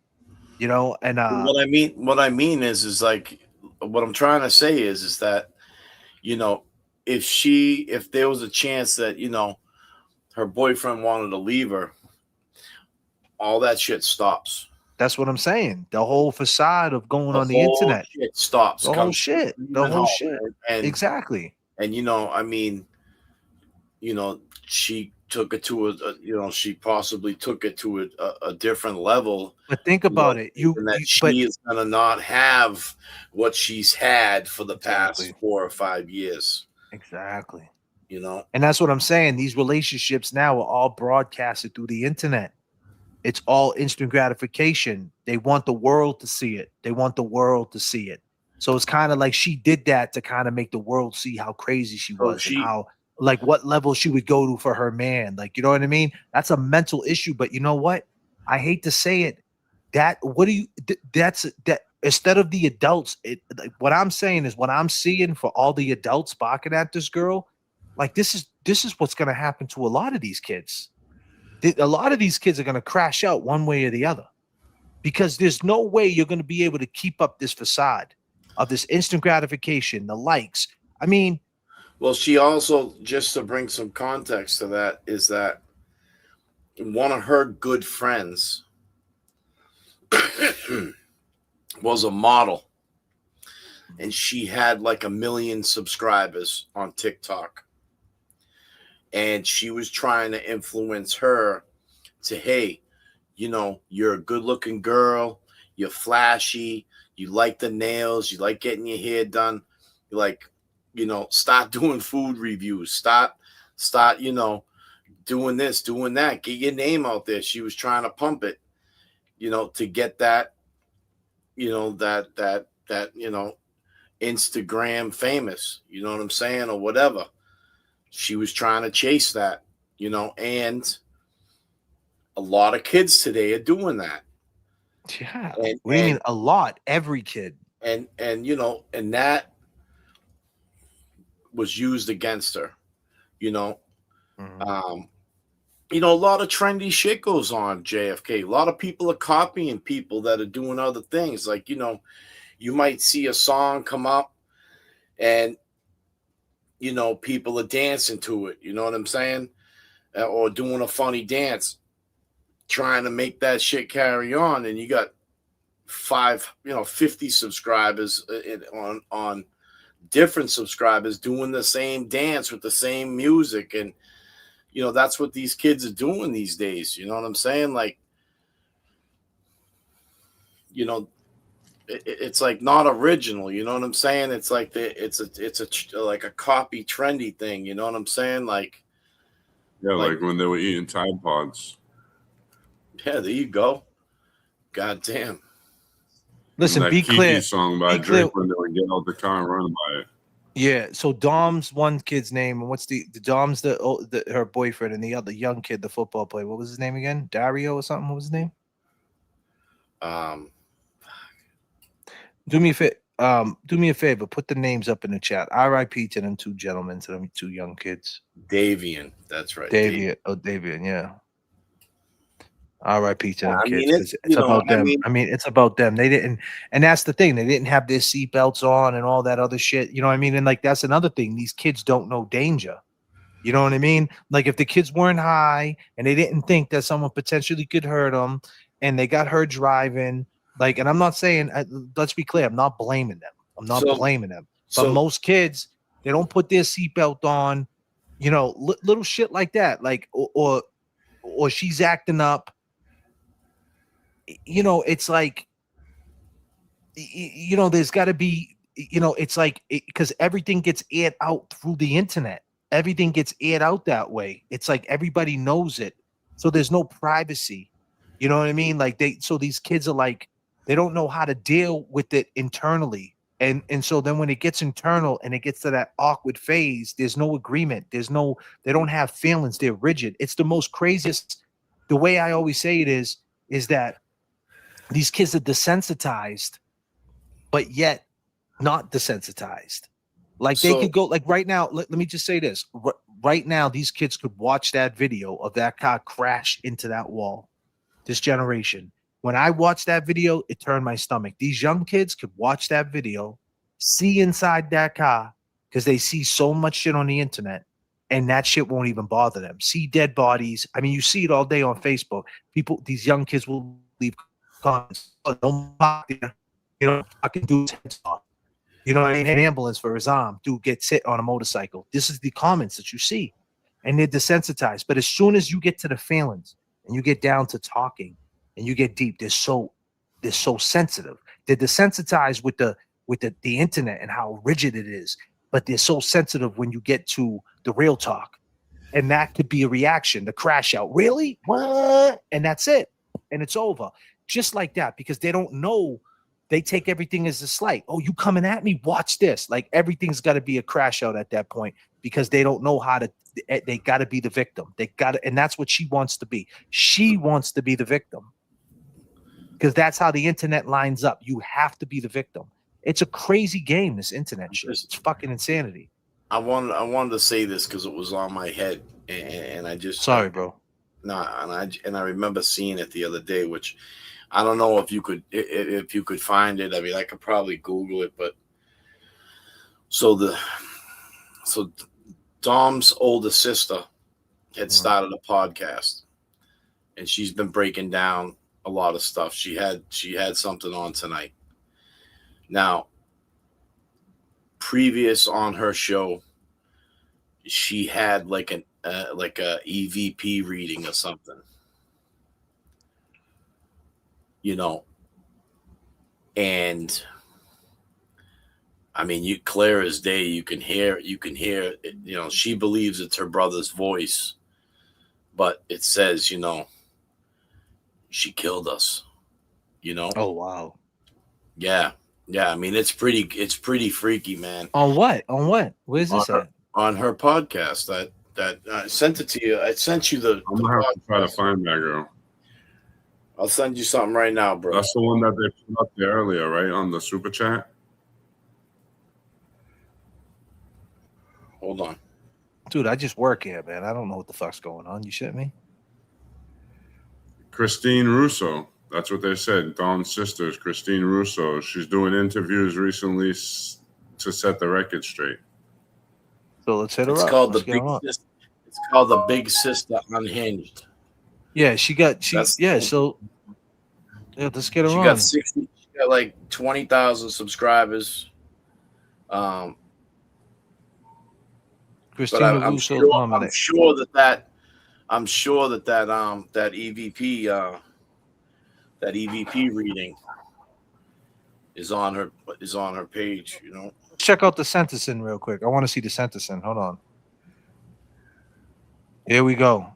you know. And what I mean is like, what I'm trying to say is that, you know, if there was a chance that, you know, her boyfriend wanted to leave her, all that shit stops. That's what I'm saying. The whole facade of going on the whole internet shit stops. The whole shit. The whole shit. And exactly. And you know, I mean, you know, she took it to you know, she possibly took it to a different level. But think about it. She is gonna not have what she's had for the past 4 or 5 years. Exactly. You know, and that's what I'm saying. These relationships now are all broadcasted through the internet. It's all instant gratification. They want the world to see it. They want the world to see it. So it's kind of like she did that to kind of make the world see how crazy she was and how, like, what level she would go to for her man. Like, you know what I mean? That's a mental issue. But you know what? I hate to say it. That instead of the adults, what I'm saying is what I'm seeing for all the adults barking at this girl, like this is what's going to happen to a lot of these kids. A lot of these kids are going to crash out one way or the other because there's no way you're going to be able to keep up this facade of this instant gratification, the likes. I mean, well, she also, just to bring some context to that, is that one of her good friends was a model, and she had like 1 million subscribers on TikTok. And she was trying to influence her to, hey, you know, you're a good looking girl. You're flashy. You like the nails. You like getting your hair done. You're like, you know, start doing food reviews. Start, you know, doing this, doing that. Get your name out there. She was trying to pump it, you know, to get that, you know, that, you know, Instagram famous, you know what I'm saying? Or whatever. She was trying to chase that, you know, and a lot of kids today are doing that. Yeah. What do you mean a lot? Every kid. And you know, and that was used against her, you know. You know, a lot of trendy shit goes on, JFK. A lot of people are copying people that are doing other things. Like, you know, you might see a song come up and, you know, people are dancing to it. You know what I'm saying? Or doing a funny dance, trying to make that shit carry on. And you got 50 subscribers on different subscribers doing the same dance with the same music. And, you know, that's what these kids are doing these days. You know what I'm saying? Like, you know, it's like not original. You know what I'm saying? It's like it's like a copy trendy thing. You know what I'm saying? Like when they were eating Tide Pods. Yeah, there you go. God damn. Listen, that be Kiki clear. song by Drake when they would get out the car and run by it. Yeah. So Dom's one kid's name, and what's the Dom's her boyfriend, and the other young kid, the football player. What was his name again? Dario or something? What was his name? Do me a favor. Put the names up in the chat. R.I.P. to them two gentlemen, to them two young kids. Davian, that's right. Davian. Oh, Davian. Yeah. R.I.P. to them I mean, kids. It's about them. I mean, it's about them. They didn't, and that's the thing. They didn't have their seatbelts on and all that other shit. You know what I mean? And like that's another thing. These kids don't know danger. You know what I mean? Like if the kids weren't high and they didn't think that someone potentially could hurt them, and they got hurt driving, like, and I'm not saying. Let's be clear. I'm not blaming them. I'm not blaming them. But most kids, they don't put their seatbelt on. You know, little shit like that. Like or she's acting up. You know, it's like, you know, there's got to be, you know, it's like, because everything gets aired out through the internet. Everything gets aired out that way. It's like everybody knows it. So there's no privacy. You know what I mean? Like so these kids are like, they don't know how to deal with it internally. And so then when it gets internal and it gets to that awkward phase, there's no agreement. They don't have feelings. They're rigid. It's the most craziest. The way I always say it is that these kids are desensitized, but yet not desensitized. Like they could go, like right now, let me just say this. Right now, these kids could watch that video of that car crash into that wall. This generation. When I watched that video, it turned my stomach. These young kids could watch that video, see inside that car, because they see so much shit on the internet, and that shit won't even bother them. See dead bodies. I mean, you see it all day on Facebook. These young kids will leave comments. Oh, don't park there. You know, fucking dude's head's off. You know what I mean? An ambulance for his arm. Dude gets hit on a motorcycle. This is the comments that you see. And they're desensitized. But as soon as you get to the feelings and you get down to talking and you get deep, they're so sensitive. They're desensitized with the internet and how rigid it is. But they're so sensitive when you get to the real talk. And that could be a reaction, the crash out. Really? What? And that's it. And it's over. Just like that, because they don't know. They take everything as a slight. Oh, you coming at me? Watch this. Like everything's got to be a crash out at that point, because they don't know how to. They got to be the victim. They got to, and that's what she wants to be. She wants to be the victim, because that's how the internet lines up. You have to be the victim. It's a crazy game. This internet shit. It's fucking insanity. I wanted to say this because it was on my head, and I just sorry, bro. No, and I remember seeing it the other day, which I don't know if you could find it. I mean, I could probably Google it, but so Dom's older sister had started a podcast, and she's been breaking down a lot of stuff. She had something on tonight. Now, previous on her show, she had like a EVP reading or something. You know, and I mean, you clear as day, you can hear it, you know, she believes it's her brother's voice, but it says, you know, she killed us, you know? Oh, wow. Yeah. I mean, it's pretty freaky, man. On what? Where's this at? On her podcast. That I sent it to you. I sent you the. I'm gonna have to try to find that girl. I'll send you something right now, bro. That's the one that they put up there earlier, right? On the super chat. Hold on. Dude, I just work here, man. I don't know what the fuck's going on. You shit me? Christine Russo. That's what they said. Dawn's sisters, Christine Russo. She's doing interviews recently to set the record straight. So let's hit her It's up. called Let's the Big Sister. It's called the Big Sister Unhinged. Yeah, so let's get her on. She got like 20,000 subscribers. Christina I'm Russo, sure that EVP reading is on her page. You know. Check out the sentencing real quick. I want to see the sentencing. Hold on. Here we go.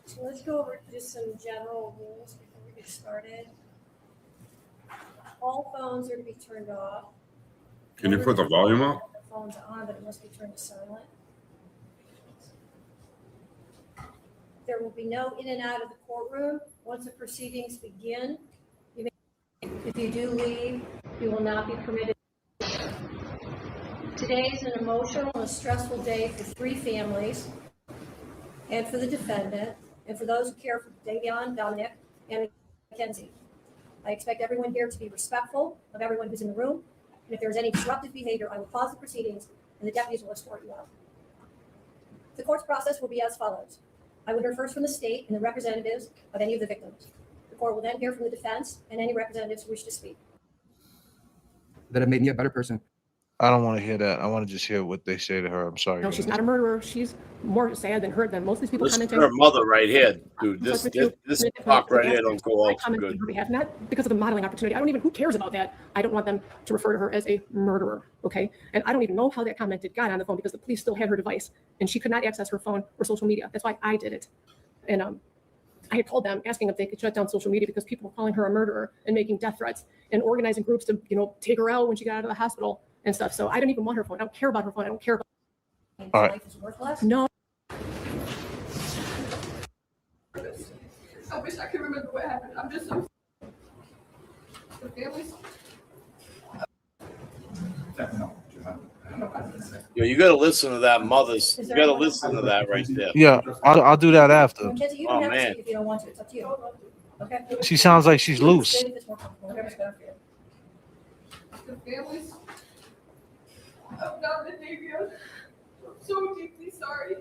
So let's go over just some general rules before we get started. All phones are to be turned off. Can you put the volume up? The phone's on, but it must be turned to silent. There will be no in and out of the courtroom. Once the proceedings begin, if you do leave, you will not be permitted. Today is an emotional and stressful day for 3 families and for the defendant and for those who care for Davion, Dominic, and Mackenzie. I expect everyone here to be respectful of everyone who's in the room. And if there is any disruptive behavior, I will pause the proceedings and the deputies will escort you out. The court's process will be as follows. I will hear first from the state and the representatives of any of the victims. The court will then hear from the defense and any representatives who wish to speak. That have made me a better person. I don't want to hear that. I want to just hear what they say to her. I'm sorry. No, she's not a murderer. She's more sad than hurt than most of these people Listen to commenting. her mother right here, dude. This talk right here don't go off comment good. on her behalf, not because of the modeling opportunity. I don't even, who cares about that? I don't want them to refer to her as a murderer, okay? And I don't even know how that comment got on the phone because the police still had her device and she could not access her phone or social media. That's why I did it. And I had called them asking if they could shut down social media because people were calling her a murderer and making death threats and organizing groups to, take her out when she got out of the hospital and stuff. So I don't even want her phone. I don't care about her phone. I don't care about All right. Life is worthless. No. I wish I could remember what happened. I'm just so. The families. Yo, you gotta listen to that mother's. You gotta listen to that right there. Yeah, I'll do that after. Mackenzie, you Oh, don't have to man. speak if you don't want to. It's up to you. Okay? She sounds like she's loose. Say if it's more comfortable, whatever's better for you. The families of Dom and Davion. I'm so deeply sorry.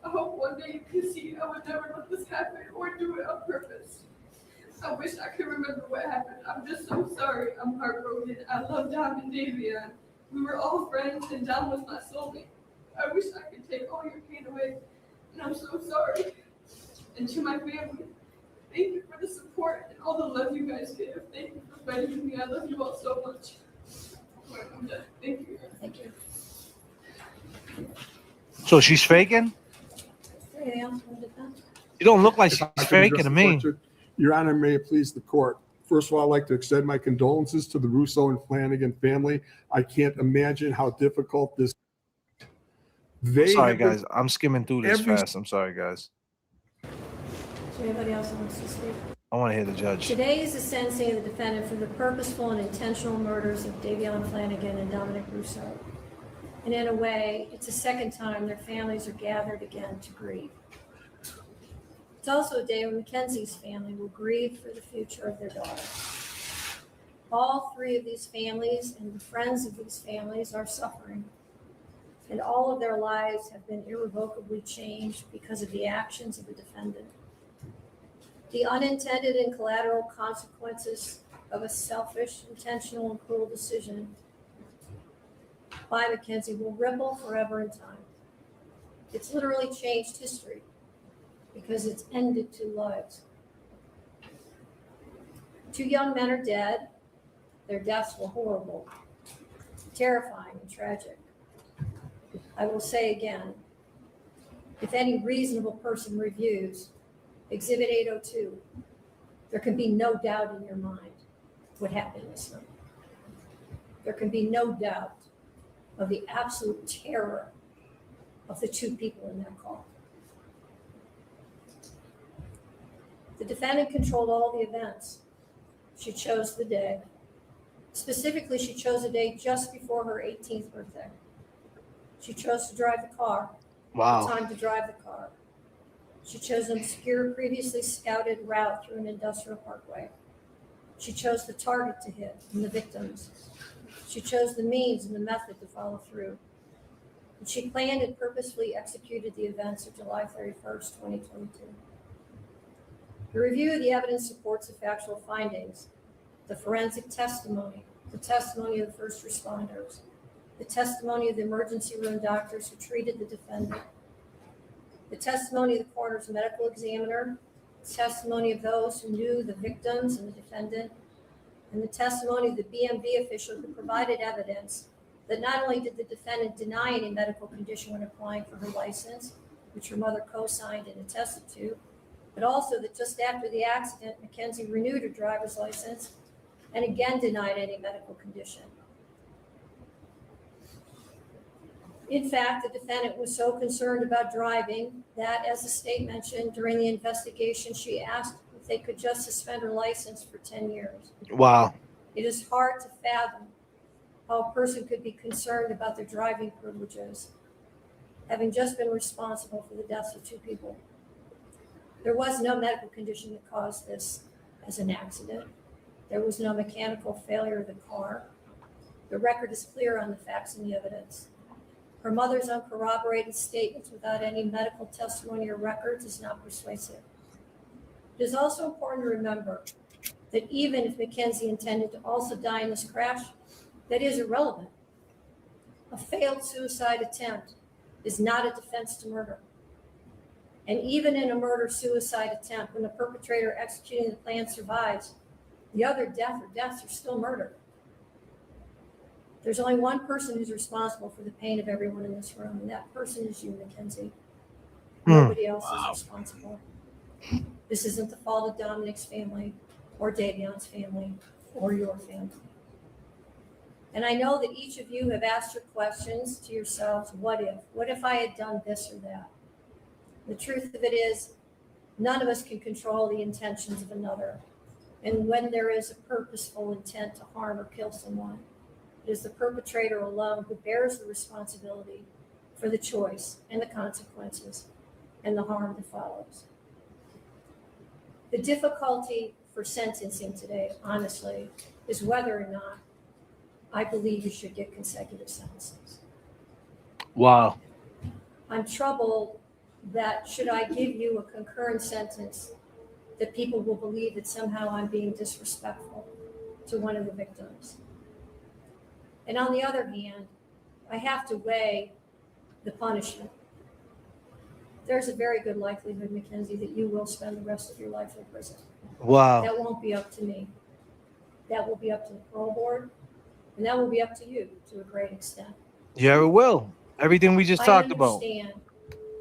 I hope one day you can see I would never let this happen or do it on purpose. I wish I could remember what happened. I'm just so sorry. I'm heartbroken. I love Dom and Davion. We were all friends and Dom was my soulmate. I wish I could take all your pain away. And I'm so sorry. And to my family, thank you for the support and all the love you guys give. Thank you for fighting with me. I love you all so much. I'm done. Thank you. Thank you. So she's faking? Anything else from the defense? You don't look like If I she's could faking address to the me. question. Your Honor, may it please the court. First of all, I'd like to extend my condolences to the Russo and Flanagan family. I can't imagine how difficult this. Sorry, have been- guys. I'm skimming through this every- fast. I'm sorry, guys. Is there anybody else who wants to speak? I want to hear the judge. Today is the sentencing of the defendant for the purposeful and intentional murders of Davion Flanagan and Dominic Russo. And in a way, it's the second time their families are gathered again to grieve. It's also a day when Mackenzie's family will grieve for the future of their daughter. All 3 of these families and the friends of these families are suffering, and all of their lives have been irrevocably changed because of the actions of the defendant. The unintended and collateral consequences of a selfish, intentional, and cruel decision by Mackenzie will ripple forever in time. It's literally changed history because it's ended 2 lives. 2 young men are dead. Their deaths were horrible, terrifying, and tragic. I will say again, if any reasonable person reviews Exhibit 802, there can be no doubt in your mind what happened this night. There can be no doubt of the absolute terror of the 2 people in that car. The defendant controlled all the events. She chose the day. Specifically, she chose a day just before her 18th birthday. She chose to drive the car. Wow. The time to drive the car. She chose an obscure, previously scouted route through an industrial parkway. She chose the target to hit and the victims. She chose the means and the method to follow through. And she planned and purposefully executed the events of July 31st, 2022. The review of the evidence supports the factual findings, the forensic testimony, the testimony of the first responders, the testimony of the emergency room doctors who treated the defendant, the testimony of the coroner's medical examiner, the testimony of those who knew the victims and the defendant, and the testimony of the BMV official who provided evidence that not only did the defendant deny any medical condition when applying for her license, which her mother co-signed and attested to, but also that just after the accident, Mackenzie renewed her driver's license and again denied any medical condition. In fact, the defendant was so concerned about driving that, as the state mentioned, during the investigation, she asked if they could just suspend her license for 10 years. Wow. It is hard to fathom how a person could be concerned about their driving privileges, having just been responsible for the deaths of 2 people. There was no medical condition that caused this as an accident. There was no mechanical failure of the car. The record is clear on the facts and the evidence. Her mother's uncorroborated statements without any medical testimony or records is not persuasive. It is also important to remember that even if Mackenzie intended to also die in this crash, that is irrelevant. A failed suicide attempt is not a defense to murder. And even in a murder-suicide attempt, when the perpetrator executing the plan survives, the other death or deaths are still murder. There's only one person who's responsible for the pain of everyone in this room, and that person is you, Mackenzie. Nobody else is responsible. This isn't the fault of Dominic's family or Davion's family or your family. And I know that each of you have asked your questions to yourselves, what if? What if I had done this or that? The truth of it is, none of us can control the intentions of another. And when there is a purposeful intent to harm or kill someone, it is the perpetrator alone who bears the responsibility for the choice and the consequences and the harm that follows. The difficulty for sentencing today, honestly, is whether or not I believe you should get consecutive sentences. Wow. I'm troubled that should I give you a concurrent sentence, that people will believe that somehow I'm being disrespectful to one of the victims. And on the other hand, I have to weigh the punishment. There's a very good likelihood, Mackenzie, that you will spend the rest of your life in prison. Wow. That won't be up to me. That will be up to the parole board, and that will be up to you to a great extent. Yeah, it will. Everything we just talked about. I understand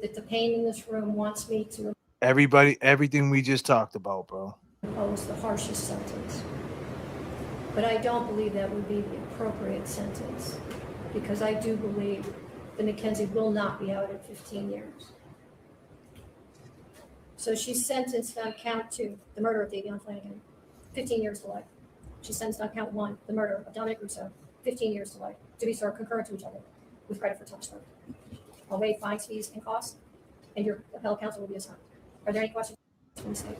that the pain in this room wants me to Everything we just talked about, bro. impose the harshest sentence. But I don't believe that would be the appropriate sentence, because I do believe that Mackenzie will not be out at 15 years. So she's sentenced on count 2, the murder of Davion Flanagan, 15 years to life. She's sentenced on count 1, the murder of Dominic Russo, 15 years to life, to be served concurrent to each other, with credit for time served. I'll waive fines, fees, and costs, and your appellate counsel will be assigned. Are there any questions from the state?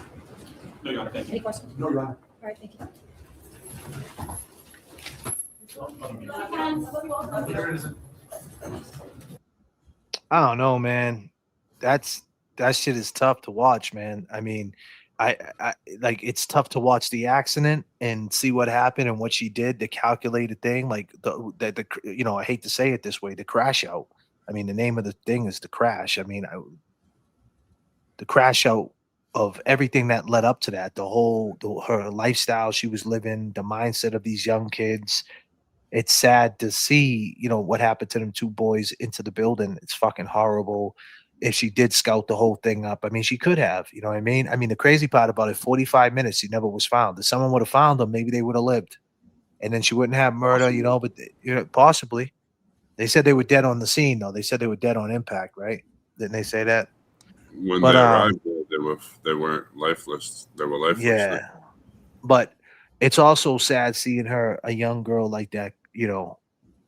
No, Your Honor, thank you. Any questions? No, Your Honor. All right, thank you. I don't know, man. That shit is tough to watch, man. I mean, I like, it's tough to watch the accident and see what happened and what she did, the calculated thing, like the you know, I hate to say it this way, the crash out. I mean, the name of the thing is the crash. I mean, the crash out of everything that led up to that, her lifestyle she was living, the mindset of these young kids. It's sad to see, you know, what happened to them 2 boys into the building. It's fucking horrible. If she did scout the whole thing up, I mean, she could have, you know what I mean? I mean, the crazy part about it, 45 minutes, he never was found. If someone would have found them, maybe they would have lived. And then she wouldn't have murder, you know, but you know, possibly. They said they were dead on the scene, though. They said they were dead on impact, right? Didn't they say that? When they arrived there, they weren't lifeless. They were lifeless. Yeah. But it's also sad seeing her, a young girl like that, you know,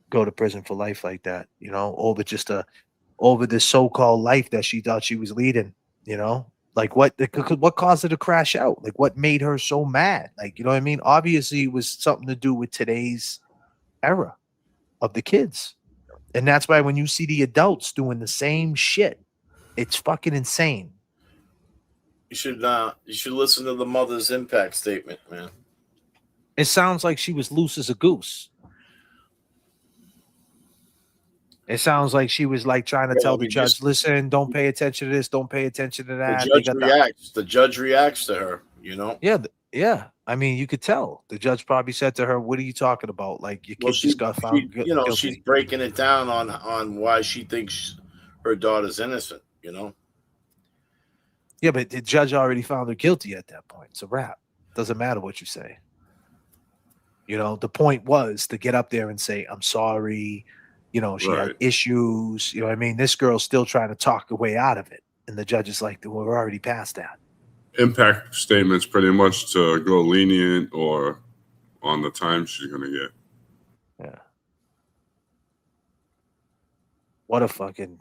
go to prison for life like that, you know, over this so-called life that she thought she was leading, you know? Like what caused her to crash out? Like what made her so mad? Like, you know what I mean? Obviously it was something to do with today's era of the kids. And that's why when you see the adults doing the same shit, it's fucking insane. You should listen to the mother's impact statement, man. It sounds like she was loose as a goose. It sounds like she was like trying to tell the judge, listen, don't pay attention to this, don't pay attention to that. The judge reacts to her, you know? Yeah. I mean, you could tell. The judge probably said to her, "What are you talking about? Like your Well, kid just got found you know, she's guilty." breaking it down on why she thinks her daughter's innocent. You know. Yeah, but the judge already found her guilty at that point. It's a wrap. Doesn't matter what you say. You know, the point was to get up there and say, "I'm sorry." You know, she had Right. issues. You know what I mean? This girl's still trying to talk her way out of it. And the judge is like, "Well, we're already past that." Impact statements pretty much to go lenient or on the time she's gonna get. Yeah. What a fucking.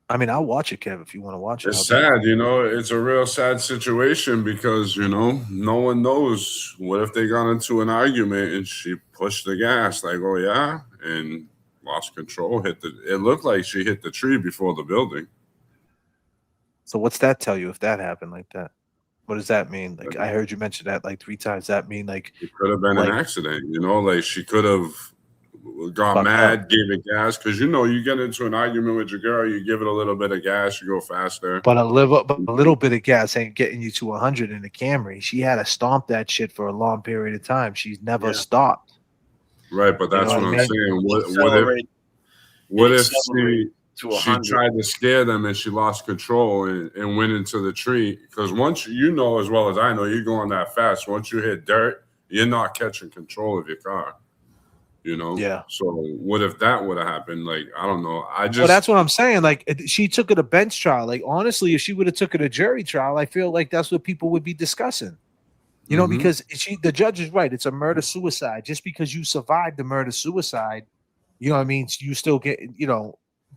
I mean, I'll watch it, Kev, if you want to watch it. It's sad, you know. It's a real sad situation because no one knows. What if they got into an argument and she pushed the gas, like, oh yeah, and lost control, it looked like she hit the tree before the building. So what's that tell you if that happened like that? What does that mean? Like I heard you mention that like 3 times. That mean like It could have been an accident, like she could have got Fucked mad, gave it gas, because you get into an argument with your girl, you give it a little bit of gas, you go faster. But a little bit of gas ain't getting you to 100 in the Camry. She had to stomp that shit for a long period of time. She's never stopped. Right, but that's what I'm saying. What if she tried to scare them and she lost control and went into the tree? Because once you know as well as I know, you're going that fast. Once you hit dirt, you're not catching control of your car. Yeah. So what if that would have happened? Like, I don't know. Well, that's what I'm saying. Like she took it a bench trial. Like honestly, if she would have took it a jury trial, I feel like that's what people would be discussing. You know, because the judge is right. It's a murder suicide. Just because you survived the murder suicide, you know what I mean? You still get,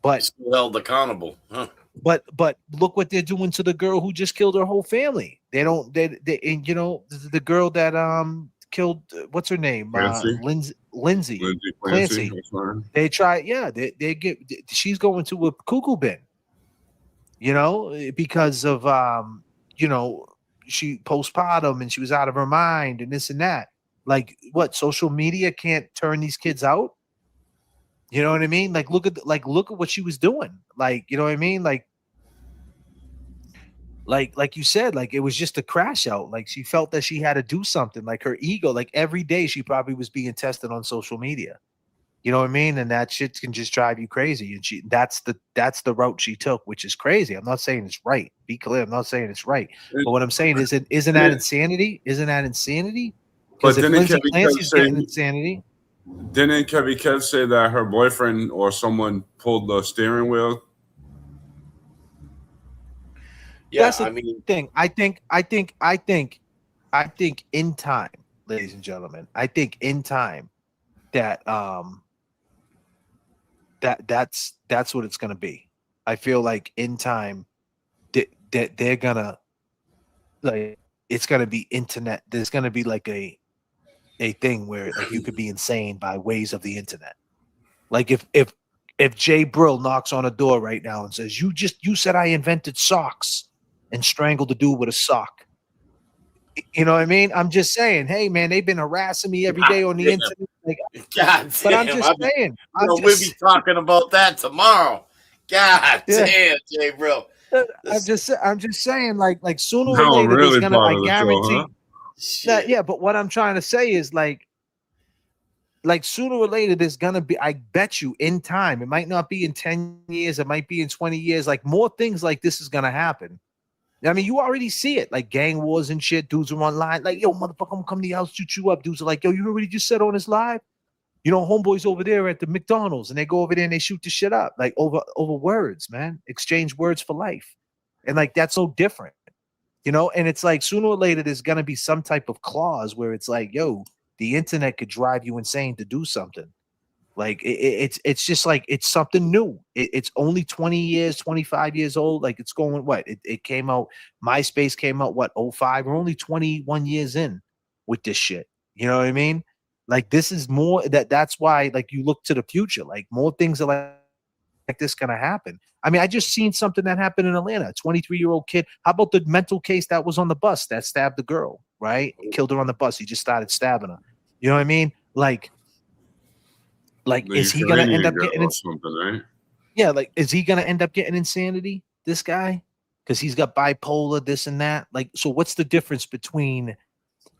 but still held accountable. Huh? But look what they're doing to the girl who just killed her whole family. They and the girl that killed what's her name? Lindsay Clancy. They try, she's going to a cuckoo bin. Because of she postpartum and she was out of her mind and this and that. Like what? Social media can't turn these kids out. You know what I mean? Like look at what she was doing. Like, you know what I mean? Like you said, like it was just a crash out. Like she felt that she had to do something. Like her ego, like every day she probably was being tested on social media. You know what I mean? And that shit can just drive you crazy. And that's the route she took, which is crazy. I'm not saying it's right. Be clear, I'm not saying it's right. But what I'm saying is, isn't that insanity? Isn't that insanity? Because if Lindsay Clancy's getting insanity. Didn't Kevin Kev say that her boyfriend or someone pulled the steering wheel? Yeah, that's the thing. I think in time, ladies and gentlemen, I think in time that that's what it's gonna be. I feel like in time that they're gonna it's gonna be internet. There's gonna be like a thing where like you could be insane by ways of the internet. Like if Jay Brill knocks on a door right now and says, you said I invented socks and strangled the dude with a sock. You know what I mean? I'm just saying, hey man, they've been harassing me every day on the internet. Like, God but damn, I'm just saying. we'll be talking about that tomorrow. God damn, Jay Brill. I'm just saying, like sooner or later, there's gonna, I guarantee. But what I'm trying to say is like sooner or later, there's gonna be, I bet you in time, it might not be in 10 years, it might be in 20 years, like more things like this is gonna happen. I mean, you already see it, like gang wars and shit. Dudes are online, like, yo, motherfucker, I'm gonna come to your house, shoot you up. Dudes are like, yo, you heard what he just said on his live? Homeboys over there at the McDonald's, and they go over there and they shoot the shit up, like over words, man. Exchange words for life. And like that's so different. And it's like sooner or later there's gonna be some type of clause where it's like, yo, the internet could drive you insane to do something. Like it's just like it's something new. It's only 20 years, 25 years old. Like it's going what? It came out, MySpace came out what, 05? We're only 21 years in with this shit. You know what I mean? Like this is more that's why like you look to the future, like more things are like this gonna happen. I mean, I just seen something that happened in Atlanta, a 23-year-old kid. How about the mental case that was on the bus that stabbed the girl, right? Killed her on the bus. He just started stabbing her. You know what I mean? Like is he gonna end up getting something, right? Yeah, like is he gonna end up getting insanity, this guy? Because he's got bipolar, this and that. Like, so what's the difference between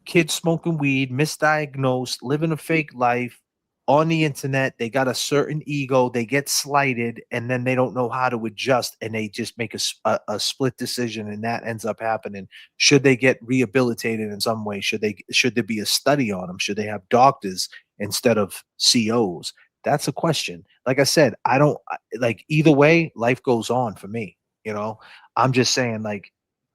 kids smoking weed, misdiagnosed, living a fake life on the internet. They got a certain ego, they get slighted, and then they don't know how to adjust, and they just make a split decision, and that ends up happening. Should they get rehabilitated in some way? Should there be a study on them? Should they have doctors instead of COs? That's a question. Like I said, I don't like either way, life goes on for me. You know, I'm just saying, like,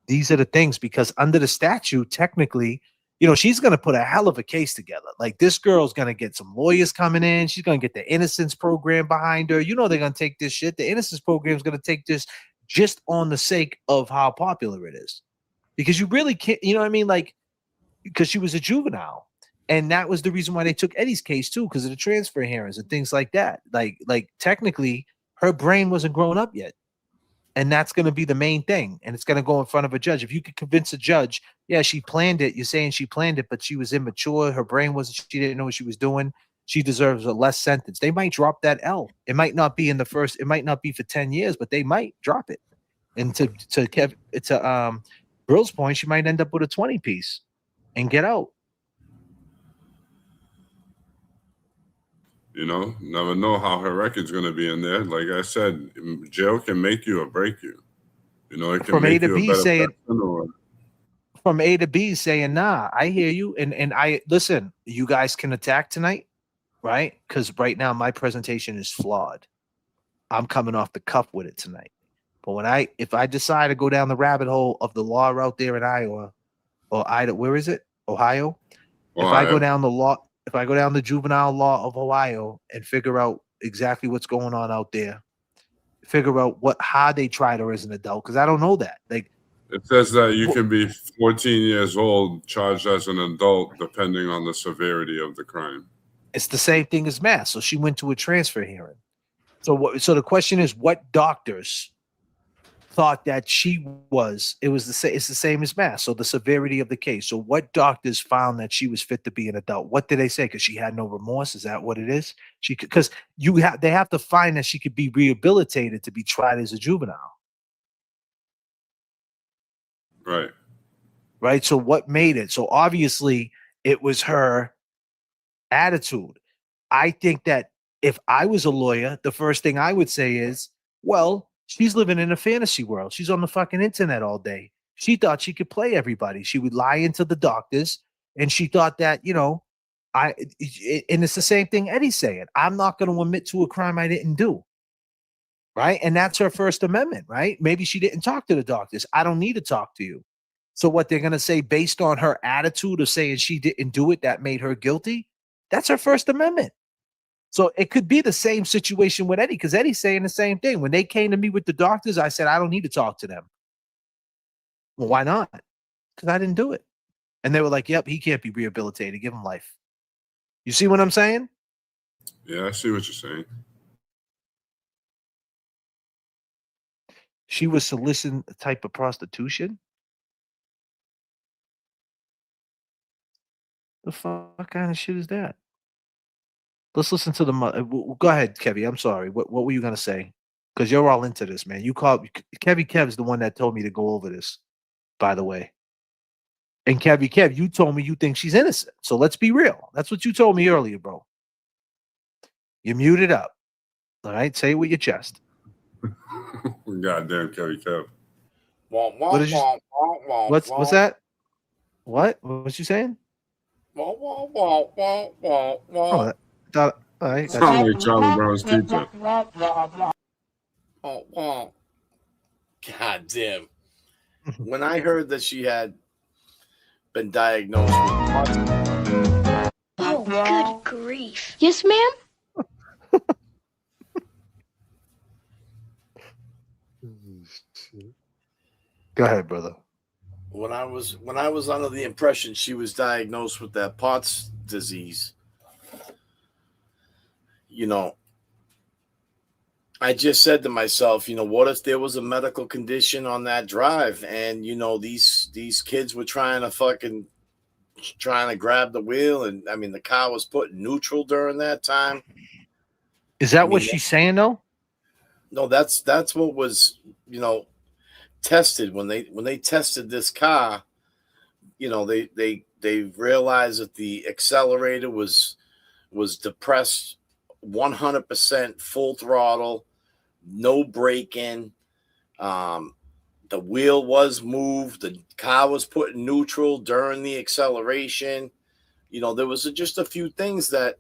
these are the things, because under the statute, technically, you know, she's going to put a hell of a case together. Like, this girl's going to get some lawyers coming in. She's going to get the innocence program behind her. You know, they're going to take this shit. The innocence program is going to take this just on the sake of how popular it is. Because you really can't, you know what I mean? Like, because she was a juvenile. And that was the reason why they took Eddie's case too, because of the transfer hearings and things like that. Like technically, her brain wasn't grown up yet. And that's going to be the main thing. And it's going to go in front of a judge. If you could convince a judge, yeah, she planned it. You're saying she planned it, but she was immature. Her brain wasn't, she didn't know what she was doing. She deserves a less sentence. They might drop that L. It might not be in the first, it might not be for 10 years, but they might drop it. And to Brill's point, she might end up with a 20 piece and get out. You know, never know how her record's going to be in there. Like I said, jail can make you or break you. You know, it can From A make to you B a better saying, person or from A to B saying, nah, I hear you. And I listen, you guys can attack tonight, right? Because right now my presentation is flawed. I'm coming off the cuff with it tonight. But if I decide to go down the rabbit hole of the law out there in Iowa, or where is it? Ohio? If I go down the law, if I go down the juvenile law of Ohio and figure out exactly what's going on out there, figure out how they tried her as an adult, because I don't know that. Like, it says that you can be 14 years old, charged as an adult, depending on the severity of the crime. it's the same thing as mass. So she went to a transfer hearing. So the question is, what doctors thought that it's the same as mass. So the severity of the case. So what doctors found that she was fit to be an adult? What did they say? Because she had no remorse. Is that what it is? Because they have to find that she could be rehabilitated to be tried as a juvenile. Right. Right. So what made it? So obviously it was her attitude. I think that if I was a lawyer, the first thing I would say is, well, she's living in a fantasy world. She's on the fucking internet all day. She thought she could play everybody. She would lie into the doctors, and she thought that, you know, and it's the same thing Eddie's saying. I'm not going to admit to a crime I didn't do. Right. And that's her First Amendment, right? Maybe she didn't talk to the doctors. I don't need to talk to you. So what they're going to say based on her attitude of saying she didn't do it, that made her guilty. That's her First Amendment. So it could be the same situation with Eddie, because Eddie's saying the same thing. When they came to me with the doctors, I said, I don't need to talk to them. Well, why not? Because I didn't do it. And they were like, yep, he can't be rehabilitated. Give him life. You see what I'm saying? Yeah, I see what you're saying. She was soliciting a type of prostitution. The fuck kind of shit is that? Let's listen to the go ahead, Kevy. I'm sorry. What were you gonna say? Because you're all into this, man. You called Kev's the one that told me to go over this, by the way. And Kev, you told me you think she's innocent. So let's be real. That's what you told me earlier, bro. You muted up. All right, say it with your chest. Goddamn Kev. What is you? What's that? What was you saying? Oh, all right. Sound like Charlie Brown's teacher. God damn. When I heard that she had been diagnosed with Oh, good grief. Yes, ma'am? Go ahead, brother. when I was under the impression she was diagnosed with that POTS disease, you know, I just said to myself, you know, what if there was a medical condition on that drive, and you know these kids were trying to grab the wheel, and I mean the car was put in neutral during that time. Is that what she's saying though? No, that's what was, you know, tested when they tested this car. You know, they they realized that the accelerator was depressed 100% full throttle, no braking. The wheel was moved. The car was put in neutral during the acceleration. You know, there was just a few things that.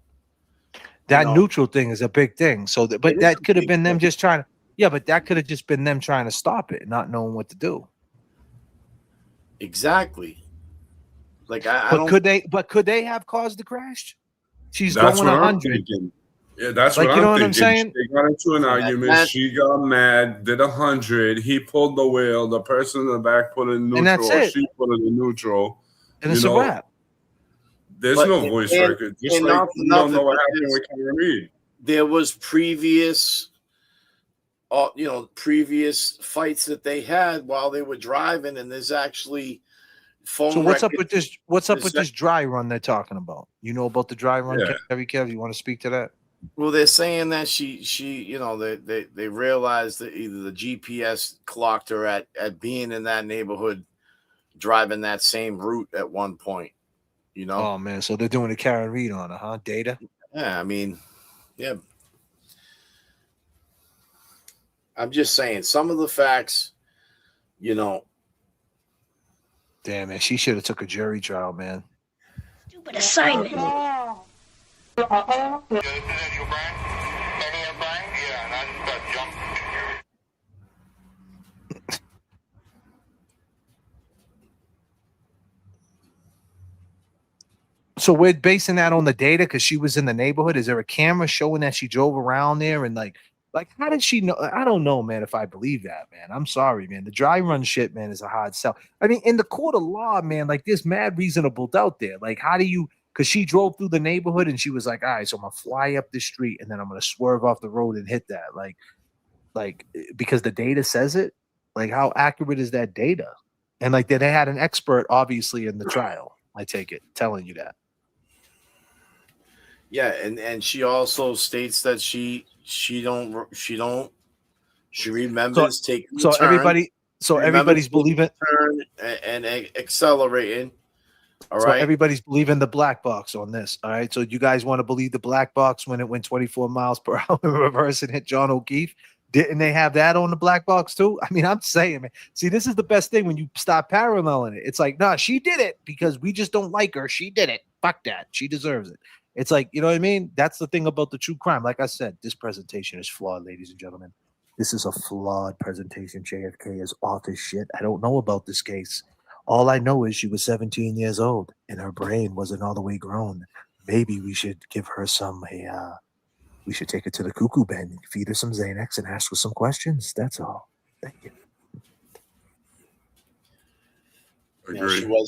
That neutral thing is a big thing. So, but that could have been them just trying to. Yeah, but that could have just been them trying to stop it, not knowing what to do. Exactly. Like I But don't. could they? But could they have caused the crash? She's That's going what I'm 100. thinking. Yeah, that's Like, what you know I'm what I'm thinking. saying? They got into an argument. She got mad, did 100. He pulled the wheel. The person in the back put it in And that's neutral, or it. she put it in neutral. And it's a wrap. There's But no voice and- record. Just and like not for we don't know nothing, what but happened with Karen Reed. There was previous fights that they had while they were driving, and there's actually phone. So what's up records. with this? What's up with this dry run they're talking about? You know about the dry run, Yeah. Kev? You want to speak to that? Well, they're saying that she, they realized that either the GPS clocked her at being in that neighborhood, driving that same route at one point. You know? Oh man, so they're doing a Karen Reed on her, huh? Data? Yeah, I mean, yeah. I'm just saying some of the facts, you know. Damn, man, she should have took a jury trial, man. Stupid assignment. So we're basing that on the data because she was in the neighborhood. Is there a camera showing that she drove around there and like how did she know? I don't know, man. If I believe that, man, I'm sorry, man. The dry run shit, man, is a hard sell. I mean, in the court of law, man, like there's mad reasonable doubt there. Like, how do you? Because she drove through the neighborhood and she was like, all right, so I'm gonna fly up the street and then I'm gonna swerve off the road and hit that. Like because the data says it. Like, how accurate is that data? And like, they had an expert, obviously, in the trial. I take it, telling you that. Yeah, and she also states that she remembers taking the turn. Everybody's believing turn and accelerating. All right. Everybody's believing the black box on this. All right. So you guys want to believe the black box when it went 24 miles per hour in reverse and hit John O'Keefe? Didn't they have that on the black box too? I mean, I'm saying, man. See, this is the best thing when you stop paralleling it. It's like, nah, she did it because we just don't like her. She did it. Fuck that. She deserves it. It's like, you know what I mean? That's the thing about the true crime. Like I said, this presentation is flawed, ladies and gentlemen. This is a flawed presentation. JFK is author shit. I don't know about this case. All I know is she was 17 years old and her brain wasn't all the way grown. Maybe we should give her we should take her to the cuckoo bed, feed her some Xanax, and ask her some questions. That's all. Thank you. Yeah,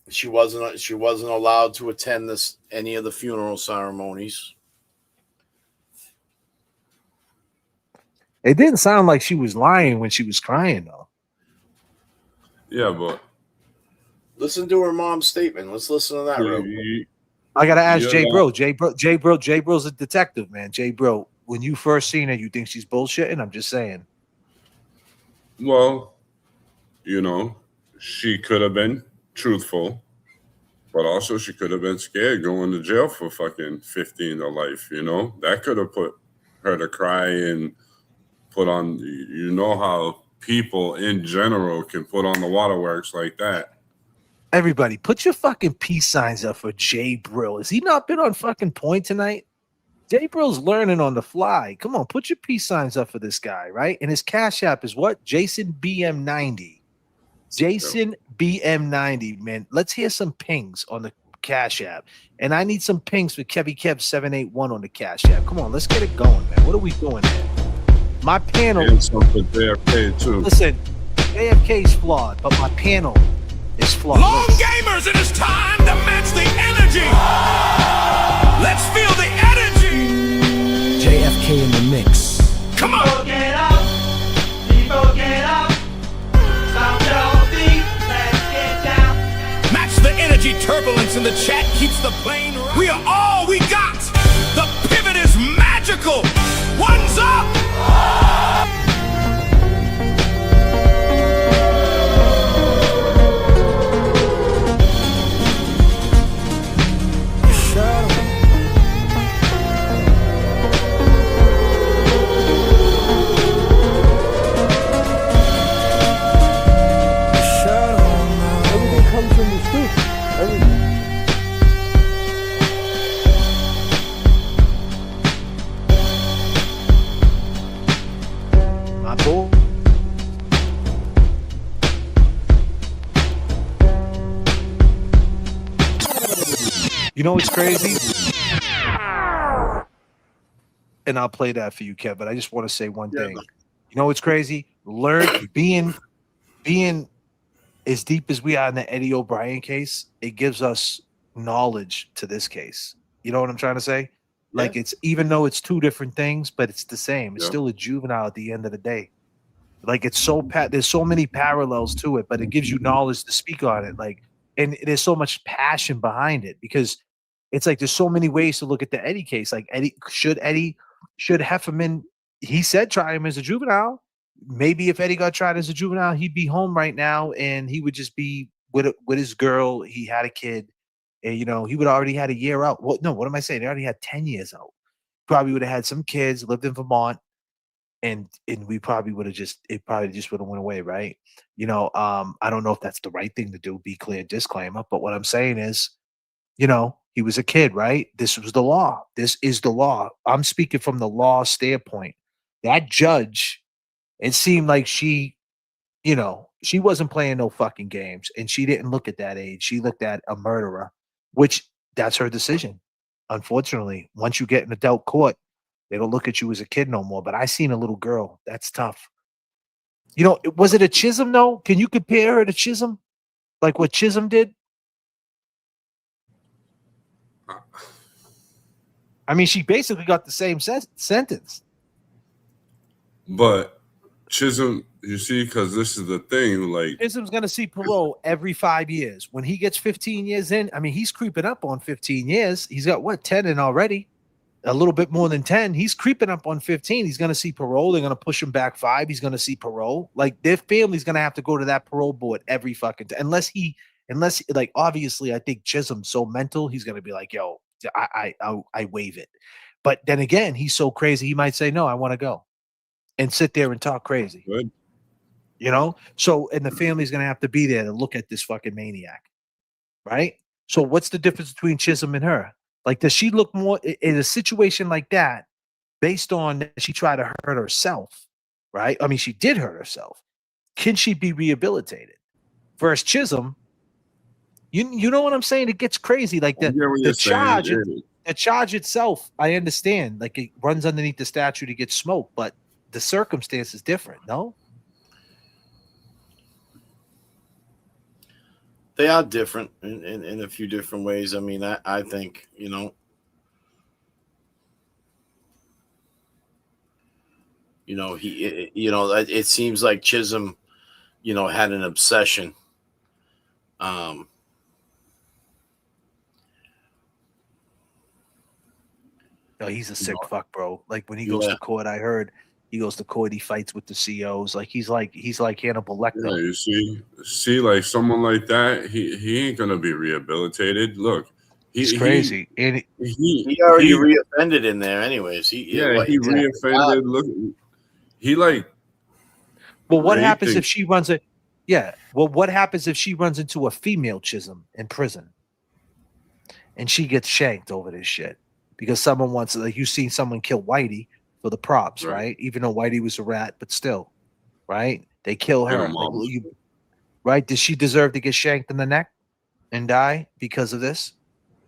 she wasn't allowed to attend any of the funeral ceremonies. It didn't sound like she was lying when she was crying, though. Yeah, but listen to her mom's statement. Let's listen to that real quick. I gotta ask J Bro. J Bro's a detective, man. J Bro, when you first seen her, you think she's bullshitting? I'm just saying. Well, you know, she could have been truthful, but also she could have been scared going to jail for fucking 15 to life. You know, that could have put her to cry and put on. You know how people in general can put on the waterworks like that. Everybody, put your fucking peace signs up for Jay Brill. Has he not been on fucking point tonight? Jay Brill's learning on the fly. Come on, put your peace signs up for this guy, right? And his Cash App is what? Jason BM90. Jason BM90, man. Let's hear some pings on the Cash App. And I need some pings for Kevy Kev 781 on the Cash App. Come on, let's get it going, man. What are we doing here? My panel. And some for JFK too. Listen, JFK's flawed, but my panel is flawed. Long gamers, it is time to match the energy. Let's feel the energy. JFK in the mix. Come on. People get up. People get up. Stomp your feet. Let's get down. Match the energy. Turbulence in the chat keeps the plane running. We are all we got. The pivot is magical. One's up. Papo. You know what's crazy? And I'll play that for you, Kev, but I just want to say one thing. You know what's crazy? Learn being as deep as we are in the Eddie O'Brien case, it gives us knowledge to this case. You know what I'm trying to say? Like it's even though it's two different things, but it's the same. It's still a juvenile at the end of the day. Like it's so there's so many parallels to it, but it gives you knowledge to speak on it. Like, and there's so much passion behind it because it's like there's so many ways to look at the Eddie case. Like should Hefferman, he said try him as a juvenile. Maybe if Eddie got tried as a juvenile, he'd be home right now and he would just be with his girl. He had a kid, and he would already had a year out. Well, no, what am I saying? He already had 10 years out. Probably would have had some kids, lived in Vermont, and we probably would have it probably just would have went away, right? I don't know if that's the right thing to do, be clear disclaimer, but what I'm saying is, he was a kid, right? This was the law. This is the law. I'm speaking from the law standpoint. That judge, it seemed like she wasn't playing no fucking games, and she didn't look at that age. She looked at a murderer, which that's her decision. Unfortunately, once you get in adult court, they don't look at you as a kid no more. But I seen a little girl. That's tough. Was it a Chisholm though? Can you compare her to Chisholm? Like what Chisholm did? I mean, she basically got the same sentence. But Chisholm, you see, because this is the thing, like Chisholm's gonna see parole every 5 years. When he gets 15 years in, I mean, he's creeping up on 15 years. He's got what, 10 in already? A little bit more than 10. He's creeping up on 15. He's gonna see parole. They're gonna push him back 5. He's gonna see parole. Like their family's gonna have to go to that parole board every fucking time. Unless like obviously, I think Chisholm's so mental, he's gonna be like, yo, I waive it. But then again, he's so crazy, he might say, no, I want to go and sit there and talk crazy. Good. So and the family's gonna have to be there to look at this fucking maniac, right? So what's the difference between Chisholm and her? Like, does she look more in a situation like that based on that she tried to hurt herself, right? I mean, she did hurt herself. Can she be rehabilitated? Versus Chisholm, you know what I'm saying? It gets crazy. Like the charge itself, I understand. Like it runs underneath the statute, it gets smoked, but the circumstance is different, no? They are different in a few different ways. I mean, I think, it seems like Chisholm, had an obsession. No, he's a sick fuck, bro. Like when he goes to court, I heard he goes to court, he fights with the COs. Like he's like Hannibal Lecter. Yeah, you see, like someone like that, he ain't gonna be rehabilitated. Look, he's crazy, and he already reoffended in there, anyways. He reoffended. Look, he like. Well, what happens if she runs a? Yeah. Well, what happens if she runs into a female Chisholm in prison, and she gets shanked over this shit because someone wants, like, you seen someone kill Whitey for the props, right? Even though Whitey was a rat, but still, right? They kill her. Like, right? Does she deserve to get shanked in the neck and die because of this?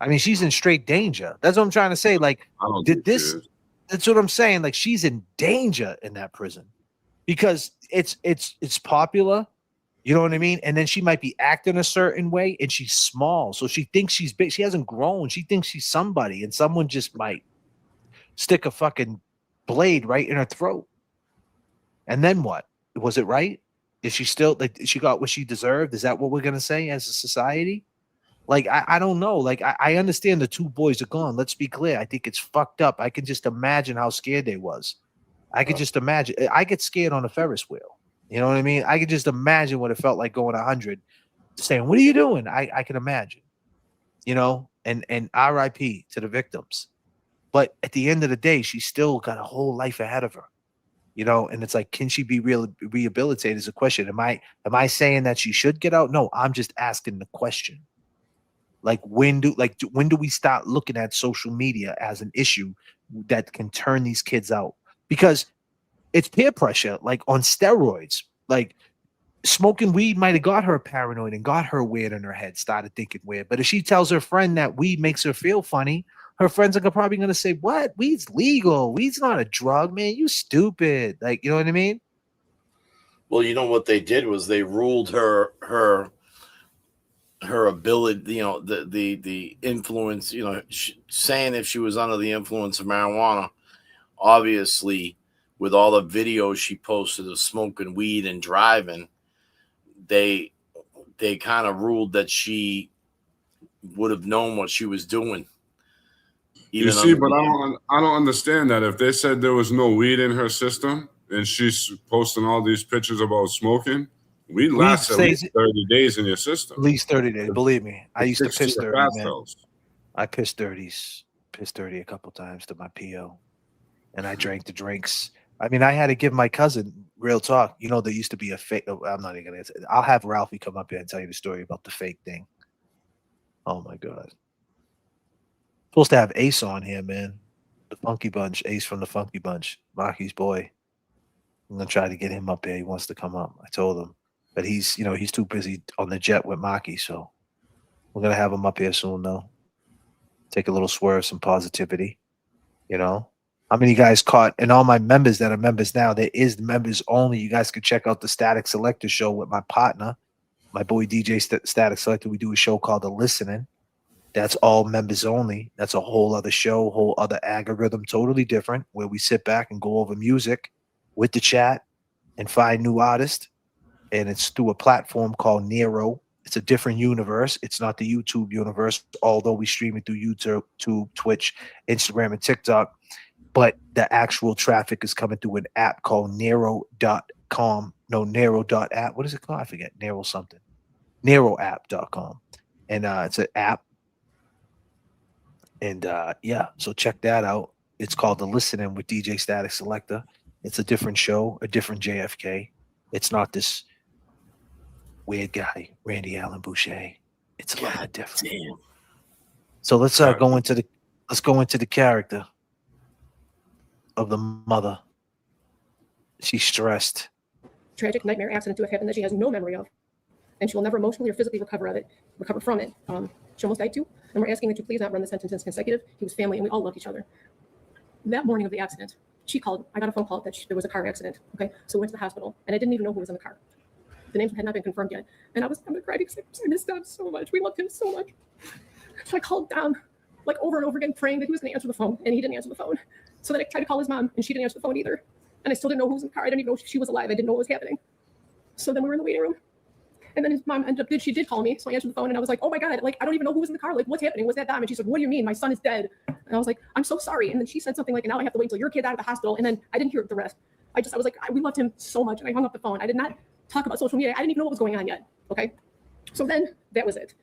I mean, she's in straight danger. That's what I'm trying to say. Like, that's what I'm saying. Like, she's in danger in that prison because it's popular. You know what I mean? And then she might be acting a certain way, and she's small, so she thinks she's big. She hasn't grown. She thinks she's somebody, and someone just might stick a fucking blade right in her throat. And then what? Was it right? Is she still, like, she got what she deserved? Is that what we're gonna say as a society? Like, I don't know. Like, I understand the 2 boys are gone. Let's be clear. I think it's fucked up. I can just imagine how scared they was. I could just imagine. I get scared on a Ferris wheel. You know what I mean? I could just imagine what it felt like going 100, saying, "What are you doing?" I can imagine, and RIP to the victims. But at the end of the day, she's still got a whole life ahead of her, and it's like, can she be rehabilitated is a question. Am I saying that she should get out? No, I'm just asking the question. Like, when do we start looking at social media as an issue that can turn these kids out? Because It's peer pressure, like on steroids. Like smoking weed might have got her paranoid and got her weird in her head, started thinking weird. But if she tells her friend that weed makes her feel funny, her friends are probably going to say, what? Weed's legal. Weed's not a drug, man. You stupid. Like, you know what I mean? Well, you know what they did was they ruled her ability, you know, the influence, you know, saying if she was under the influence of marijuana, obviously with all the videos she posted of smoking weed and driving, they kind of ruled that she would have known what she was doing. You see, but I don't understand that. If they said there was no weed in her system and she's posting all these pictures about smoking, weed lasts at least 30 days in your system. At least 30 days. Believe me, I used to Sticks to piss your 30, fat man. cells. I pissed 30 a couple times to my PO, and I drank the drinks. I mean, I had to give my cousin, real talk, you know, there used to be a fake. I'm not even going to, I'll have Ralphie come up here and tell you the story about the fake thing. Oh my God. Supposed to have Ace on here, man. The Funky Bunch, Ace from the Funky Bunch, Maki's boy. I'm going to try to get him up here. He wants to come up. I told him, but he's too busy on the jet with Maki. So we're going to have him up here soon, though. Take a little swerve, some positivity, you know. How many guys caught, and all my members that are members now, there is members only. You guys could check out the Static Selector show with my partner, my boy DJ Static Selector. We do a show called The Listening. That's all members only. That's a whole other show, whole other algorithm, totally different, where we sit back and go over music with the chat and find new artists. And it's through a platform called Nero. It's a different universe. It's not the YouTube universe, although we stream it through YouTube, Twitch, Instagram, and TikTok. But the actual traffic is coming through an app called Nero.com. No, Nero.app. What is it called? I forget. Nero something. NeroApp.com. And it's an app. And yeah, so check that out. It's called The Listening with DJ Static Selector. It's a different show, a different JFK. It's not this weird guy, Randy Allen Boucher. It's a little bit different. Damn. So let's go into the character of the mother. She's stressed. Tragic nightmare accident to have happened that she has no memory of, and she will never emotionally or physically recover from it. She almost died too, and we're asking that you please not run the sentence consecutive. He was family, and we all loved each other. That morning of the accident, she called. I got a phone call that there was a car accident. Okay, so we went to the hospital, and I didn't even know who was in the car. The names had not been confirmed yet, and I'm gonna cry because I missed Dom so much. We loved him so much. So I called Dom, like over and over again, praying that he was going to answer the phone, and he didn't answer the phone. So then I tried to call his mom, and she didn't answer the phone either. And I still didn't know who was in the car. I didn't even know she was alive. I didn't know what was happening. So then we were in the waiting room. And then his mom she did call me. So I answered the phone and I was like, oh my God, like, I don't even know who was in the car. Like, what's happening? Was that Dom? And she said, what do you mean? My son is dead. And I was like, I'm so sorry. And then she said something like, now I have to wait until your kid's out of the hospital. And then I didn't hear the rest. I was like, we loved him so much. And I hung up the phone. I did not talk about social media. I didn't even know what was going on yet. Okay. So then that was it.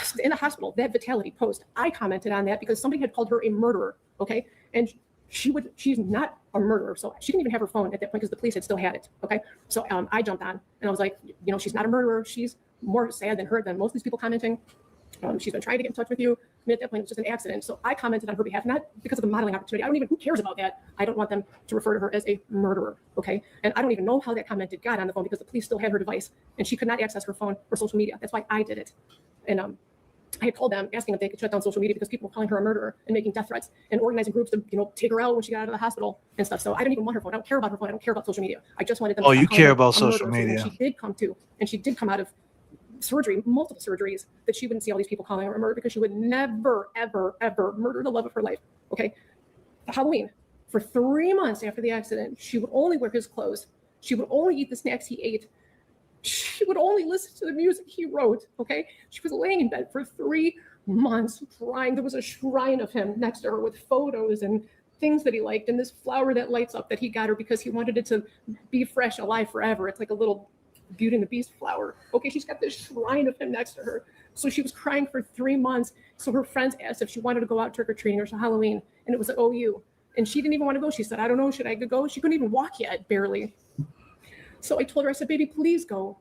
So in the hospital, that Vitality post, I commented on that because somebody had called her a murderer. Okay. And she's not a murderer. So she didn't even have her phone at that point because the police had still had it. Okay. So I jumped on and I was like, you know, she's not a murderer. She's more sad than hurt than most of these people commenting. She's been trying to get in touch with you. I mean, at that point, it was just an accident. So I commented on her behalf, not because of the modeling opportunity. Who cares about that? I don't want them to refer to her as a murderer. Okay. And I don't even know how that comment got on the phone because the police still had her device and she could not access her phone or social media. That's why I did it. And, I had called them asking if they could shut down social media because people were calling her a murderer and making death threats and organizing groups to, you know, take her out when she got out of the hospital and stuff. So I didn't even want her phone. I don't care about her phone. I don't care about social media. I just wanted them to you stop calling care her about a social murderer. media. So she did come to, and she did come out of surgery, multiple surgeries, that she wouldn't see all these people calling her a murderer because she would never, ever, ever murder the love of her life. Okay. Halloween, for 3 months after the accident, she would only wear his clothes. She would only eat the snacks he ate. She would only listen to the music he wrote. Okay. She was laying in bed for 3 months crying. There was a shrine of him next to her with photos and things that he liked and this flower that lights up that he got her because he wanted it to be fresh, alive forever. It's like a little Beauty and the Beast flower. Okay, she's got this shrine of him next to her. So she was crying for 3 months. So her friends asked if she wanted to go out trick-or-treating or Halloween, and it was at OU. And she didn't even want to go. She said, I don't know, should I go? She couldn't even walk yet, barely. So I told her, I said, baby, please go.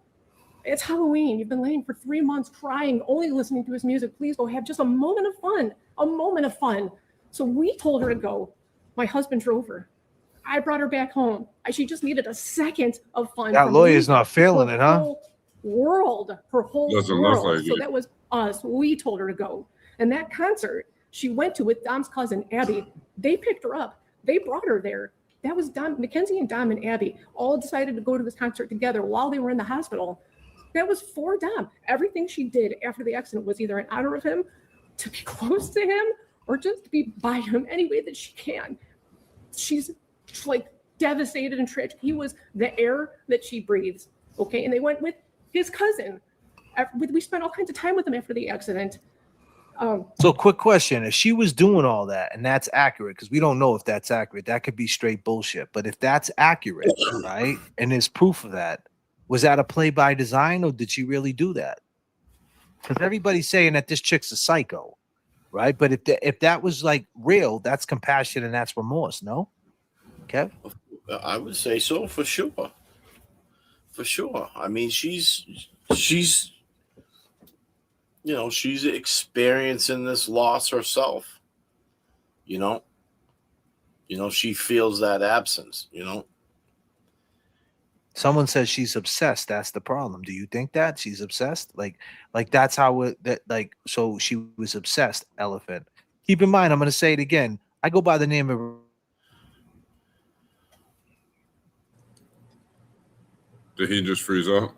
It's Halloween. You've been laying for 3 months crying, only listening to his music. Please go have just a moment of fun, So we told her to go. My husband drove her. I brought her back home. She just needed a second of fun. That from lawyer's me, not feeling her it, huh? whole World, her whole Doesn't look world. like So it. that was us. We told her to go. And that concert she went to with Dom's cousin, Abby, they picked her up. They brought her there. That was Dom, Mackenzie and Dom and Abby all decided to go to this concert together while they were in the hospital. That was for Dom. Everything she did after the accident was either in honor of him, to be close to him, or just to be by him any way that she can. She's like devastated and tragic. He was the air that she breathes. Okay. And they went with his cousin. We spent all kinds of time with him after the accident. So, quick question: if she was doing all that, and that's accurate, because we don't know if that's accurate, that could be straight bullshit. But if that's accurate, right, and there's proof of that, was that a play by design, or did she really do that? Because everybody's saying that this chick's a psycho, right? But if that was like real, that's compassion and that's remorse. No, Kev? I would say so for sure. For sure. I mean, she's she's experiencing this loss herself. She feels that absence, Someone says she's obsessed. That's the problem. Do you think that she's obsessed? Like that's how it that like so she was obsessed. Elephant. Keep in mind, I'm going to say it again. I go by the name of. Did he just freeze up?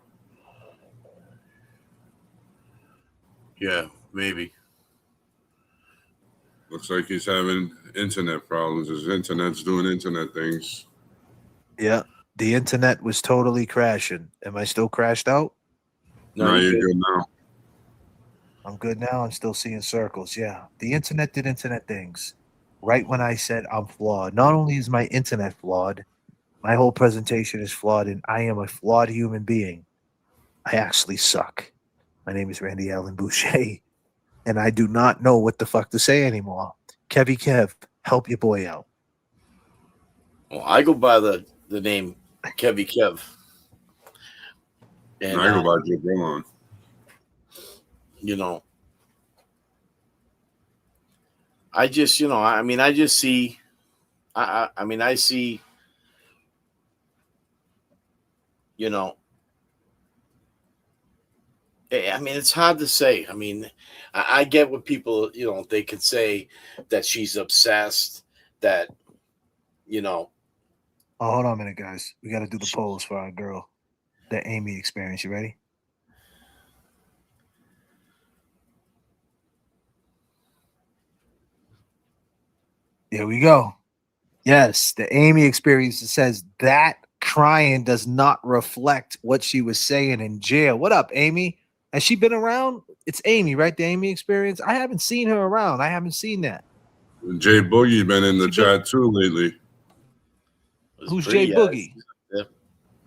Yeah, maybe. Looks like he's having internet problems. His internet's doing internet things. Yeah, the internet was totally crashing. Am I still crashed out? No, you're good now. I'm good now. I'm still seeing circles. Yeah, the internet did internet things. Right when I said I'm flawed. Not only is my internet flawed, my whole presentation is flawed, and I am a flawed human being. I actually suck. My name is Randy Allen Boucher, and I do not know what the fuck to say anymore. Kevy Kev, help your boy out. Well, I go by the name Kevy Kev. And I go by Joe Brown. I just, I just see, I see, it's hard to say. I get what people, they could say that she's obsessed, that, Oh, hold on a minute, guys. We got to do the polls for our girl, the Amy experience. You ready? Here we go. Yes, the Amy experience says that crying does not reflect what she was saying in jail. What up, Amy? Has she been around? It's Amy, right? The Amy experience. I haven't seen her around. I haven't seen that. Jay Boogie been in the chat too lately. Who's Jay Boogie?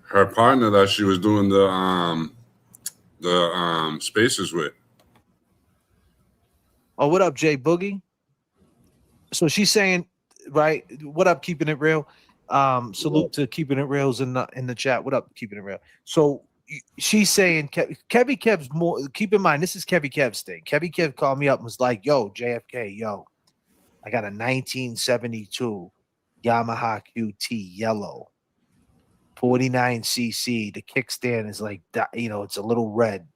Her partner that she was doing the spaces with. Oh, what up, Jay Boogie? So she's saying, right? What up, keeping it real? Salute to keeping it reals in the chat. What up, keeping it real? So she's saying, Kevy Kev's more. Keep in mind, this is Kevy Kev's thing. Kevy Kev called me up and was like, "Yo, JFK, yo, I got a 1972 Yamaha QT yellow, 49cc. The kickstand is like, it's a little red,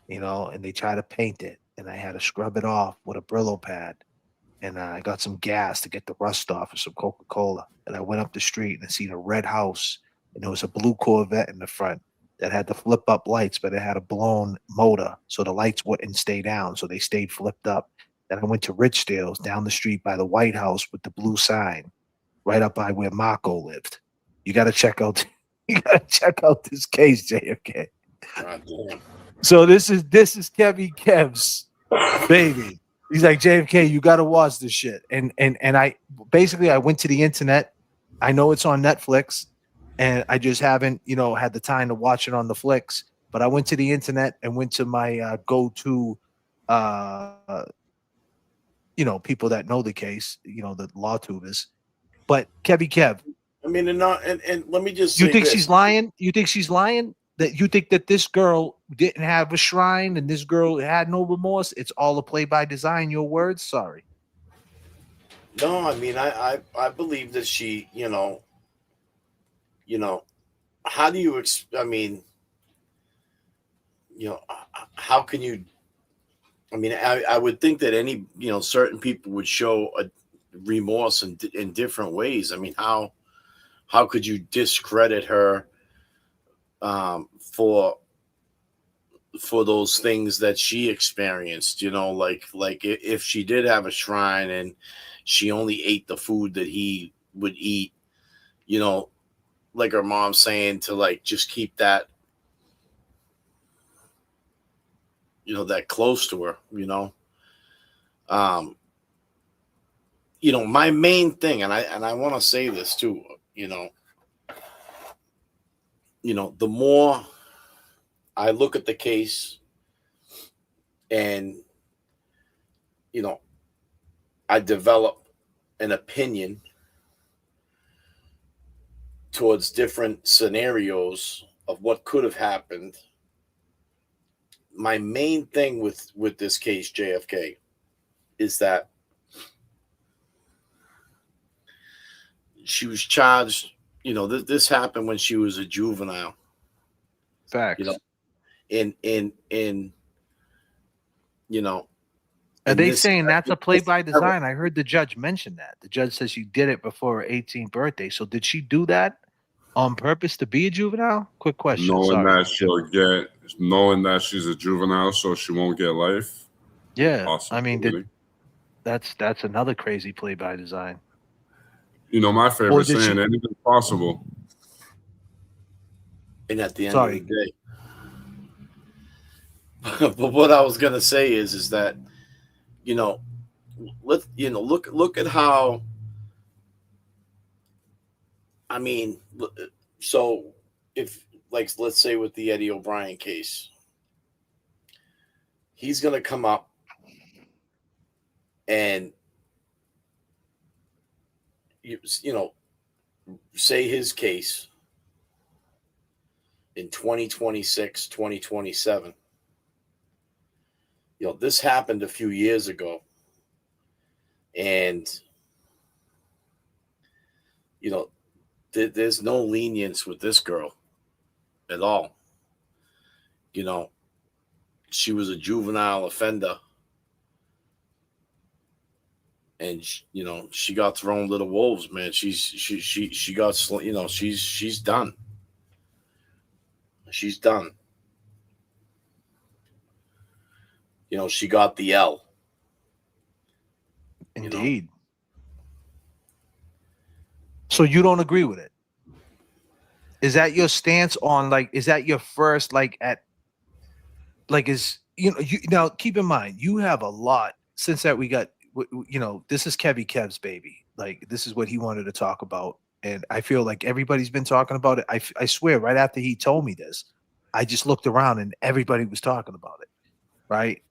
and they try to paint it, and I had to scrub it off with a Brillo pad." And I got some gas to get the rust off and some Coca-Cola. And I went up the street and I seen a red house. And there was a blue Corvette in the front that had the flip-up lights, but it had a blown motor. So the lights wouldn't stay down. So they stayed flipped up. Then I went to Richdale's down the street by the White House with the blue sign, right up by where Marco lived. You got to check out this case, JFK. So this is Kevy Kev's baby. He's like, JFK, you got to watch this shit. And I went to the internet. I know it's on Netflix, and I just haven't, had the time to watch it on the flicks. But I went to the internet and went to my go-to, people that know the case, the law tubers. But Kevy Kev. And let me just say You think she's lying? You think she's lying? That you think that this girl didn't have a shrine and this girl had no remorse? It's all a play by design. Your words? Sorry. No, I mean, I believe that she, how do you, I mean, how can you, I mean, I would think that any, certain people would show a remorse in different ways. I mean, how could you discredit her for those things that she experienced? Like if she did have a shrine and she only ate the food that he would eat, like her mom saying to like just keep that, that close to her. Um, my main thing, and I want to say this too, the more I look at the case and, I develop an opinion towards different scenarios of what could have happened. My main thing with this case, JFK, is that she was charged. This happened when she was a juvenile. Facts. In Are in they this, saying that's a play by design? I heard the judge mention that. The judge says she did it before her 18th birthday. So did she do that on purpose to be a juvenile? Quick question. Knowing Sorry. that she's a juvenile, so she won't get life. Yeah. I mean, Possibility. that's another crazy play by design. My Or favorite did saying, she- anything's possible. and at the end Sorry. of the day. But what I was gonna say is that, look at how, I mean, so if, like, let's say with the Eddie O'Brien case, he's gonna come up and say his case in 2026, 2027. This happened a few years ago, and there's no lenience with this girl at all. She was a juvenile offender, and she got thrown to the wolves, man. She got, she's done. She's done. She got the L. Indeed. So you don't agree with it? Is that your stance on, like, is that your first, like, is, you now keep in mind, you have a lot since that we got, this is Kev's baby. Like, this is what he wanted to talk about. And I feel like everybody's been talking about it. I swear, right after he told me this, I just looked around and everybody was talking about it. Right.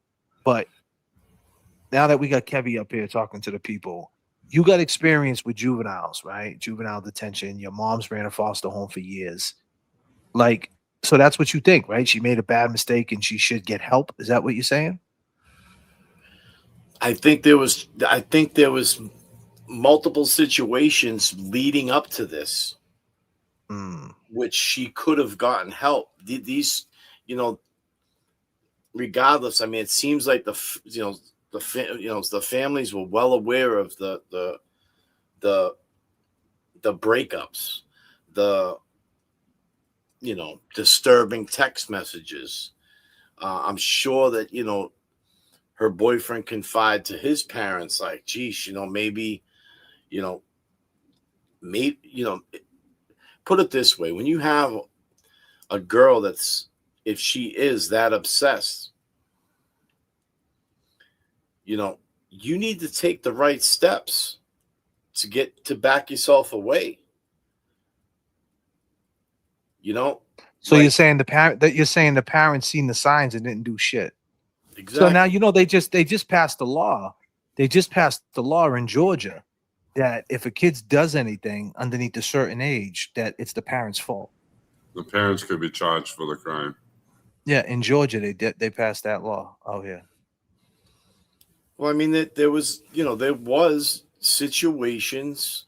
But now that we got Kevy up here talking to the people, you got experience with juveniles, right? Juvenile detention. Your mom's ran a foster home for years. Like, so that's what you think, right? She made a bad mistake and she should get help. Is that what you're saying? I think there was multiple situations leading up to this, which she could have gotten help. These, regardless, I mean, it seems like the families were well aware of the breakups, the disturbing text messages. I'm sure that her boyfriend confided to his parents, like, geez, maybe, put it this way: when you have a girl if she is that obsessed, you need to take the right steps to back yourself away. So you're saying the parents seen the signs and didn't do shit. Exactly. So now they just passed the law. They just passed the law in Georgia that if a kid does anything underneath a certain age, that it's the parents' fault. The parents could be charged for the crime. Yeah, in Georgia they passed that law. Oh yeah. Well, I mean, there was situations.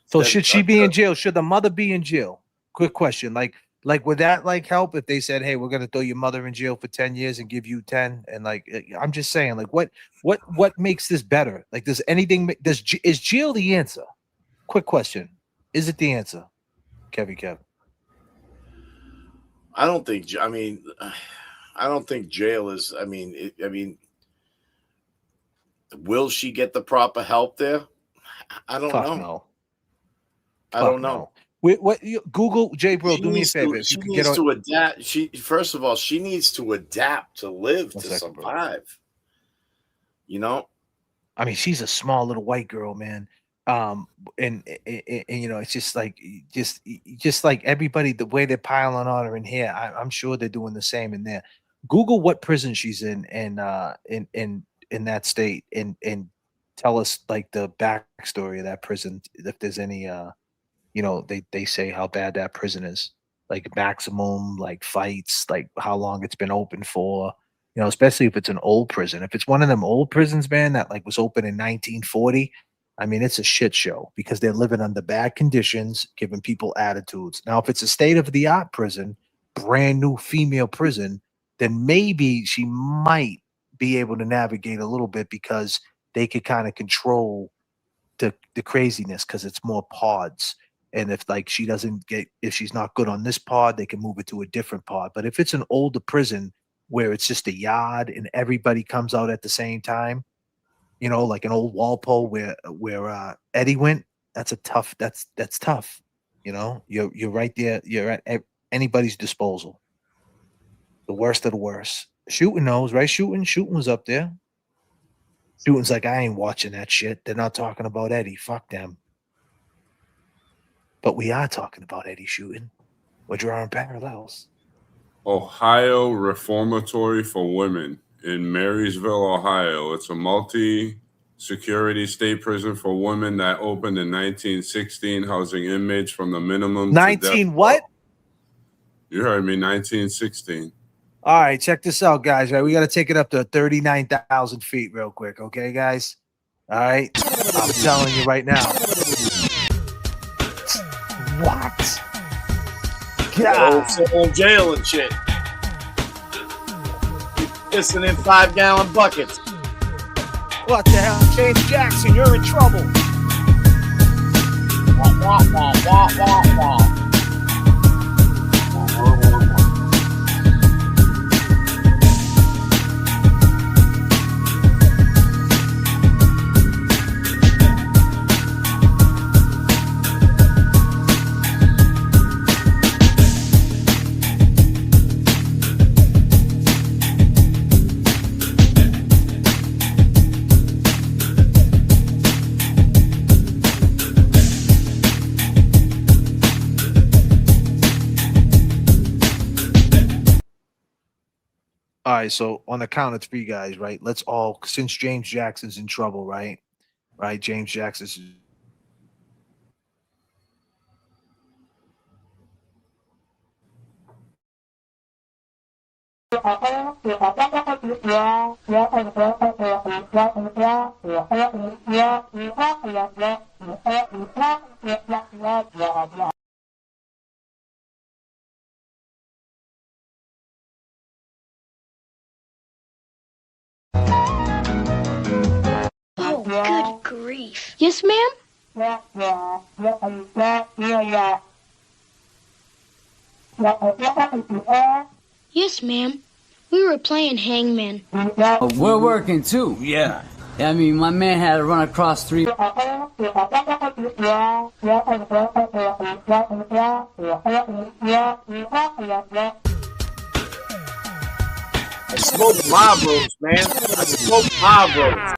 So that should she be occur- in jail? Should the mother be in jail? Quick question. Like would that like help if they said, "Hey, we're gonna throw your mother in jail for 10 years and give you 10?" And like, I'm just saying, like, what makes this better? Like, does anything is jail the answer? Quick question: is it the answer, Kevin? I don't think. I mean, I don't think jail is. I mean, will she get the proper help there? I don't Fuck know. no. I Fuck don't know. no. What Google J bro? She Do me a needs favor. to. If you She could get needs on. to adapt. She first of all, she needs to adapt to live One to second, bro. survive. You know. I mean, she's a small little white girl, man. And you know, it's just like everybody, the way they're piling on her in here, I'm sure they're doing the same in there. Google what prison she's in, and in that state, and tell us like the backstory of that prison, if there's any you know, they say how bad that prison is, like maximum, like fights, like how long it's been open for, you know, especially if it's an old prison. If it's one of them old prisons, man, that like was open in 1940, I mean, it's a shit show because they're living under bad conditions, giving people attitudes. Now, if it's a state of the art prison, brand new female prison, then maybe she might be able to navigate a little bit because they could kind of control the craziness because it's more pods. And if like she doesn't get, if she's not good on this pod, they can move it to a different pod. But if it's an older prison where it's just a yard and everybody comes out at the same time, you know, like an old Walpole where Eddie went, that's tough. You know, you're right there. You're at anybody's disposal. The worst of the worst. Shooting knows, right? Shooting was up there. Shooting's like, I ain't watching that shit. They're not talking about Eddie. Fuck them. But we are talking about Eddie Shooting. We're drawing parallels. Ohio Reformatory for Women in Marysville, Ohio. It's a multi-security state prison for women that opened in 1916, housing inmates from the minimum 19 what? You heard me, 1916. All right, check this out, guys. Right, we got to take it up to 39,000 feet real quick, okay, guys? All right, I'm telling you right now. What? God. In jail and shit. Pissing in 5-gallon buckets. What the hell? James Jackson, you're in trouble. Wah, wah, wah, wah, wah, wah. All right, so on the count of three, guys, right? Let's all, since James Jackson's in trouble, right? Right, James Jackson's. Oh, good grief. Yes, ma'am? Yes, ma'am. We were playing hangman. We're working too. Yeah. I mean, my man had to run across 3. I smoked Marlboros, man. I smoked Marlboros.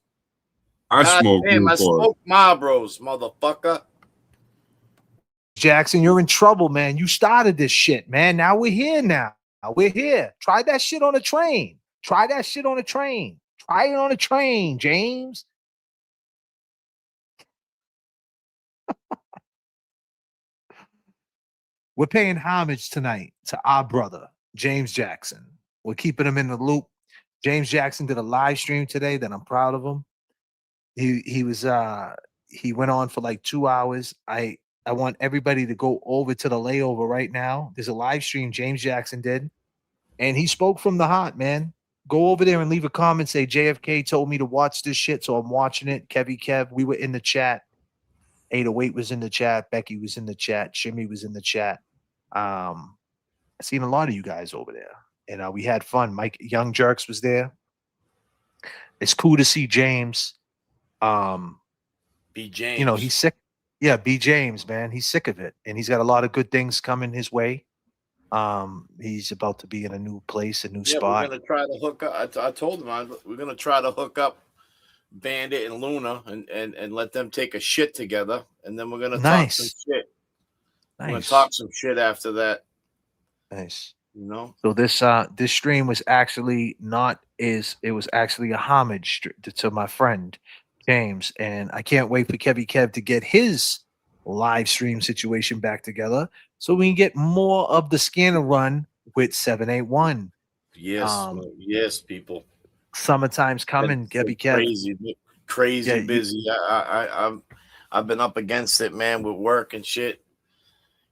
I smoke damn, I Newport. smoked Marlboros, motherfucker. Jackson, you're in trouble, man. You started this shit, man. Now we're here now. We're here. Try that shit on a train. Try that shit on a train. Try it on a train, James. We're paying homage tonight to our brother, James Jackson. We're keeping him in the loop. James Jackson did a live stream today that I'm proud of him. He was He went on for like 2 hours. I want everybody to go over to the layover right now. There's a live stream James Jackson did, and he spoke from the heart, man. Go over there and leave a comment. Say JFK told me to watch this shit, so I'm watching it. Kevy Kev, we were in the chat. 808 was in the chat. Becky was in the chat. Jimmy was in the chat. I seen a lot of you guys over there, and we had fun. Mike Young Jerks was there. It's cool to see James. B. James. You know, he's sick. Yeah, B. James, man. He's sick of it. And he's got a lot of good things coming his way. He's about to be in a new place, a new spot. We're gonna try to hook up. I told him we're gonna try to hook up Bandit and Luna and let them take a shit together, and then we're gonna talk some shit. We're gonna talk some shit after that. Nice. You know. So this stream was actually it was actually a homage to my friend James, and I can't wait for Kevy Kev to get his live stream situation back together so we can get more of the scanner run with 781. Yes, yes, people. Summertime's coming, Kevy Kev. Crazy busy. I've been up against it, man, with work and shit,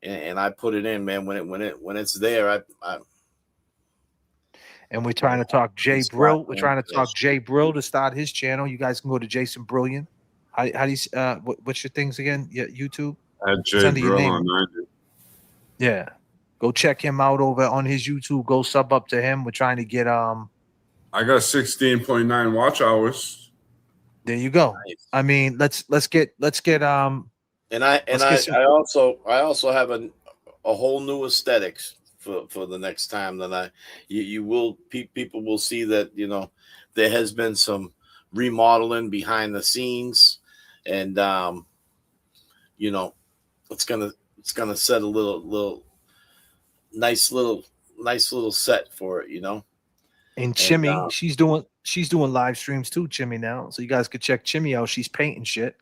and I put it in, man. When it's there, And we're trying to talk Jay Brill. We're trying to talk Jay Brill to start his channel. You guys can go to Jason Brilliant. How do you what's your things again? Yeah, YouTube. At Jay Brill on 90. Yeah, go check him out over on his YouTube. Go sub up to him. We're trying to get I got 16.9 watch hours. There you go. Nice. I mean, let's get and I also have a whole new aesthetics for the next time that people will see that, you know, there has been some remodeling behind the scenes, and you know, it's gonna set a little nice little set for it, you know. And Chimmy, she's doing live streams too, Chimmy, now. So you guys could check Chimmy out. She's painting shit.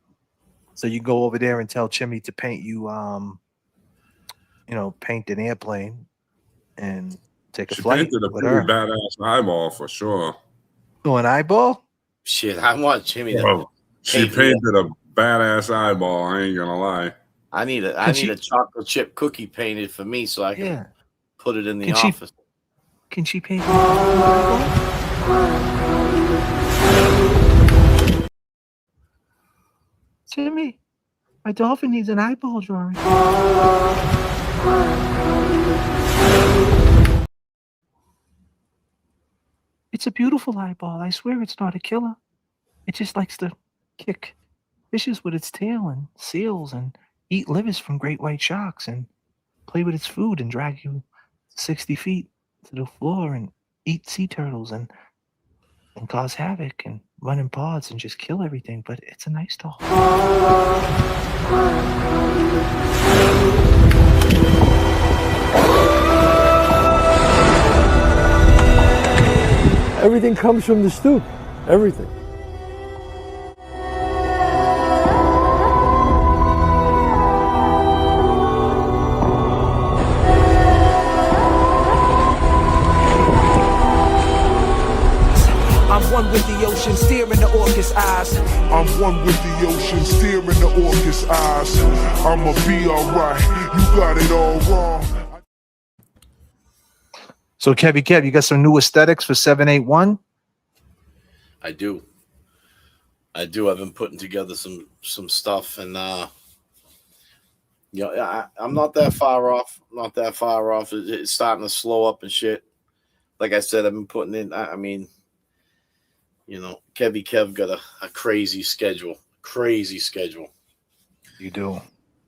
So you go over there and tell Chimmy to paint you paint an airplane and take a flight. Painted a pretty badass eyeball for sure. Oh, an eyeball? Shit, I want Jimmy to. She painted a badass eyeball. I ain't gonna lie. I need a chocolate chip cookie painted for me so I can put it in the office. Can she paint? Jimmy, my dolphin needs an eyeball drawing. It's a beautiful eyeball. I swear it's not a killer. It just likes to kick fishes with its tail and seals and eat livers from great white sharks and play with its food and drag you 60 feet to the floor and eat sea turtles and cause havoc and run in pods and just kill everything. But it's a nice doll. Everything comes from the stoop. Everything. I'm one with the ocean, steering the orca's eyes. I'm one with the ocean, steering the orca's eyes. I'ma be alright. You got it all wrong. So Kevy Kev, you got some new aesthetics for 781? I do. I've been putting together some stuff, and I'm not that far off. It's starting to slow up and shit. Like I said, I've been putting in. I mean, you know, Kevy Kev got a crazy schedule. You do.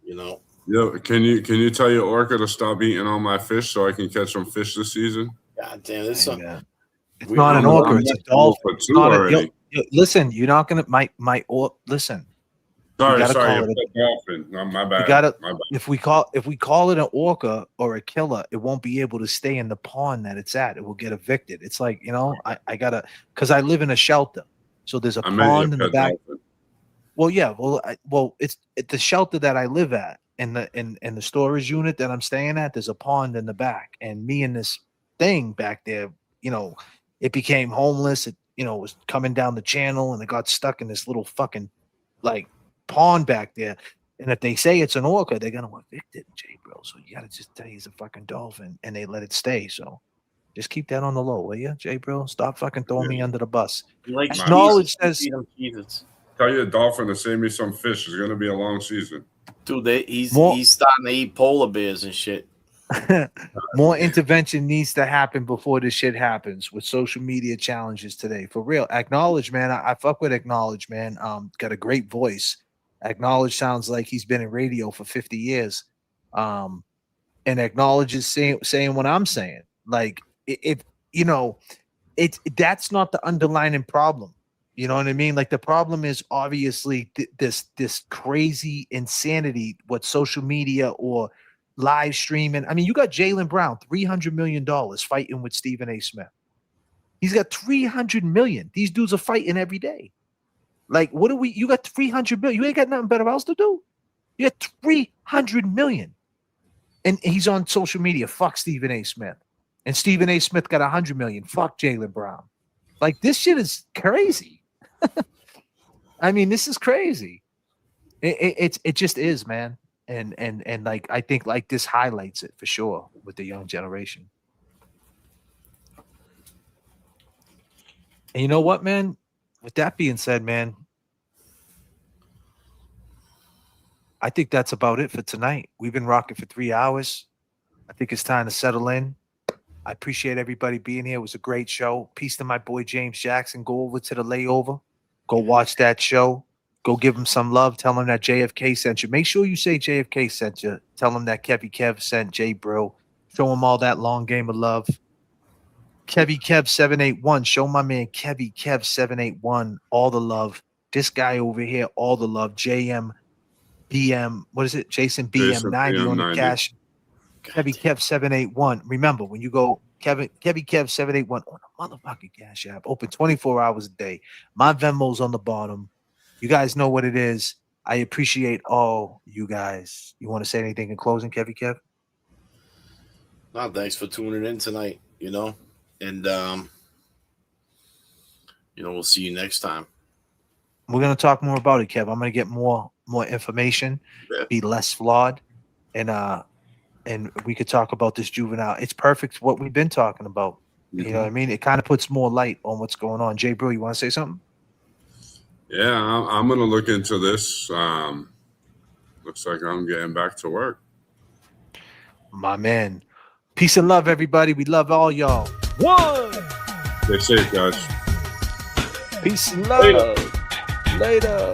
You know. Yo, can you tell your orca to stop eating all my fish so I can catch some fish this season? God damn, it's not an orca, it's a dolphin. Listen, you're not gonna listen. Sorry, a dolphin. No, my bad. You gotta, my bad. if we call it an orca or a killer, it won't be able to stay in the pond that it's at. It will get evicted. It's like, you know, I gotta, because I live in a shelter, so there's a pond in the back. Dolphin. Well, yeah, it's the shelter that I live at, in the storage unit that I'm staying at. There's a pond in the back, and me and this thing back there, you know, it became homeless. It, you know, was coming down the channel, and it got stuck in this little fucking like pond back there. And if they say it's an orca, they're gonna evict it, J Bro. So you gotta just tell he's a fucking dolphin, and they let it stay. So just keep that on the low, will you, J Bro? Stop fucking throwing me under the bus. Knowledge says. Tell your dolphin to save me some fish. It's gonna be a long season. Dude, he's starting to eat polar bears and shit. More intervention needs to happen before this shit happens with social media challenges today. For real. Acknowledge, man. I fuck with Acknowledge, man. Got a great voice. Acknowledge sounds like he's been in radio for 50 years. And Acknowledge is saying what I'm saying. Like, that's not the underlying problem. You know what I mean? Like, the problem is obviously this crazy insanity, what social media or live streaming. I mean, you got Jaylen Brown, $300 million fighting with Stephen A. Smith. He's got $300 million. These dudes are fighting every day. Like, you got $300 million. You ain't got nothing better else to do. You got $300 million. And he's on social media. Fuck Stephen A. Smith. And Stephen A. Smith got $100 million. Fuck Jaylen Brown. Like, this shit is crazy. I mean, this is crazy. It just is, man. And like, I think like this highlights it for sure with the young generation. And you know what, man? With that being said, man, I think that's about it for tonight. We've been rocking for 3 hours. I think it's time to settle in. I appreciate everybody being here. It was a great show. Peace to my boy James Jackson. Go over to the layover. Go watch that show. Go give him some love. Tell him that JFK sent you. Make sure you say JFK sent you. Tell him that Kevy Kev sent J Bro. Show him all that long game of love. Kevy Kev 781. Show my man Kevy Kev 781 all the love. This guy over here, all the love. JM BM. What is it? Jason BM 90 on the cash. Kevy Kev 781. Remember, when you go Kevy Kev 781 on the motherfucking Cash App, open 24 hours a day. My Venmo's on the bottom. You guys know what it is. I appreciate all you guys. You want to say anything in closing, Kevy Kev? No, thanks for tuning in tonight, and we'll see you next time. We're going to talk more about it, Kev. I'm going to get more information, be less flawed, and we could talk about this juvenile. It's perfect what we've been talking about. You know what I mean? It kind of puts more light on what's going on. J Bro, you want to say something? Yeah, I'm going to look into this. Looks like I'm getting back to work. My man. Peace and love, everybody. We love all y'all. One. Stay safe, guys. Peace and love. Later.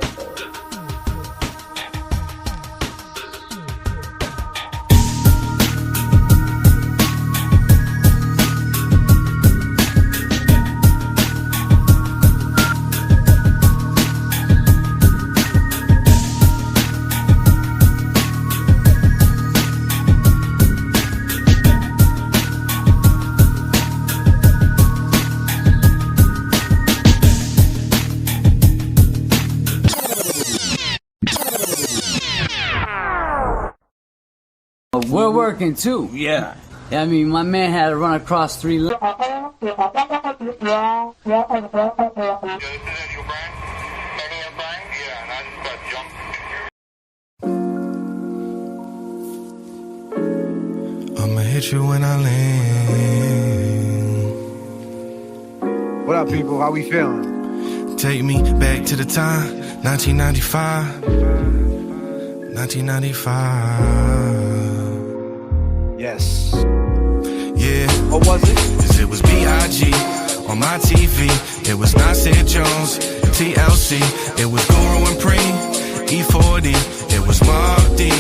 We're working too, yeah. I mean, my man had to run across 3 lanes. I'ma hit you when I land. What up, people? How we feeling? Take me back to the time, 1995. 1995. Yes. Yeah. What was it? 'Cause it was B.I.G. on my TV. It was Nasir Jones, TLC. It was Guru and Preem, E40. It was Mobb D.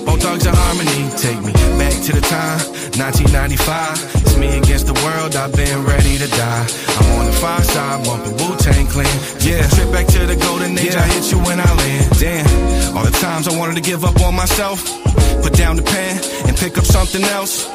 Both Dogs of Harmony. Take me back to the time, 1995. It's me against the world. I've been ready to die. I'm on the far side, bumping Wu-Tang Clan. Yeah. Trip back to the golden age. I hit you when I land. Damn. All the times I wanted to give up on myself. Put down the pen and pick up something else.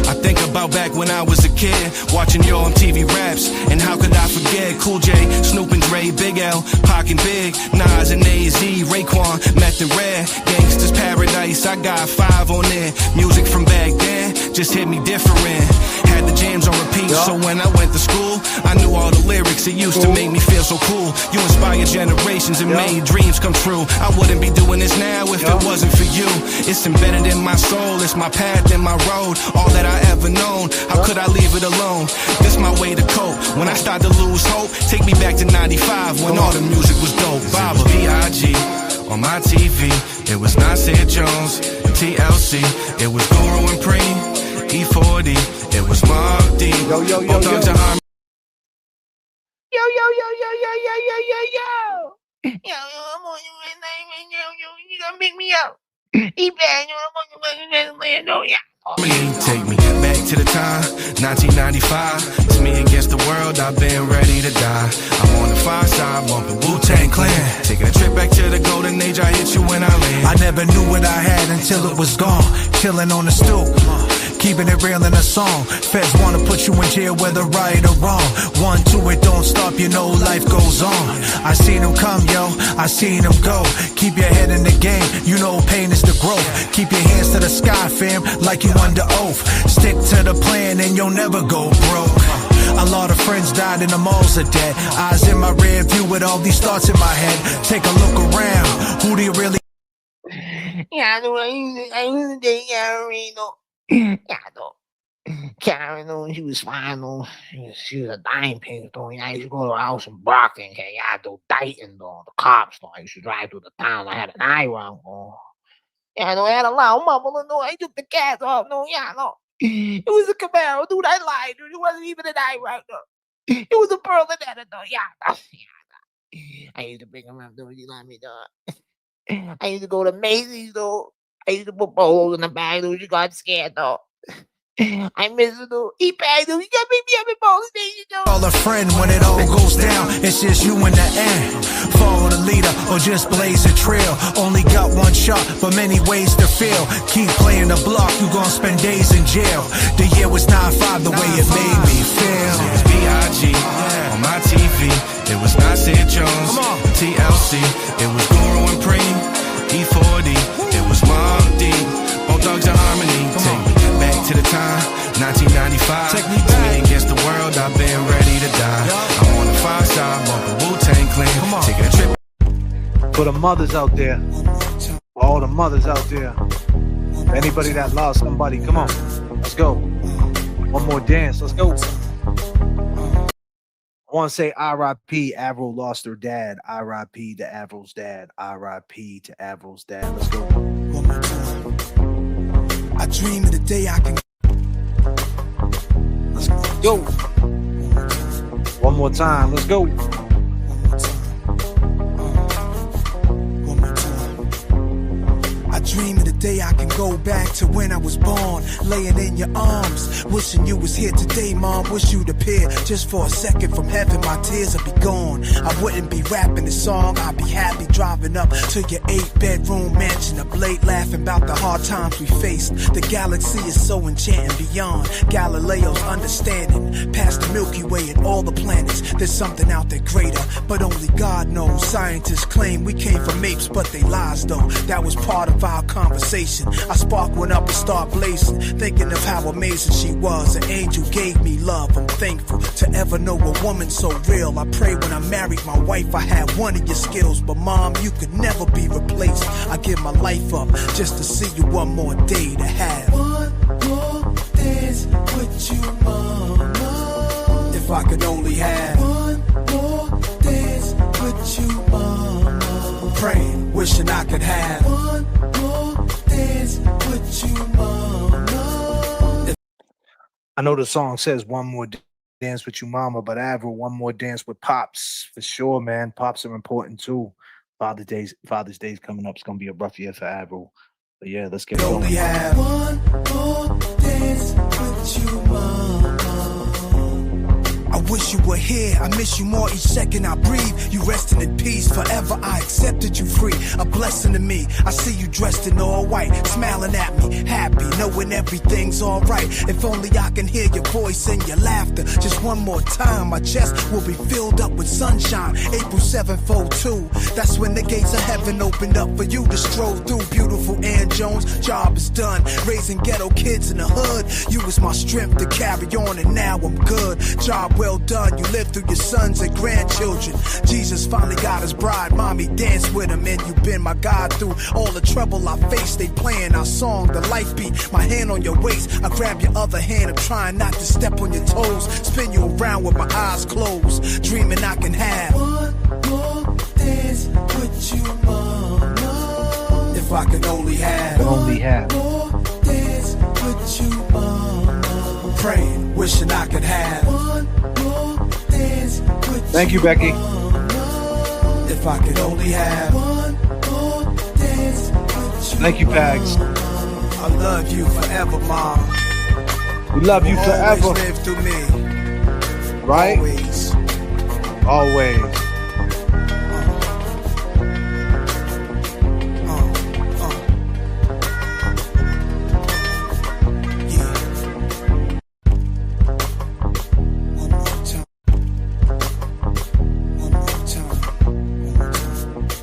I think about back when I was a kid, watching your MTV raps, and how could I forget Cool J, Snoop and Dre, Big L, Pac and Big, Nas and AZ, Raekwon, Meth and Red, Gangsta's Paradise, I got 5 on there, music from back then, just hit me different. Had the jams on repeat, so when I went to school, I knew all the lyrics. It used to make me feel so cool. You inspired generations and made dreams come true. I wouldn't be doing this now if it wasn't for you. It's embedded in my soul, it's my path and my road, all that I ever known. How could I leave it alone? This my way to cope. When I start to lose hope, take me back to 95 when all the music was dope. Baba B.I.G. on my TV, it was Nasir Jones and TLC. It was Guru and Preem, E40. It was Mobb Deep. Yo, yo, yo, yo. Yo, yo, yo, yo, yo, yo, yo, yo, yo. Yo, I'm on you right now. Yo, you gonna pick me up. Take me back to the time, 1995. It's me against the world, I've been ready to die. I'm on the far side, bumping Wu-Tang Clan. Taking a trip back to the golden age, I hit you when I land. I never knew what I had until it was gone. Chilling on the stoop, keeping it real in a song. Feds wanna put you in jail whether right or wrong. 1, 2, it don't stop, you know life goes on. I seen them come, yo, I seen them go. Keep your head in the game, you know pain is the growth. Keep your hands to the sky, fam, like you under oath. Stick to the plan and you'll never go broke. A lot of friends died and the malls are dead. Eyes in my rear view with all these thoughts in my head. Take a look around, who do you really? Yeah, I used to date Karen, Karen, she was fine, though. She was a dime piece, though. I used to go to a house in Brockton, Dayton, though. The cops, though. I used to drive through the town. I had an eye round, though. Yeah, I had a loud mumbling, though. I took the gas off, though. It was a Camaro, dude. I lied, dude. It wasn't even an eye round, though. It was a Berlinetta, though. I used to pick him up, though. You let me, though. I used to go to Macy's, though. I used to put bowls in the bag, though. She got scared, though. I miss it, though. He paid, though. You got me up in bowls station, though. Call a friend when it all goes down. It's just you in the end. Follow the leader or just blaze a trail. Only got one shot, but many ways to fail. Keep playing the block, you gon' spend days in jail. The year was 9-5, the way it made me feel. It was B.I.G. on my TV. It was Nasir Jones, TLC. It was Guru and Preem, E40. It was Mobb Deep, Both Dogs in Harmony. Take me back to the time, 1995. Take me back against the world, I've been ready to die. I'm on the far side, bumping Wu-Tang Clan. Taking a trip. For the mothers out there, for all the mothers out there, for anybody that lost somebody, come on, let's go. One more dance, let's go. I want to say R.I.P. Avril lost her dad. R.I.P. to Avril's dad. R.I.P. to Avril's dad. Let's go. One more time. I dream of the day I can. Let's go. One more time. Let's go. I dream of the day I can go back to when I was born, laying in your arms, wishing you was here today, Mom. Wish you'd appear just for a second from heaven. My tears would be gone. I wouldn't be rapping this song. I'd be happy driving up to your 8-bedroom mansion, up late laughing about the hard times we faced. The galaxy is so enchanting beyond Galileo's understanding. Past the Milky Way and all the planets, there's something out there greater, but only God knows. Scientists claim we came from apes, but they lies though. That was part of our conversation. I spark one up and start blazing, thinking of how amazing she was. An angel gave me love. I'm thankful to ever know a woman so real. I pray when I married my wife I had one of your skills, but Mom, you could never be replaced. I give my life up just to see you one more day to have one more dance with you, Mama. If I could only have one more dance with you, Mama. Praying, wishing I could have one more dance with you, Mama. I know the song says one more dance with you, Mama, but Avril, one more dance with Pops. For sure, man. Pops are important too. Father's Day's coming up. It's going to be a rough year for Avril. But yeah, let's get going. Only have one more dance with you, Mama. I wish you were here. I miss you more each second I breathe. You resting in peace forever. I accepted you free. A blessing to me. I see you dressed in all white, smiling at me, happy, knowing everything's alright. If only I can hear your voice and your laughter. Just one more time, my chest will be filled up with sunshine. April 742. That's when the gates of heaven opened up for you to stroll through. Beautiful Ann Jones, job is done. Raising ghetto kids in the hood. You was my strength to carry on, and now I'm good. Job well done. You lived through your sons and grandchildren. Jesus finally got his bride. Mommy danced with him, and you've been my God through all the trouble I faced. They playing our song, the life beat. My hand on your waist. I grab your other hand. I'm trying not to step on your toes. Spin you around with my eyes closed. Dreaming I can have one more dance with you, mama. If I could only have more dance with you, mama. I'm praying, wishing I could have one more dance with Thank you, Becky. mama. If I could only have one more dance with you. Thank you, Pags. I love you forever, mom. We love you forever. Always live through me. Right? Always. Always.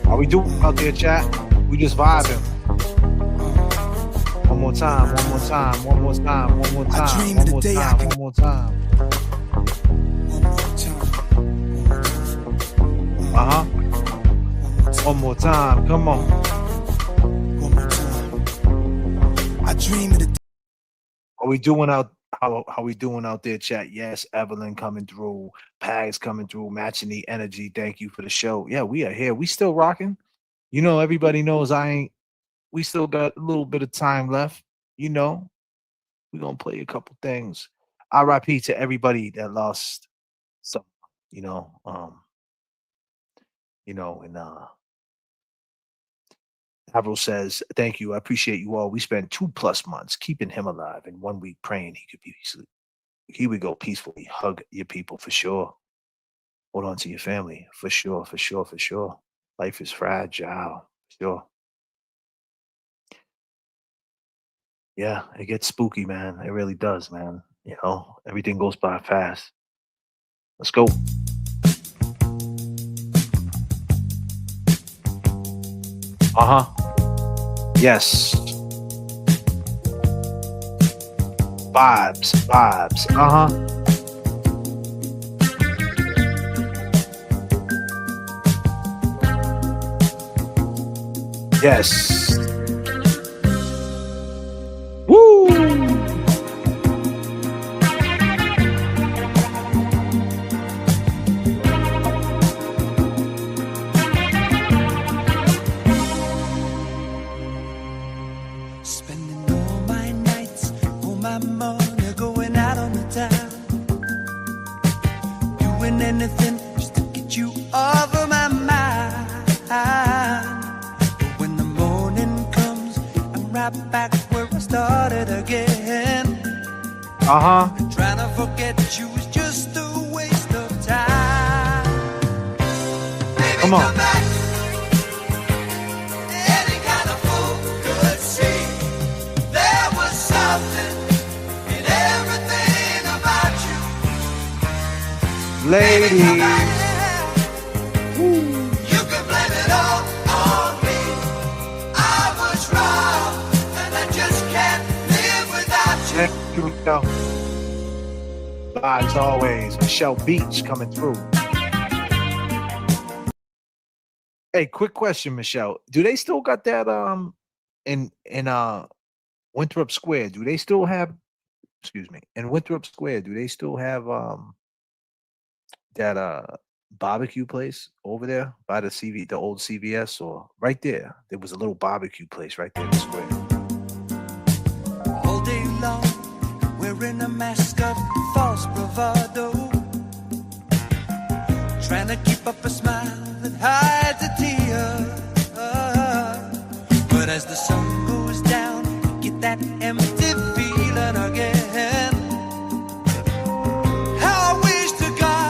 How we doing out there, chat? We just vibing. One more time, one more time, one more time, one more time, one more time, one more time. Uh-huh. One more time, come on. I dream of the How we doing out? How we doing out there, chat? Yes, Evelyn coming through, Pags coming through, matching the energy. Thank you for the show. Yeah, we are here. We still rocking. You know, everybody knows we still got a little bit of time left. You know, we're gonna play a couple things. RIP to everybody that lost some, and Avril says, thank you. I appreciate you all. We spent 2+ months keeping him alive and 1 week praying he would go peacefully. Hug your people for sure. Hold on to your family for sure, for sure, for sure. Life is fragile, for sure. Yeah, it gets spooky, man. It really does, man. You know, everything goes by fast. Let's go. Uh-huh. Yes. Vibes. Uh-huh. Yes. Woo! spending all my nights, all my money going out on the town, doing anything just to get you off of my mind. But when the morning comes, I'm right back where I started again. Uh-huh. Trying to forget you was just a waste of time. Baby, Come on. back. Any kind of fool could see there was something in everything about you. Lady. Baby, you can blame it all on me. I was wrong, and I just can't live without you. Here we go. As always, Michelle Beach coming through. Hey, quick question, Michelle. Do they still got that in Winthrop Square? Do they still have in Winthrop Square, do they still have that barbecue place over there by the old CVS, or right there? There was a little barbecue place right there in the square. All day long, wearing a mask of false bravado, trying to keep up a smile that hides a tear. But as the sun goes down, you get that empty feeling again. How I wish to God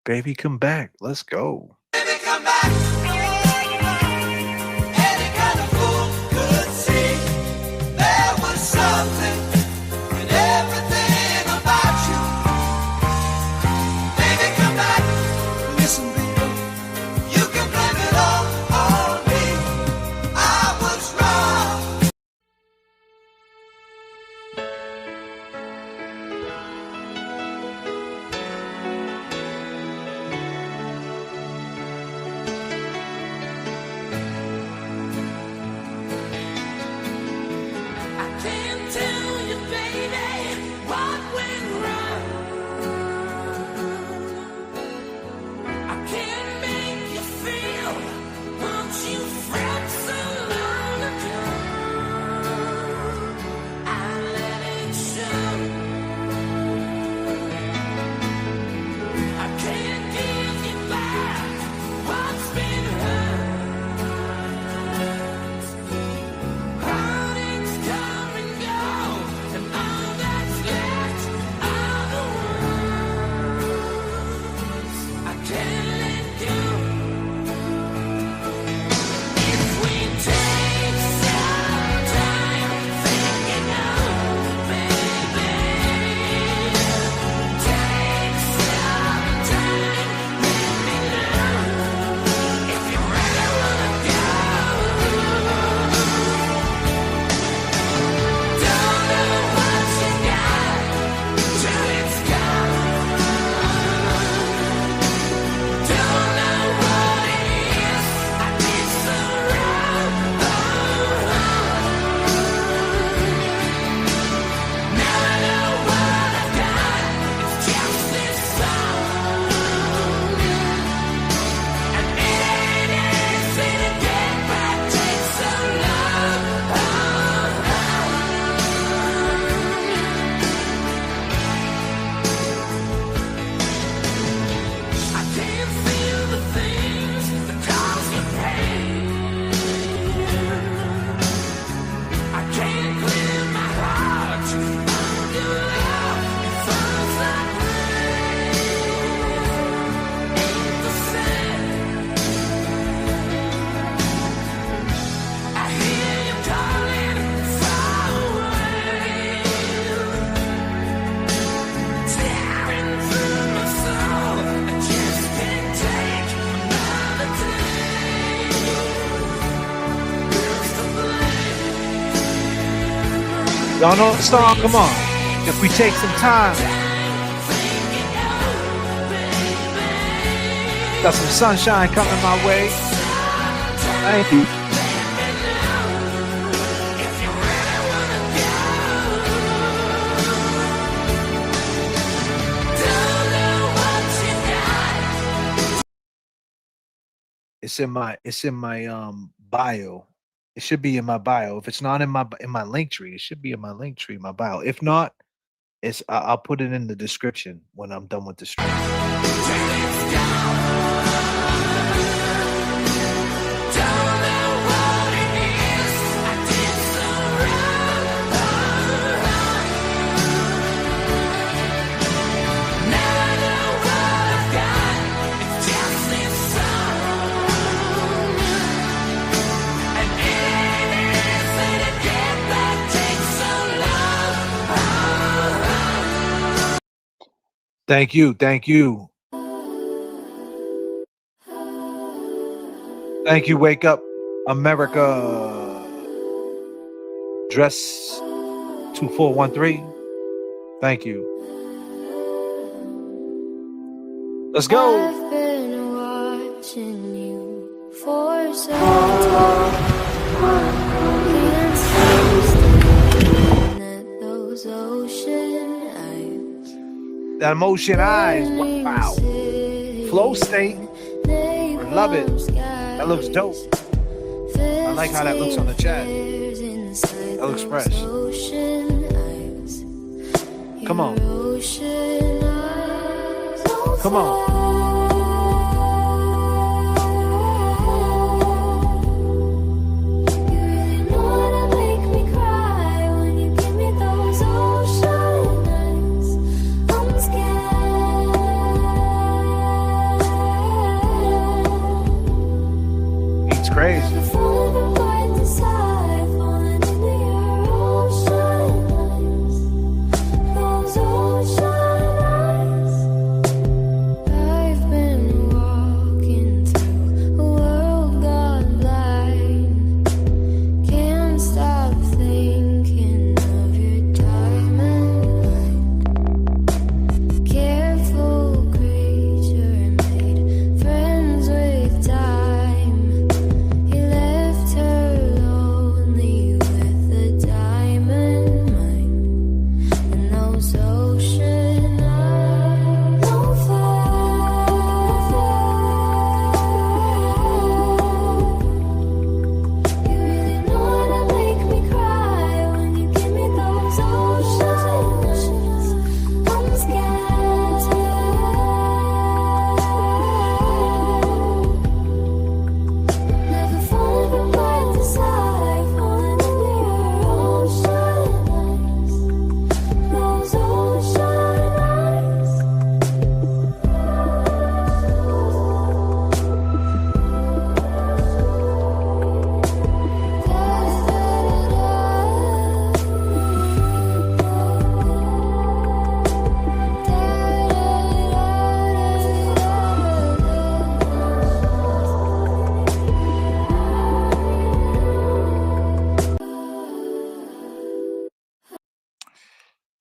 Baby, come back. Let's go. Y'all know the song? Come on. If we take some time. Got some sunshine coming my way. Thank you. It's in my bio. It should be in my bio. If it's not in my link tree, it should be in my link tree, my bio. If not, I'll put it in the description when I'm done with the stream. Thank you. Thank you. Thank you. Wake up, America. Dress 2413. Thank you. Let's go. I've been watching you for so long. Can't stop staring at those ocean eyes. That emotion eyes. Wow. Flow state. Love it. That looks dope. I like how that looks on the chat. That looks fresh. Come on. Come on.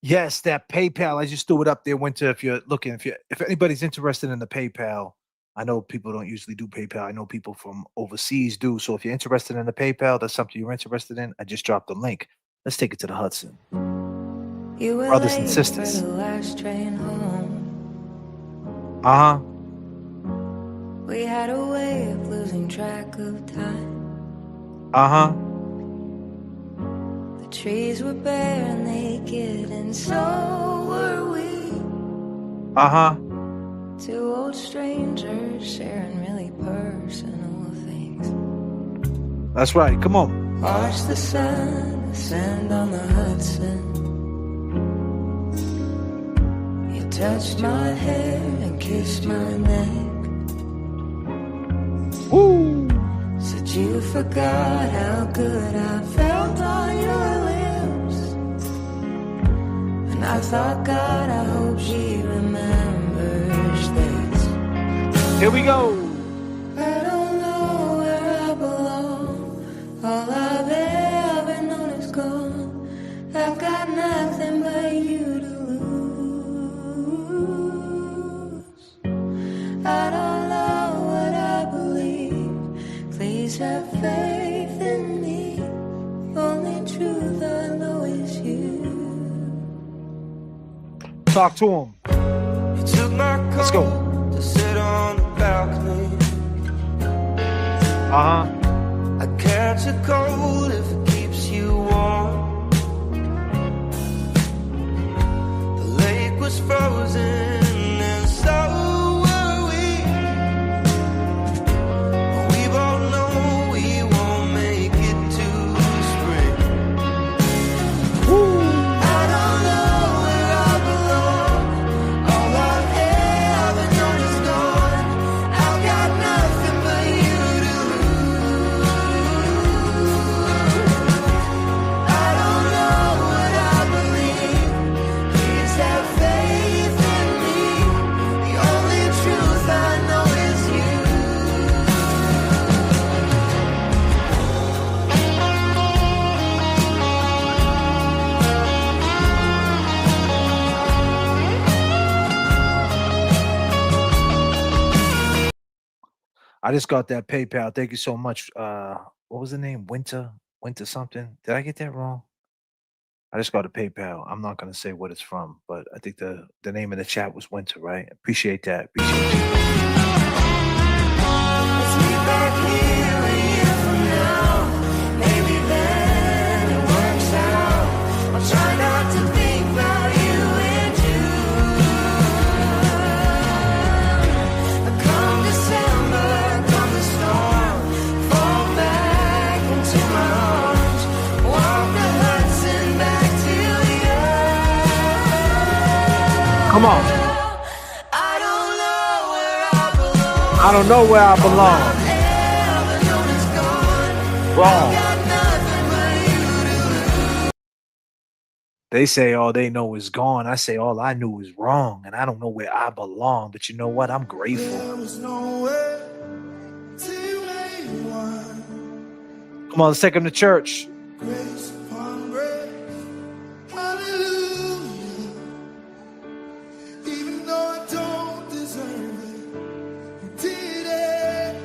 Yes, that PayPal. I just threw it up there. Winter, if you're looking, if anybody's interested in the PayPal, I know people don't usually do PayPal. I know people from overseas do. So if you're interested in the PayPal, that's something you're interested in. I just dropped the link. Let's take it to the Hudson. You were Brothers and late sisters. for the last train home. Uh-huh. We had a way of losing track of time. Uh-huh. The trees were bare and naked, and so were we. Uh-huh. Two old strangers sharing really personal things. That's right. Come on. Watch the sun descend on the Hudson. You touched my hair and kissed my neck. Woo! Said you forgot how good I felt on your lips. And I thought, God, I hope she remembers this. Here we go. I don't know where I belong. All I've ever known is gone. I've got nothing but you to lose. I don't know what I believe. Please have faith in me. The only truth I know is you. Talk to him. You took my coat. Let's go. To sit on the balcony. Uh-huh. I catch a cold if it keeps you warm. The lake was frozen and so were we. But we both know we won't make it to spring. Woo! I don't know where I belong. All I've ever known is gone. I've got nothing but you to lose. I don't know what I believe. Please have faith in me. The only truth I know is you. I just got that PayPal. Thank you so much. What was the name? Winter something. Did I get that wrong? I just got a PayPal. I'm not gonna say what it's from, but I think the name in the chat was Winter, right? Appreciate that. Appreciate you. Let's meet back here a year from now. Maybe then it works out. I'll try not to think about you and June. Come December, come the storm, fall back into my arms. Walk the Hudson back to you. Come on. I don't know where I belong. I don't know where I belong. Ever known is gone. wrong. They say all they know is gone. I say all I knew is wrong, and I don't know where I belong. But you know what? I'm grateful. Come on, let's take him to church. Grace upon grace, hallelujah. Even though I don't deserve it, you did it.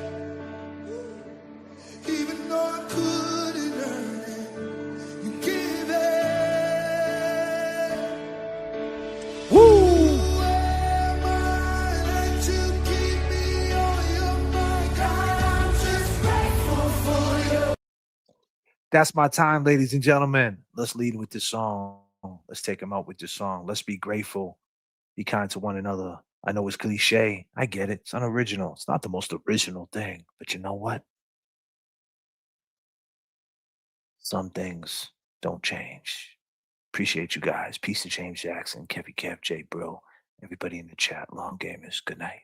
Even though I couldn't earn it, you give it. Woo! Who am I that you keep me on your mind? God, I'm just grateful for you. That's my time, ladies and gentlemen. Let's lead with this song. Let's take him out with this song. Let's be grateful. Be kind to one another. I know it's cliche. I get it. It's unoriginal. It's not the most original thing. But you know what? Some things don't change. Appreciate you guys. Peace to James Jackson, Kevy Kev, J Bro, everybody in the chat. Long gamers. Good night.